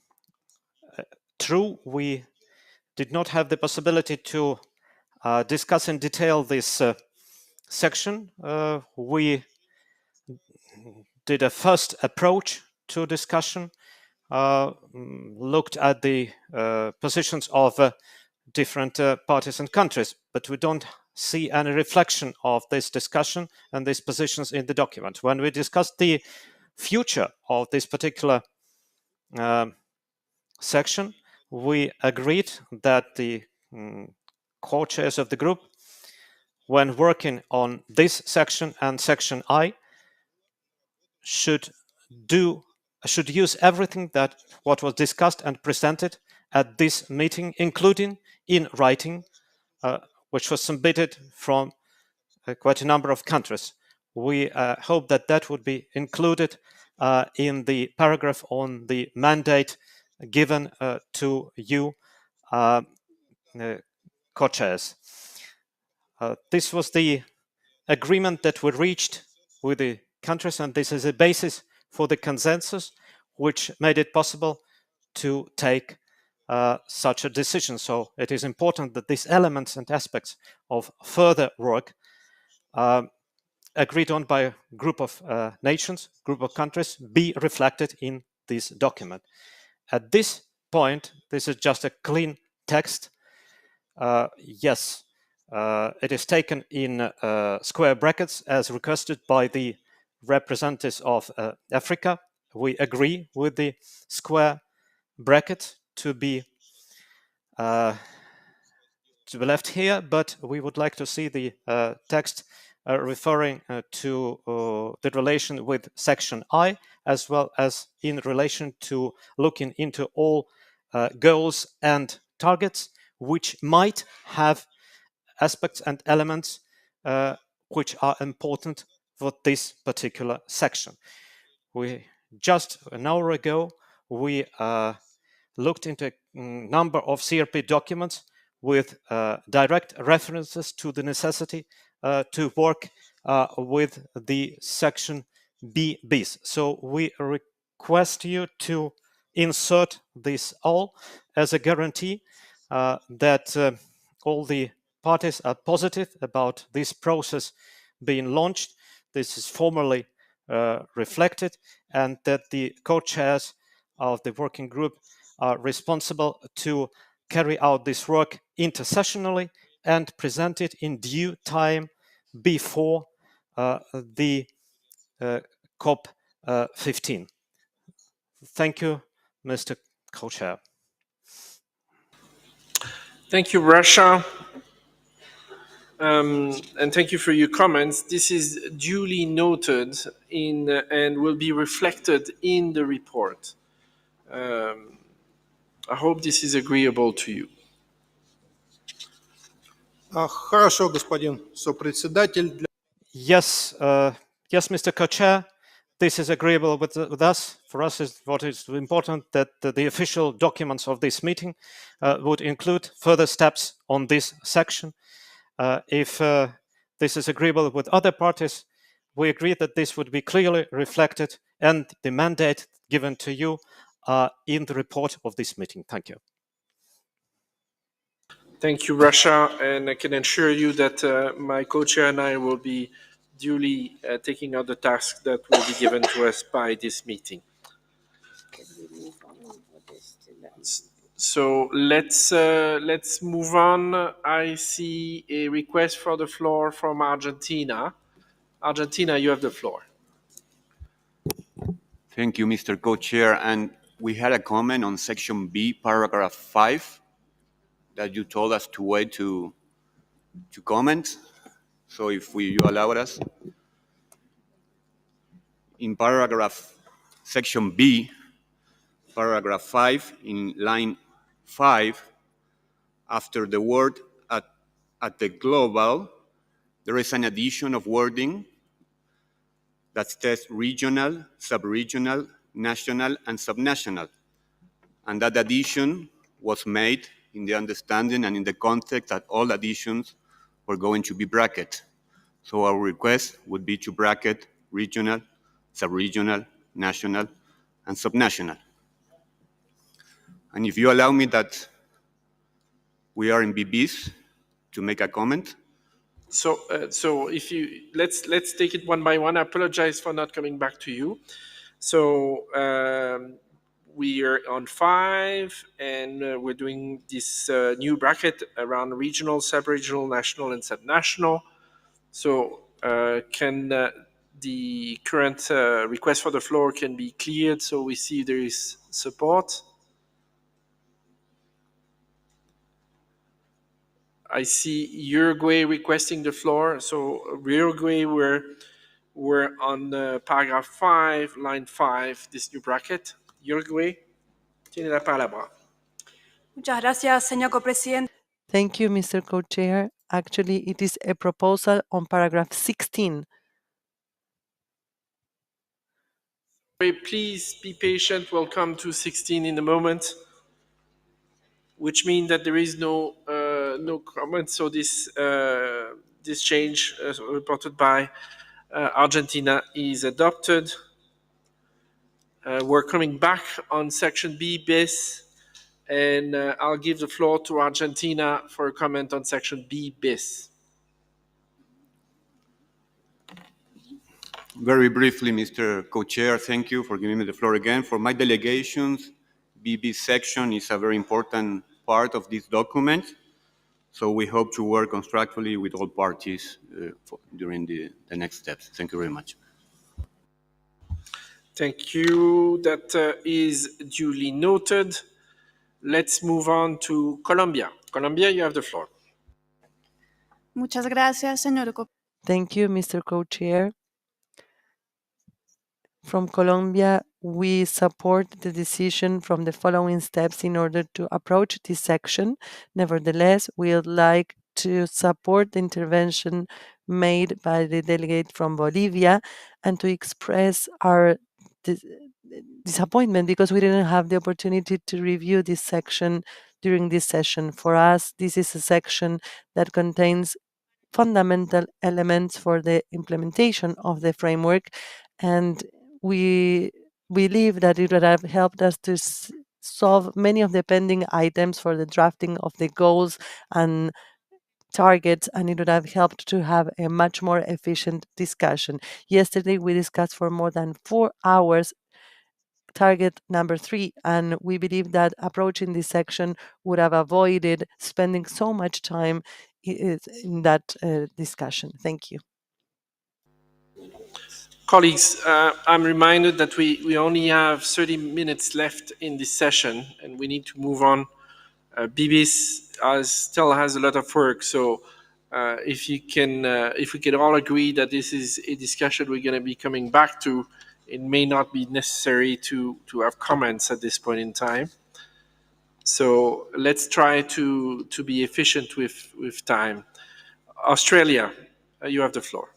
True, we did not have the possibility to discuss in detail this section. We did a first approach to discussion, looked at the positions of different parties and countries, but we don't see any reflection of this discussion and these positions in the document. When we discussed the future of this particular section, we agreed that the co-chairs of the group, when working on this section and section I, should use everything that what was discussed and presented at this meeting, including in writing, which was submitted from quite a number of countries. We hope that that would be included in the paragraph on the mandate given to you, co-chairs. This was the agreement that we reached with the countries, and this is a basis for the consensus which made it possible to take such a decision. So it is important that these elements and aspects of further work agreed on by a group of nations, group of countries, be reflected in this document. At this point, this is just a clean text. Yes, it is taken in square brackets as requested by the representatives of Africa. We agree with the square bracket to be left here, but we would like to see the text referring to the relation with section I, as well as in relation to looking into all goals and targets which might have aspects and elements which are important for this particular section. We just an hour ago we looked into a number of CRP documents with direct references to the necessity to work with the section B bis. So we request you to insert this all as a guarantee that all the parties are positive about this process being launched. This is formally reflected, and that the co-chairs of the working group are responsible to carry out this work intersessionally and present it in due time before the COP 15. Thank you, Mr. Co-Chair. Thank you, Russia. And thank you for your comments. This is duly noted in and will be reflected in the report. I hope this is agreeable to you. Хорошо, господин сопредседатель. Yes, yes, Mr. Co-Chair, this is agreeable with us. For us, what is important that the official documents of this meeting would include further steps on this section. If this is agreeable with other parties, we agree that this would be clearly reflected and the mandate given to you in the report of this meeting. Thank you. Thank you, Russia, and I can assure you that my co-chair and I will be duly taking out the tasks that will be given to us by this meeting. So let's move on. I see a request for the floor from Argentina. Argentina, you have the floor. Thank you, Mr. Co-Chair. And we had a comment on section B, paragraph 5, that you told us to wait to comment. So if you allow us. In section B, paragraph 5, in line 5, after the word at the global, there is an addition of wording that says regional, sub-regional, national, and subnational. And that addition was made in the understanding and in the context that all additions were going to be bracketed. So our request would be to bracket regional, sub-regional, national, and subnational. And if you allow me that we are in BBs to make a comment. So if you let's take it one by one. I apologize for not coming back to you. So we are on 5, and we're doing this new bracket around regional, sub-regional, national, and subnational. So can the current request for the floor can be cleared so we see there is support? I see Uruguay requesting the floor. So Uruguay, we're on paragraph 5, line 5, this new bracket. Uruguay, tiene la palabra. Muchas gracias, señor copresidente. Thank you, Mr. Co-Chair. Actually, it is a proposal on paragraph 16. Please be patient. We'll come to 16 in a moment, which means that there is no comment. So this change reported by Argentina is adopted. We're coming back on section B bis, and I'll give the floor to Argentina for a comment on section B bis. Very briefly, Mr. Co-Chair, thank you for giving me the floor again. For my delegations, BB section is a very important part of this document, so we hope to work constructively with all parties during the next steps. Thank you very much. Thank you. That is duly noted. Let's move on to Colombia. Colombia, you have the floor. Muchas gracias, señor. Thank you, Mr. Co-Chair. From Colombia, we support the decision from the following steps in order to approach this section. Nevertheless, we would like to support the intervention made by the delegate from Bolivia and to express our disappointment because we didn't have the opportunity to review this section during this session. For us, this is a section that contains fundamental elements for the implementation of the framework, and we believe that it would have helped us to solve many of the pending items for the drafting of the goals and targets, and it would have helped to have a much more efficient discussion. Yesterday, we discussed for more than 4 hours target number 3, and we believe that approaching this section would have avoided spending so much time in that discussion. Thank you. Colleagues, I'm reminded that we only have 30 minutes left in this session and we need to move on. BBIS still has a lot of work, so if we can all agree that this is a discussion we're going to be coming back to, it may not be necessary to have comments at this point in time. So let's try to be efficient with time. Australia, you have the floor.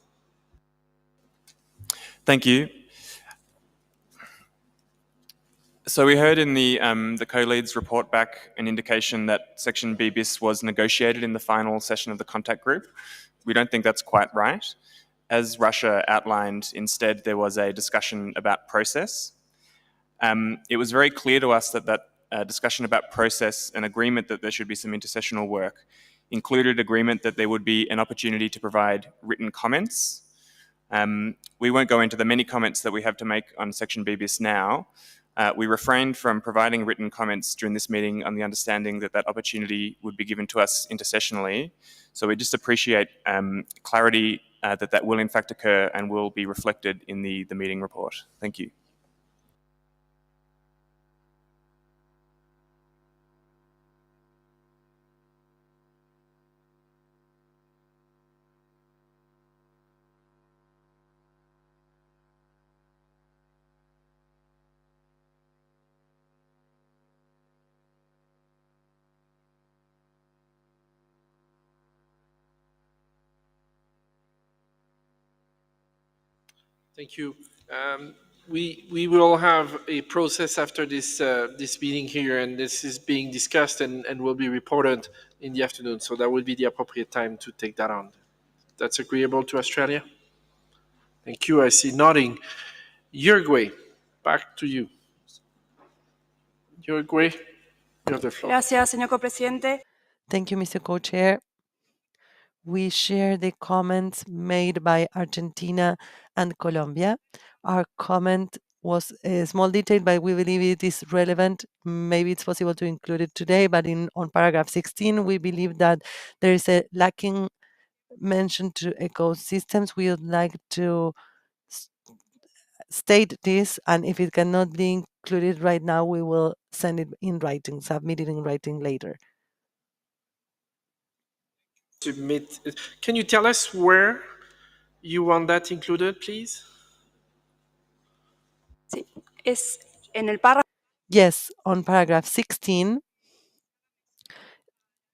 Thank you. So we heard in the co-leads report back an indication that Section BBIS was negotiated in the final session of the contact group. We don't think that's quite right. As Russia outlined, instead there was a discussion about process. It was very clear to us that discussion about process and agreement that there should be some intersessional work included agreement that there would be an opportunity to provide written comments. We won't go into the many comments that we have to make on Section BBIS now. We refrained from providing written comments during this meeting on the understanding that that opportunity would be given to us intersessionally. So we just appreciate clarity that will in fact occur and will be reflected in the meeting report. Thank you. Thank you. We will have a process after this this meeting here, and this is being discussed and will be reported in the afternoon. So that would be the appropriate time to take that on. That's agreeable to Australia? Thank you. I see nodding. Uruguay, back to you. Uruguay, you have the floor. Gracias, señor copresidente. Thank you, Mr. Co-Chair. We share the comments made by Argentina and Colombia. Our comment was a small detail, but we believe it is relevant. Maybe it's possible to include it today, but on paragraph 16, we believe that there is a lacking mention to ecosystems. We would like to state this, and if it cannot be included right now, we will send it in writing, submit it in writing later. Submit. Can you tell us where you want that included, please? Sí. Es en el párrafo. Yes, on paragraph 16,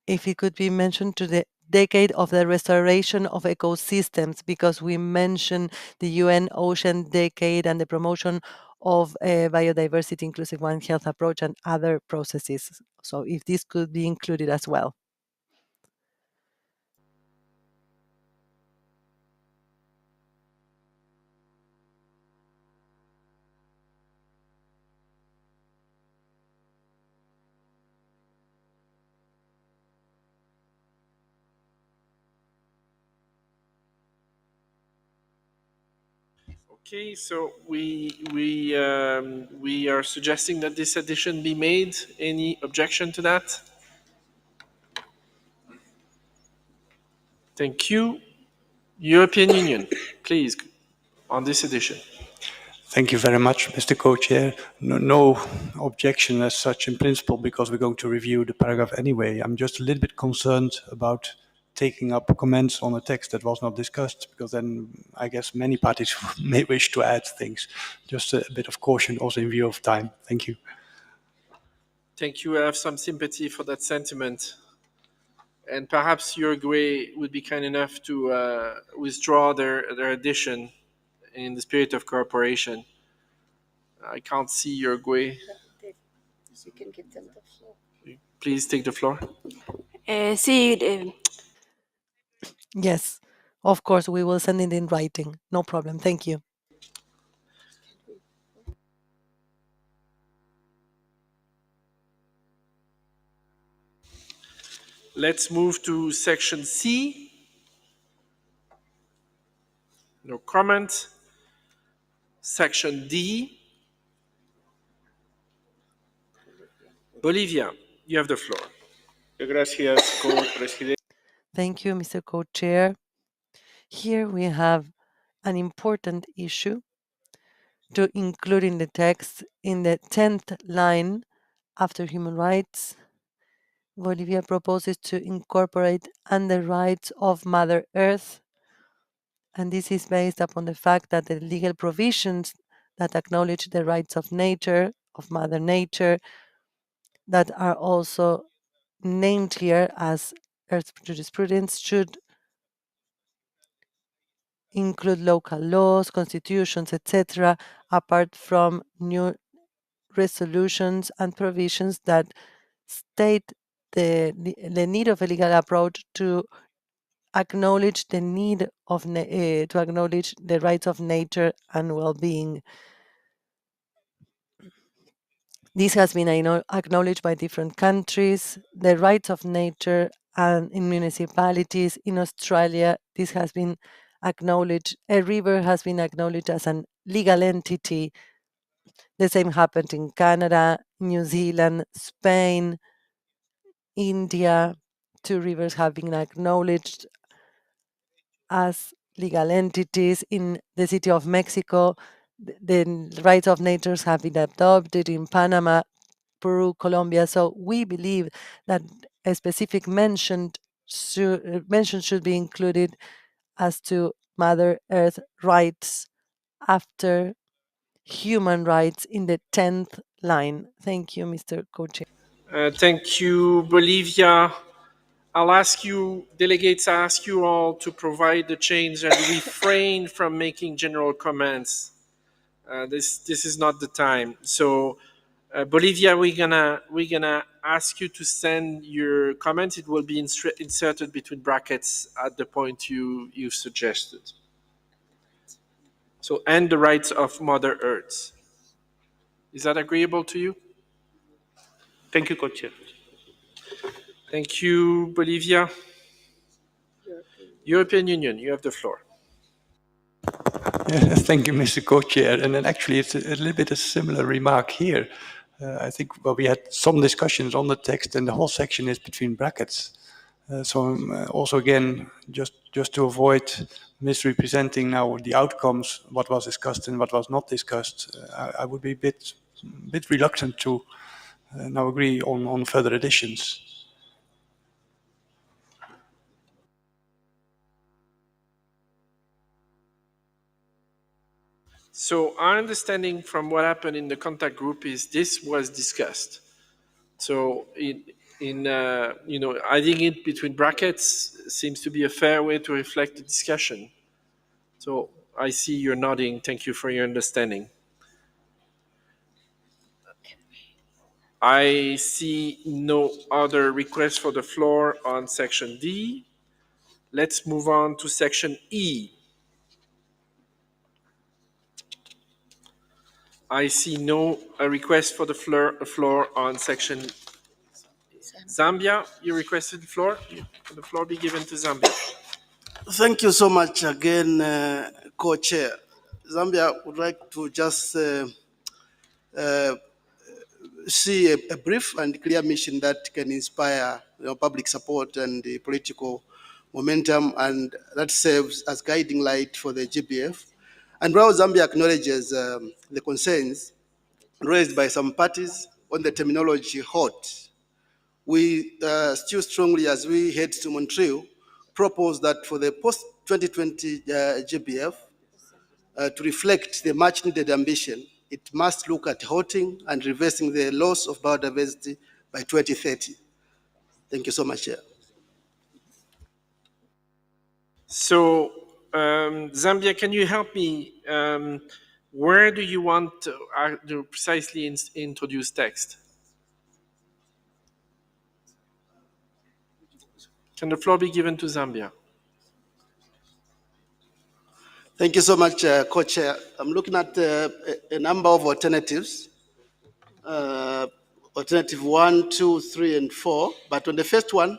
if it could be mentioned to the decade of the restoration of ecosystems, because we mentioned the UN Ocean Decade and the promotion of a biodiversity, inclusive One Health approach and other processes. So if this could be included as well. Okay, so we are suggesting that this addition be made. Any objection to that? Thank you. European Union, please, on this addition. Thank you very much, Mr. Co-Chair. No objection as such in principle, because we're going to review the paragraph anyway. I'm just a little bit concerned about taking up comments on a text that was not discussed, because then I guess many parties may wish to add things. Just a bit of caution also in view of time. Thank you. Thank you. I have some sympathy for that sentiment. And perhaps Uruguay would be kind enough to withdraw their addition in the spirit of cooperation. I can't see Uruguay. Please take the floor. Yes, of course, we will send it in writing. No problem. Thank you. Let's move to section C. No comment. Section D. Bolivia, you have the floor. Gracias, co-presidente. Thank you, Mr. Co-Chair. Here we have an important issue to include in the text in the 10th line after human rights. Bolivia proposes to incorporate and the rights of Mother Earth, and this is based upon the fact that the legal provisions that acknowledge the rights of nature, of Mother Nature, that are also named here as Earth jurisprudence should include local laws, constitutions, etc., apart from new resolutions and provisions that state the need of a legal approach to acknowledge the need of to acknowledge the rights of nature and well-being. This has been acknowledged by different countries. The rights of nature and in municipalities in Australia, this has been acknowledged. A river has been acknowledged as an legal entity. The same happened in Canada, New Zealand, Spain, India. 2 rivers have been acknowledged as legal entities. In the city of Mexico, the rights of nature have been adopted in Panama, Peru, Colombia. So we believe that a specific mention should be included as to Mother Earth rights after human rights in the 10th line. Thank you, Mr. Co-Chair. Thank you, Bolivia. I'll ask you, delegates, I ask you all to provide the change and refrain from making general comments. This is not the time. So, Bolivia, we're gonna ask you to send your comments. It will be inserted between brackets at the point you've suggested. So, and the rights of Mother Earth. Is that agreeable to you? Thank you, Co-Chair. Thank you, Bolivia. European Union, you have the floor. Yeah, thank you, Mr. Co-Chair. And then actually, it's a little bit a similar remark here. I think we had some discussions on the text, and the whole section is between brackets. So also again, just to avoid misrepresenting now the outcomes, what was discussed and what was not discussed, I would be a bit reluctant to now agree on further additions. So our understanding from what happened in the contact group is this was discussed. So adding it between brackets seems to be a fair way to reflect the discussion. So I see you're nodding. Thank you for your understanding. I see no other requests for the floor on section D. Let's move on to section E. I see no request for the floor on section Zambia. You requested the floor. The floor be given to Zambia. Thank you so much again, Co-Chair. Zambia would like to just see a brief and clear mission that can inspire public support and the political momentum, and that serves as guiding light for the GBF And while Zambia acknowledges the concerns raised by some parties on the terminology hot, we still strongly, as we head to Montreal, propose that for the post-2020 GBF, to reflect the much-needed ambition, it must look at halting and reversing the loss of biodiversity by 2030. Thank you so much, Chair. So, Zambia, can you help me? Where do you want to precisely introduce text? Can the floor be given to Zambia? Thank you so much, Co-Chair. I'm looking at a number of alternatives, alternative 1, 2, 3, and 4. But on the first one,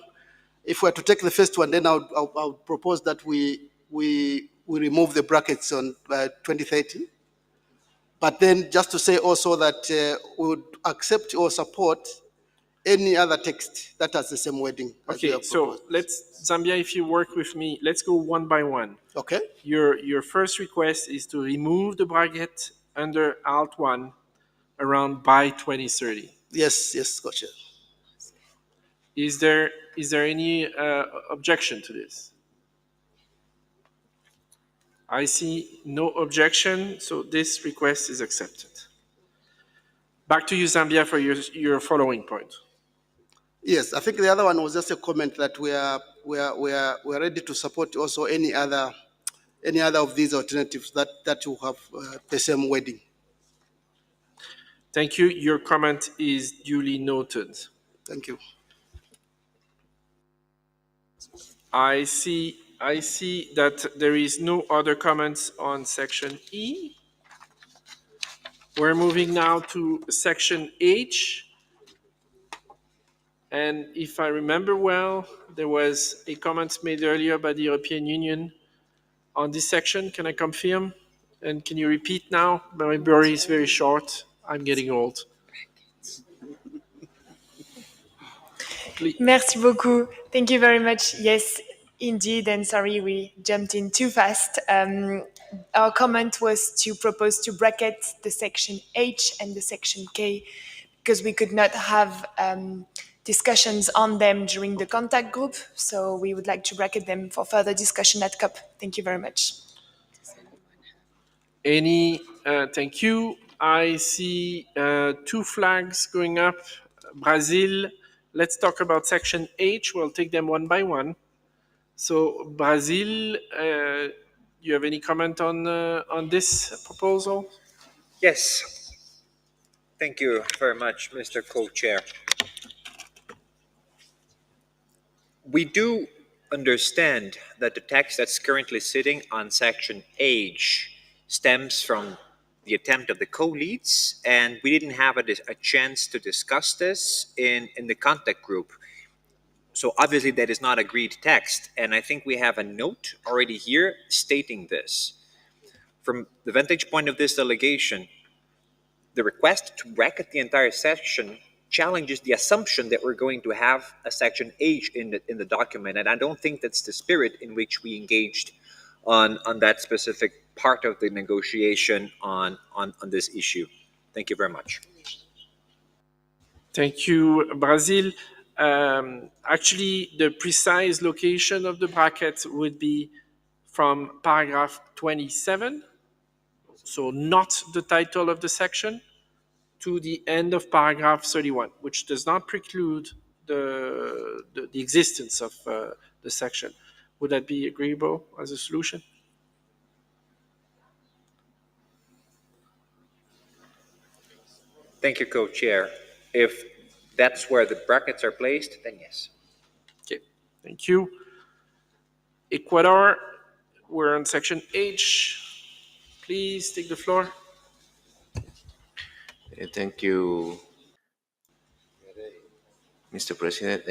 if we are to take the first one, then I would propose that we remove the brackets on 2030. But then just to say also that we would accept or support any other text that has the same wording. Okay, so let's, Zambia, if you work with me, let's go one by one. Okay. Your first request is to remove the bracket under Alt 1 around by 2030. Yes, gotcha. Is there any objection to this? I see no objection, so this request is accepted. Back to you, Zambia, for your following point. Yes, I think the other one was just a comment that we are ready to support also any other of these alternatives that will have the same wording. Thank you. Your comment is duly noted. Thank you. I see that there is no other comments on section E. We're moving now to section H. And if I remember well, there was a comment made earlier by the European Union on this section. Can I confirm? And can you repeat now? My memory is very short. I'm getting old. Merci beaucoup. Thank you very much. Yes, indeed, and sorry we jumped in too fast. Our comment was to propose to bracket the section H and the section K because we could not have discussions on them during the contact group, so we would like to bracket them for further discussion at COP. Thank you very much. Thank you. I see two flags going up. Brazil. Let's talk about section H. We'll take them one by one. So Brazil, you have any comment on this proposal? Yes. Thank you very much, Mr. Co-Chair. We do understand that the text that's currently sitting on section H stems from the attempt of the co-leads, and we didn't have a chance to discuss this in the contact group. So obviously that is not agreed text, and I think we have a note already here stating this. From the vantage point of this delegation, the request to bracket the entire section challenges the assumption that we're going to have a section H in the document, and I don't think that's the spirit in which we engaged on that specific part of the negotiation on this issue. Thank you very much. Thank you, Brazil. Actually, the precise location of the bracket would be from paragraph 27, so not the title of the section, to the end of paragraph 31, which does not preclude the existence of the section. Would that be agreeable as a solution? Thank you, Co-Chair. If that's where the brackets are placed, then yes. Okay, thank you. Ecuador, we're on section H. Please take the floor. Thank you, Mr. President.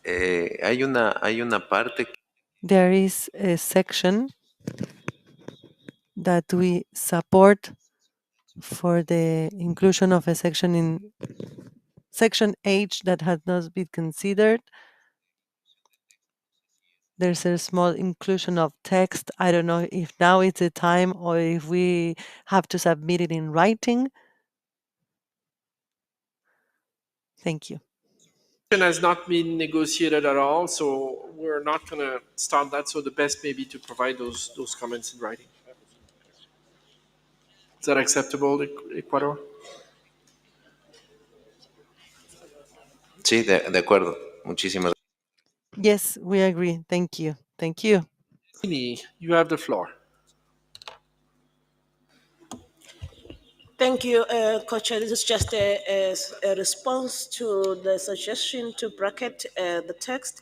Hay una parte. There is a section that we support for the inclusion of a section in section H that has not been considered. there's a small inclusion of text. I don't know if now is the time or if we have to submit it in writing. Thank you. Has not been negotiated at all, so we're not going to start that. So the best maybe to provide those comments in writing. Is that acceptable, Ecuador? Sí, de acuerdo. Muchísimas. Yes, we agree. Thank you. Thank you. You have the floor. Thank you, Co-Chair. This is just a response to the suggestion to bracket the text.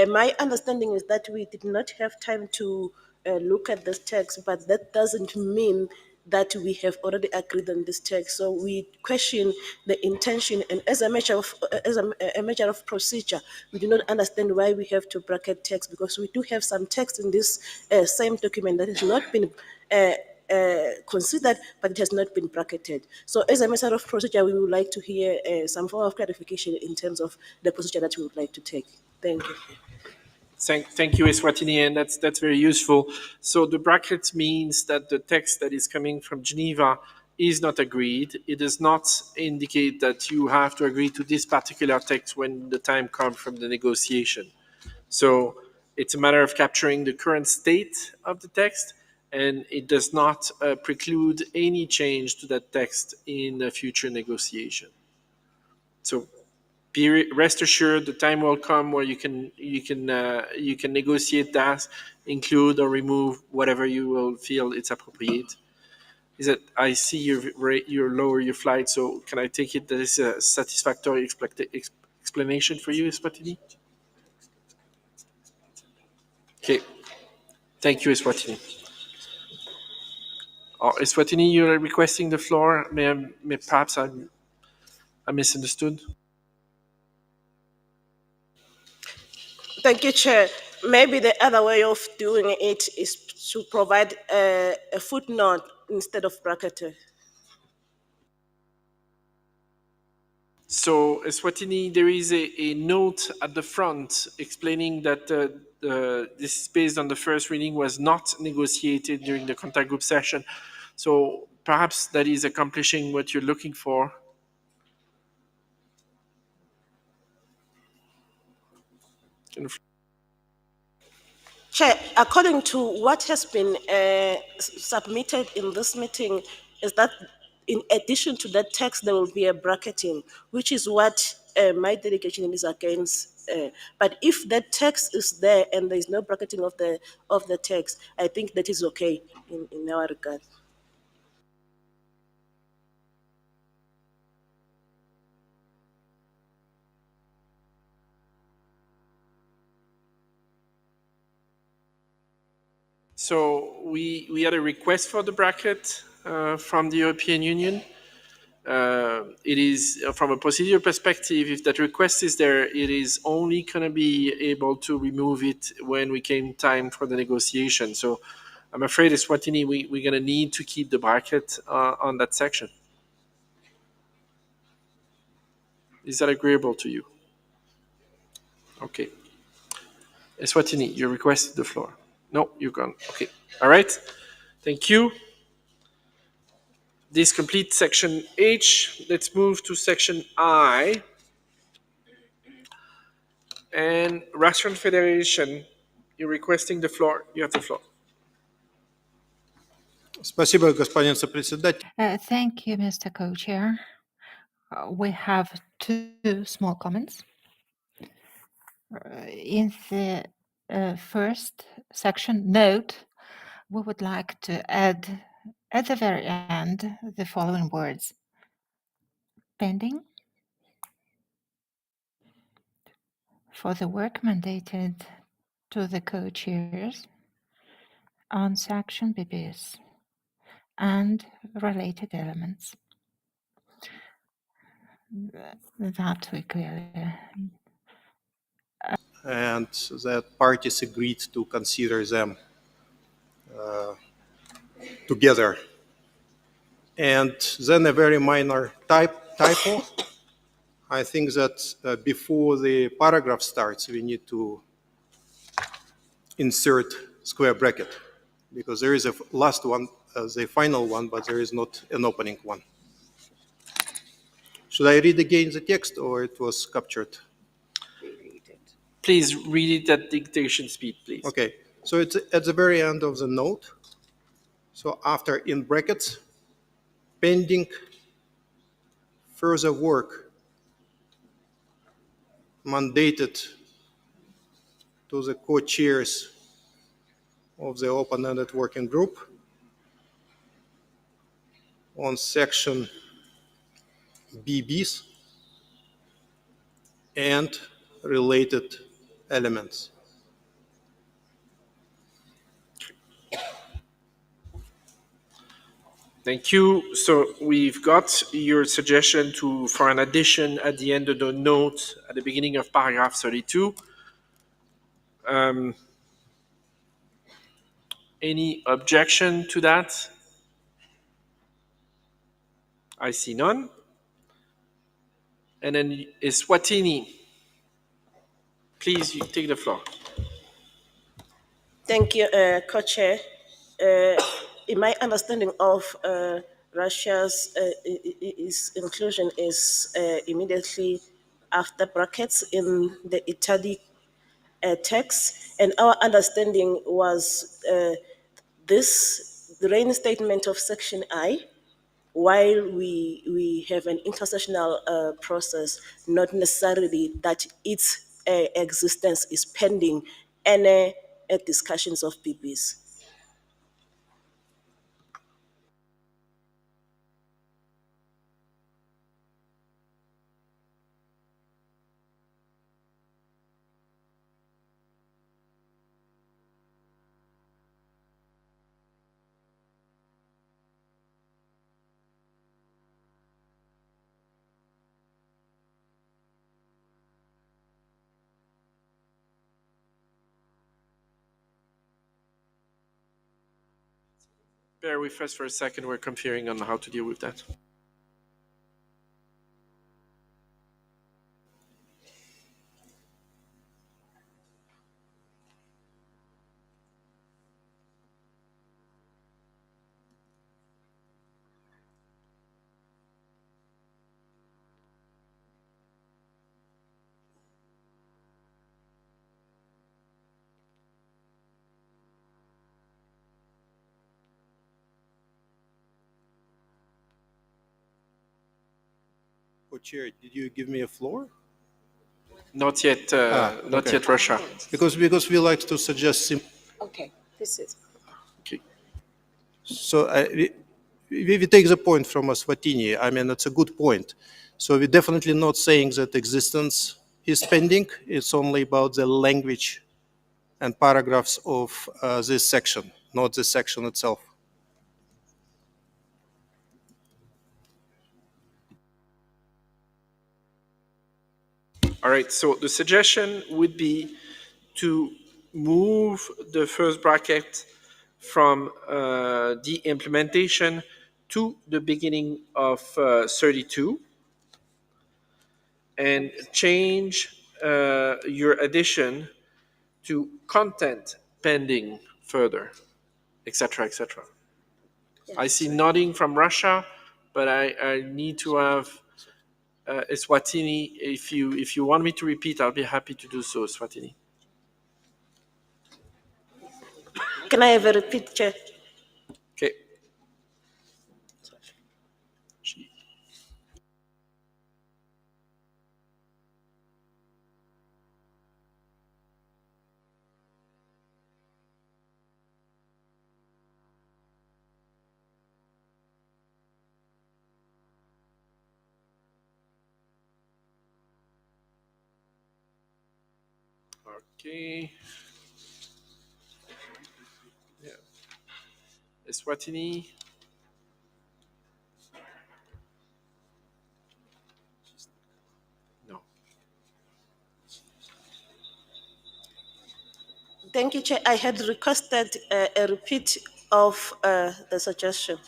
My understanding is that we did not have time to look at this text, but that doesn't mean that we have already agreed on this text. So we question the intention, and as a matter of procedure, we do not understand why we have to bracket text, because we do have some text in this same document that has not been considered, but it has not been bracketed. So as a matter of procedure, we would like to hear some form of clarification in terms of the procedure that we would like to take. Thank you. Thank you, Eswatini, and that's very useful. So the bracket means that the text that is coming from Geneva is not agreed. It does not indicate that you have to agree to this particular text when the time comes from the negotiation. So it's a matter of capturing the current state of the text, and it does not preclude any change to that text in a future negotiation. So rest assured, the time will come where you can negotiate that, include or remove whatever you will feel it's appropriate. Is that I see you lower your flight, so can I take it that is a satisfactory explanation for you, Eswatini? Okay. Thank you, Eswatini. Eswatini, you're requesting the floor. Perhaps I misunderstood. Thank you, Chair. Maybe the other way of doing it is to provide a footnote instead of bracketed. So, Eswatini, there is a note at the front explaining that this is based on the first reading was not negotiated during the contact group session. So perhaps that is accomplishing what you're looking for. Chair, according to what has been submitted in this meeting, is that in addition to that text, there will be a bracketing, which is what my delegation is against. But if that text is there and there is no bracketing of the text, I think that is okay in our regard. So we had a request for the bracket from the European Union. It is from a procedure perspective, if that request is there, it is only going to be able to remove it when we came time for the negotiation. So I'm afraid, Eswatini, we're going to need to keep the bracket on that section. Is that agreeable to you? Okay. Eswatini, you requested the floor. No, you're gone. Okay. All right. Thank you. This completes section H. Let's move to section I. And Restaurant Federation, you're requesting the floor. You have the floor. Спасибо, господин сопредседатель. Thank you, Mr. Co-Chair. We have two small comments. In the first section, note, we would like to add at the very end the following words. Pending for the work mandated to the co-chairs on section BBS and related elements. That we clearly. And that parties agreed to consider them together. And then a very minor typo. I think that before the paragraph starts, we need to insert square bracket, because there is a last one, the final one, but there is not an opening one. Should I read again the text, or it was captured? Please read it at dictation speed, please. Okay, so it's at the very end of the note. So after in brackets, pending further work mandated to the co-chairs of the open-ended working group on section BBs and related elements. Thank you. So we've got your suggestion for an addition at the end of the note at the beginning of paragraph 32. Any objection to that? I see none. And then Eswatini, please, you take the floor. Thank you, Co-Chair. In my understanding of Russia's inclusion is immediately after brackets in the Italic text, and our understanding was the reinstatement of Section I, while we have an intersessional process, not necessarily that its existence is pending any discussions of PBs. Bear with us for a second. We're comparing on how to deal with that. Co-chair, did you give me a floor? Not yet, not yet, Russia. Because we like to suggest. Okay, this is. Okay. So we take the point from Swatini. I mean, it's a good point. So we're definitely not saying that existence is pending. It's only about the language and paragraphs of this section, not the section itself. All right, so the suggestion would be to move the first bracket from the implementation to the beginning of 32 and change your addition to content pending further, etc., etc. I see nodding from Russia, but I need to have Eswatini. If you want me to repeat, I'll be happy to do so, Eswatini. Can I have a repeat, Chair? Okay. Okay. Yeah. Eswatini. No. Thank you, Chair. I had requested a repeat of the suggestion.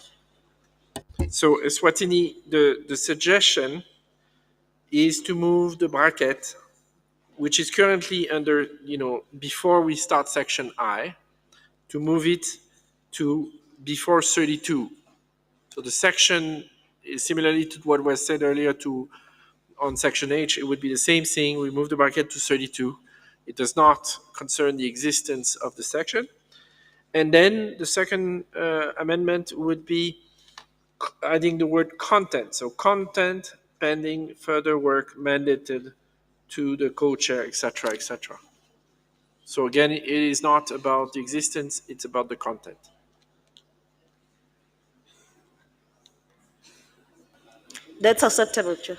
So Eswatini, the suggestion is to move the bracket which is currently under, before we start section I, to move it to before 32. So the section is similarly to what was said earlier on section H, it would be the same thing. We move the bracket to 32. It does not concern the existence of the section. And then the second amendment would be adding the word content. So content pending further work mandated to the co-chair, etc., etc. So again, it is not about the existence, it's about the content. That's acceptable, Chair.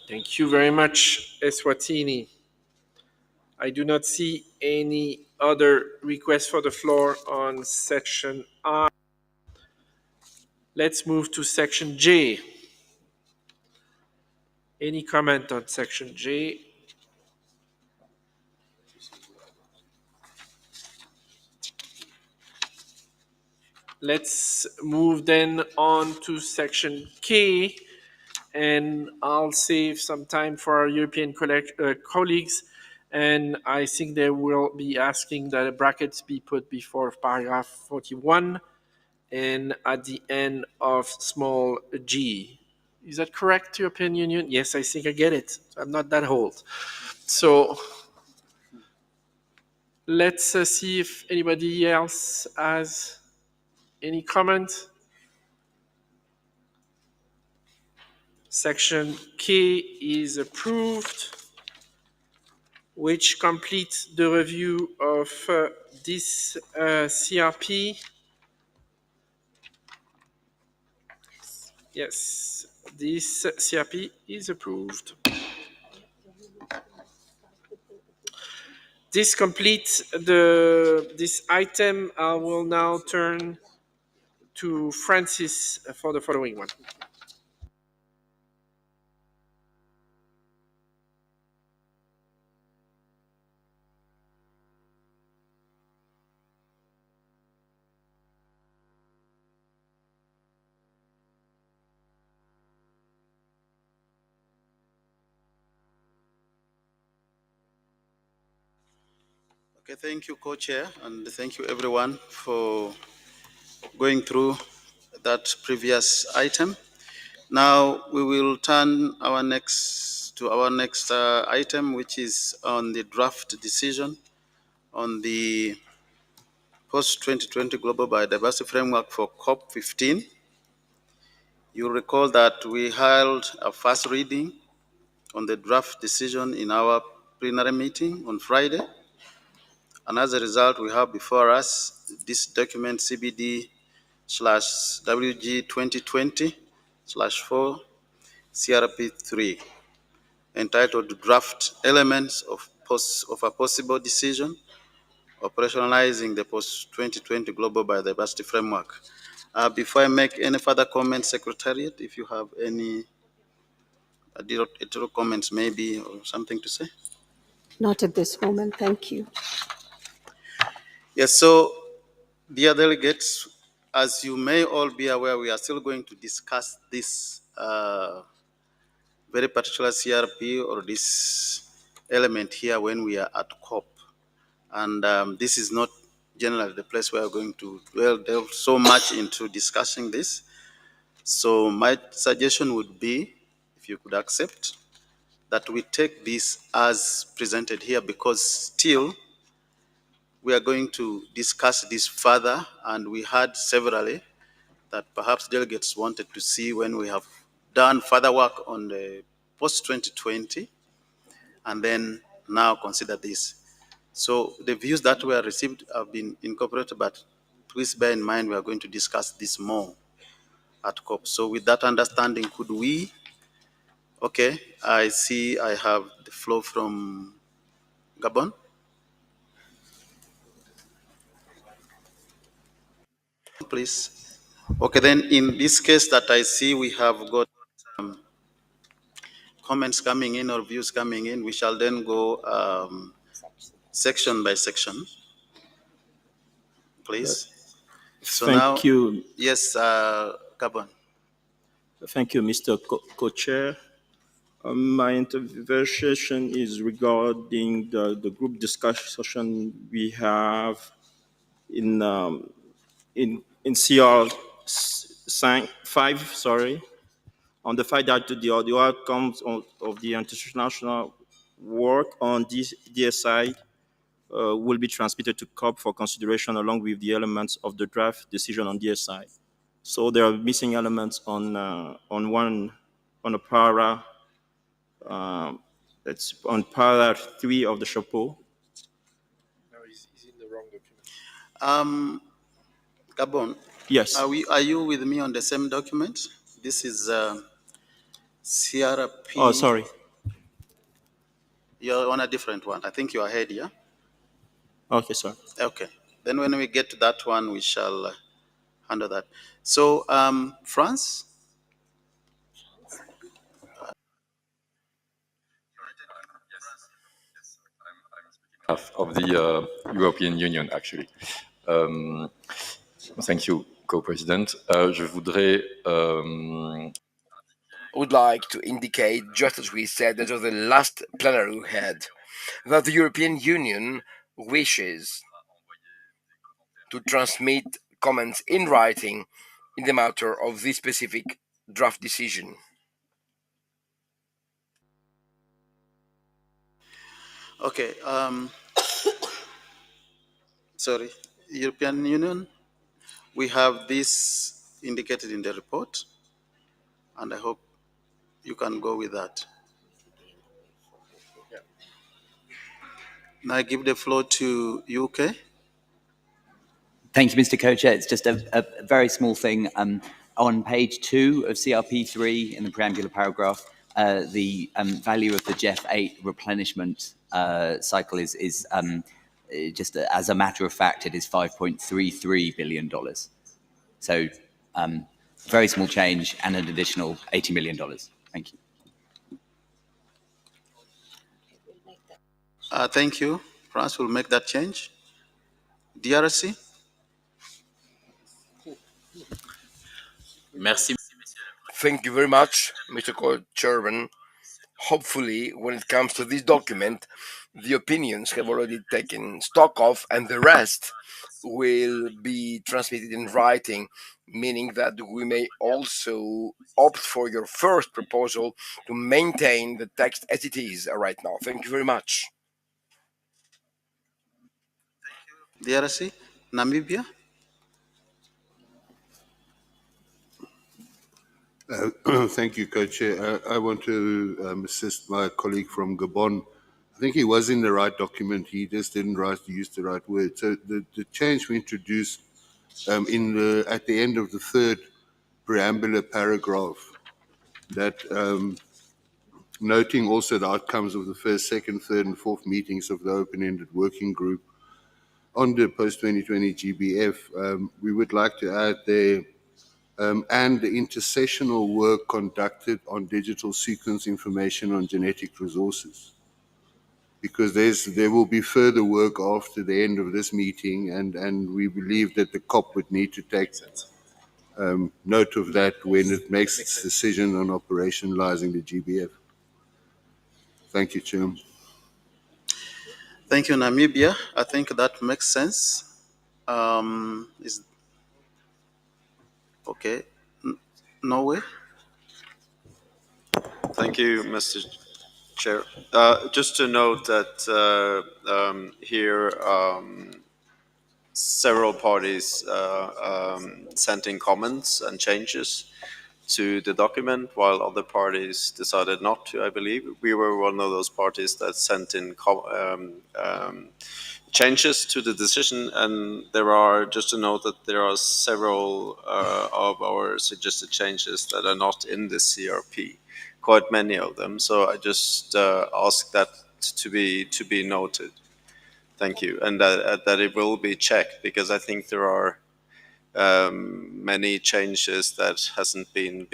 Thank you very much, Eswatini. I do not see any other requests for the floor on section I. Let's move to section J. Any comment on section J? Let's move then on to section K, and I'll save some time for our European colleagues, and I think they will be asking that a bracket be put before paragraph 41 and at the end of small g. Is that correct, European Union? Yes, I think I get it. I'm not that old. So let's see if anybody else has any comment. Section K is approved, which completes the review of this CRP. Yes, this CRP is approved. This completes this item. I will now turn to Francis for the following one. Okay, thank you, Co-Chair, and thank you everyone for going through that previous item. Now we will turn to our next item, which is on the draft decision on the post-2020 Global Biodiversity Framework for COP15. You recall that we held a first reading on the draft decision in our plenary meeting on Friday. And as a result, we have before us this document CBD-WG2020-04 CRP3, entitled Draft Elements of a Possible Decision Operationalizing the Post-2020 Global Biodiversity Framework. Before I make any further comments, Secretariat, if you have any editorial comments maybe or something to say? Not at this moment, thank you. Yes, so dear delegates, as you may all be aware, we are still going to discuss this very particular CRP or this element here when we are at COP. And this is not generally the place where we're going to delve so much into discussing this. So my suggestion would be, if you could accept, that we take this as presented here, because still we are going to discuss this further, and we heard severally that perhaps delegates wanted to see when we have done further work on the post-2020, and then now consider this. So the views that were received have been incorporated, but please bear in mind we are going to discuss this more at COP. So with that understanding, could we? Okay, I see I have the floor from Gabon. Please. Okay, then in this case that I see we have got comments coming in or views coming in, we shall then go section by section, please. So Thank you. Yes, Gabon. Thank you, Mr. Co-Chair. My intervention is regarding the group discussion we have in CR5, sorry, on the fact that the outcomes of the international work on this DSI will be transmitted to COP for consideration along with the elements of the draft decision on DSI. So there are missing elements on a para. It's on paragraph 3 of the chapeau. No, he's in the wrong document. Gabon. Yes. Are you with me on the same document? This is CRP. Oh, sorry. You're on a different one. I think you are ahead, yeah? Okay, sorry. Okay. Then when we get to that one, we shall handle that. So, France? Of the European Union, actually. Thank you, Co-President. Je voudrais would like to indicate, just as we said that was the last plenary we had, that the European Union wishes to transmit comments in writing in the matter of this specific draft decision. Okay. Sorry. European Union, we have this indicated in the report, and I hope you can go with that. Now I give the floor to UK. Thank you, Mr. Co-Chair. It's just a very small thing. On page 2 of CRP3 in the preambular paragraph, the value of the GEF8 replenishment cycle is just as a matter of fact, it is $5.33 billion. So very small change and an additional $80 million. Thank you. Thank you. France will make that change. DRC? Merci. Thank you very much, Mr. Co-Chairman. Hopefully, when it comes to this document, the opinions have already taken stock of, and the rest will be transmitted in writing, meaning that we may also opt for your first proposal to maintain the text as it is right now. Thank you very much. DRC? Namibia? Thank you, Co-Chair. I want to assist my colleague from Gabon. I think he was in the right document. He just didn't use the right word. So the change we introduced at the end of the third preambular paragraph, that noting also the outcomes of the first, second, third, and fourth meetings of the open-ended working group on the post-2020 GBF, we would like to add there and the intersessional work conducted on digital sequence information on genetic resources. Because there will be further work after the end of this meeting, and we believe that the COP would need to take note of that when it makes its decision on operationalizing the GBF. Thank you, Chair. Thank you, Namibia. I think that makes sense. Okay. Norway? Thank you, Mr. Chair. Just to note that here several parties sent in comments and changes to the document, while other parties decided not to, I believe. We were one of those parties that sent in changes to the decision, and there are, just to note that there are several of our suggested changes that are not in the CRP, quite many of them. So I just ask that to be noted. Thank you, and that it will be checked, because I think there are many changes that hasn't been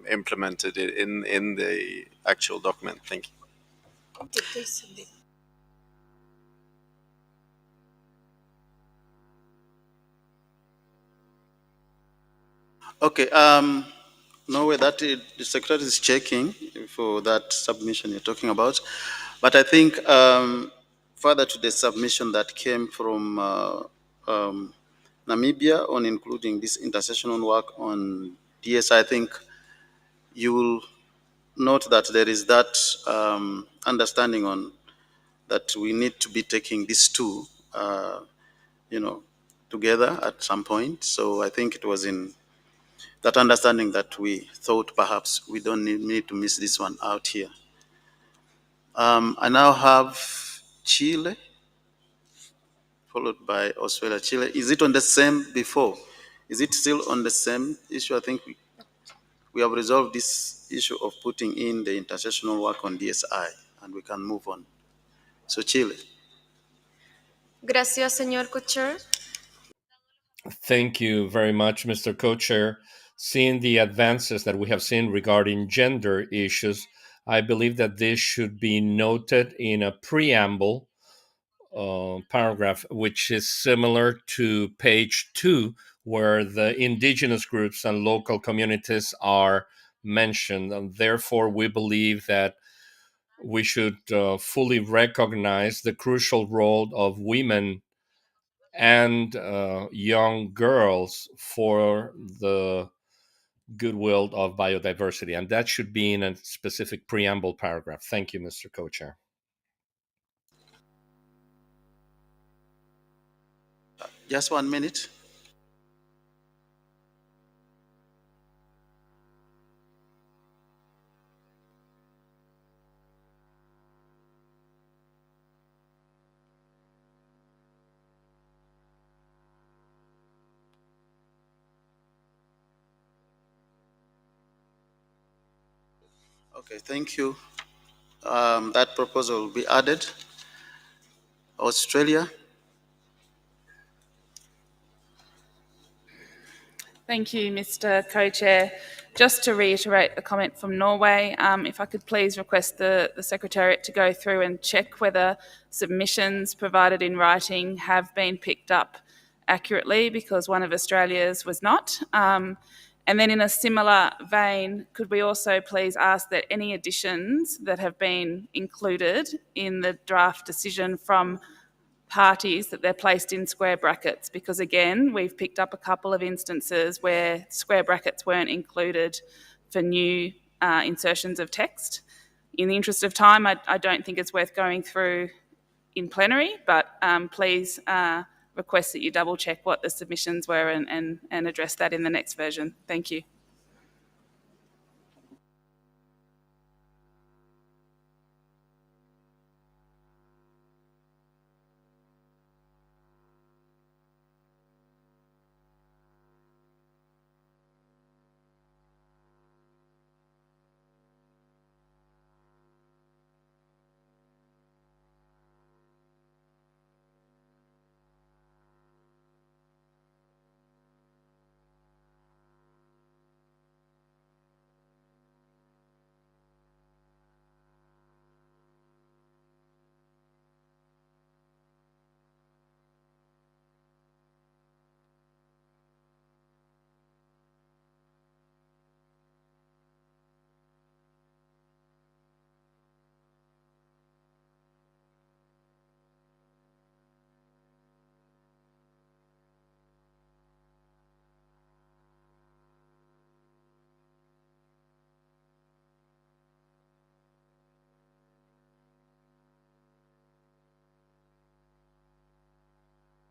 implemented in the actual document. Thank you. Okay. no way that the secretary is checking for that submission you're talking about. But I think further to the submission that came from Namibia on including this intersessional work on DS, I think you will note that there is that understanding on that we need to be taking these two, together at some point. So I think it was in that understanding that we thought perhaps we don't need to miss this one out here. I now have Chile, followed by Australia. Chile, is it on the same before? Is it still on the same issue? I think we have resolved this issue of putting in the intersessional work on DSI, and we can move on. So Chile. Gracias, señor Co-Chair. Thank you very much, Mr. Co-Chair. Seeing the advances that we have seen regarding gender issues, I believe that this should be noted in a preamble paragraph, which is similar to page 2, where the indigenous groups and local communities are mentioned. And therefore, we believe that we should fully recognize the crucial role of women and young girls for the goodwill of biodiversity. And that should be in a specific preamble paragraph. Thank you, Mr. Co-Chair. Just 1 minute. Okay, thank you. That proposal will be added. Australia. Thank you, Mr. Co-Chair. Just to reiterate the comment from Norway, if I could please request the Secretariat to go through and check whether submissions provided in writing have been picked up accurately, because one of Australia's was not. And then in a similar vein, could we also please ask that any additions that have been included in the draft decision from parties, that they're placed in square brackets, because again, we've picked up a couple of instances where square brackets weren't included for new insertions of text. In the interest of time, I don't think it's worth going through in plenary, but please request that you double check what the submissions were and address that in the next version. Thank you.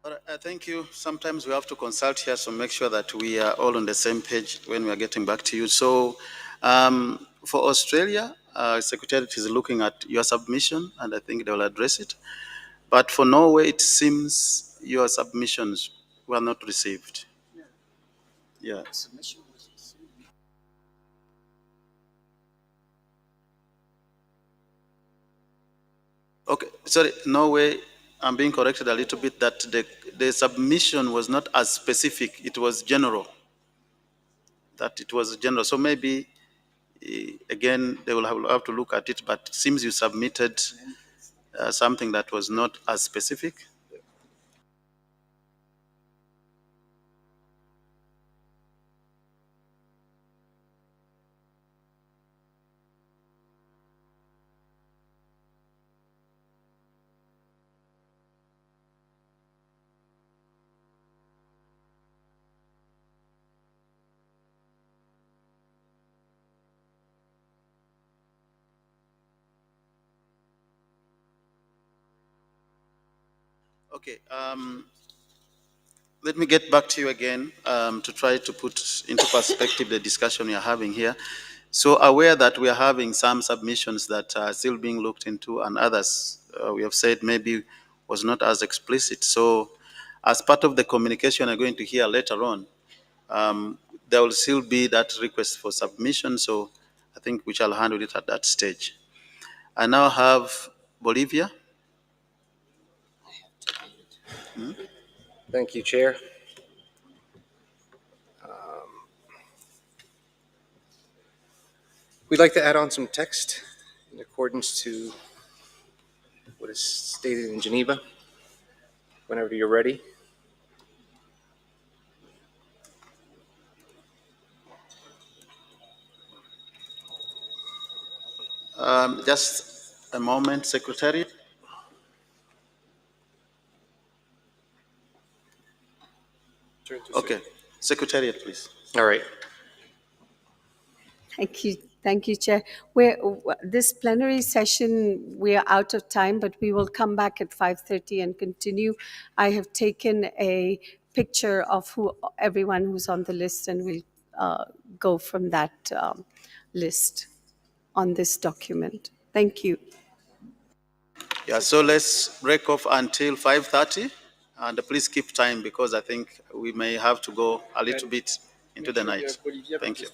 All right, thank you. Sometimes we have to consult here to make sure that we are all on the same page when we are getting back to you. So for Australia, Secretariat is looking at your submission, and I think they will address it. But for Norway, it seems your submissions were not received. Yeah. Okay, sorry, Norway, I'm being corrected a little bit that the submission was not as specific, it was general. That it was general. So maybe, again, they will have to look at it, but it seems you submitted something that was not as specific. Okay. Let me get back to you again to try to put into perspective the discussion we are having here. So aware that we are having some submissions that are still being looked into, and others we have said maybe was not as explicit. So as part of the communication I'm going to hear later on, there will still be that request for submission. So I think we shall handle it at that stage. I now have Bolivia. Thank you, Chair. We'd like to add on some text in accordance to what is stated in Geneva. Whenever you're ready. Just a moment, Secretary. Okay, Secretariat, please. All right. Thank you, Chair. This plenary session, we are out of time, but we will come back at 5:30 and continue. I have taken a picture of everyone who's on the list, and we'll go from that list on this document. Thank you. Yeah, so let's break off until 5:30, and please keep time because I think we may have to go a little bit into the night. Thank you.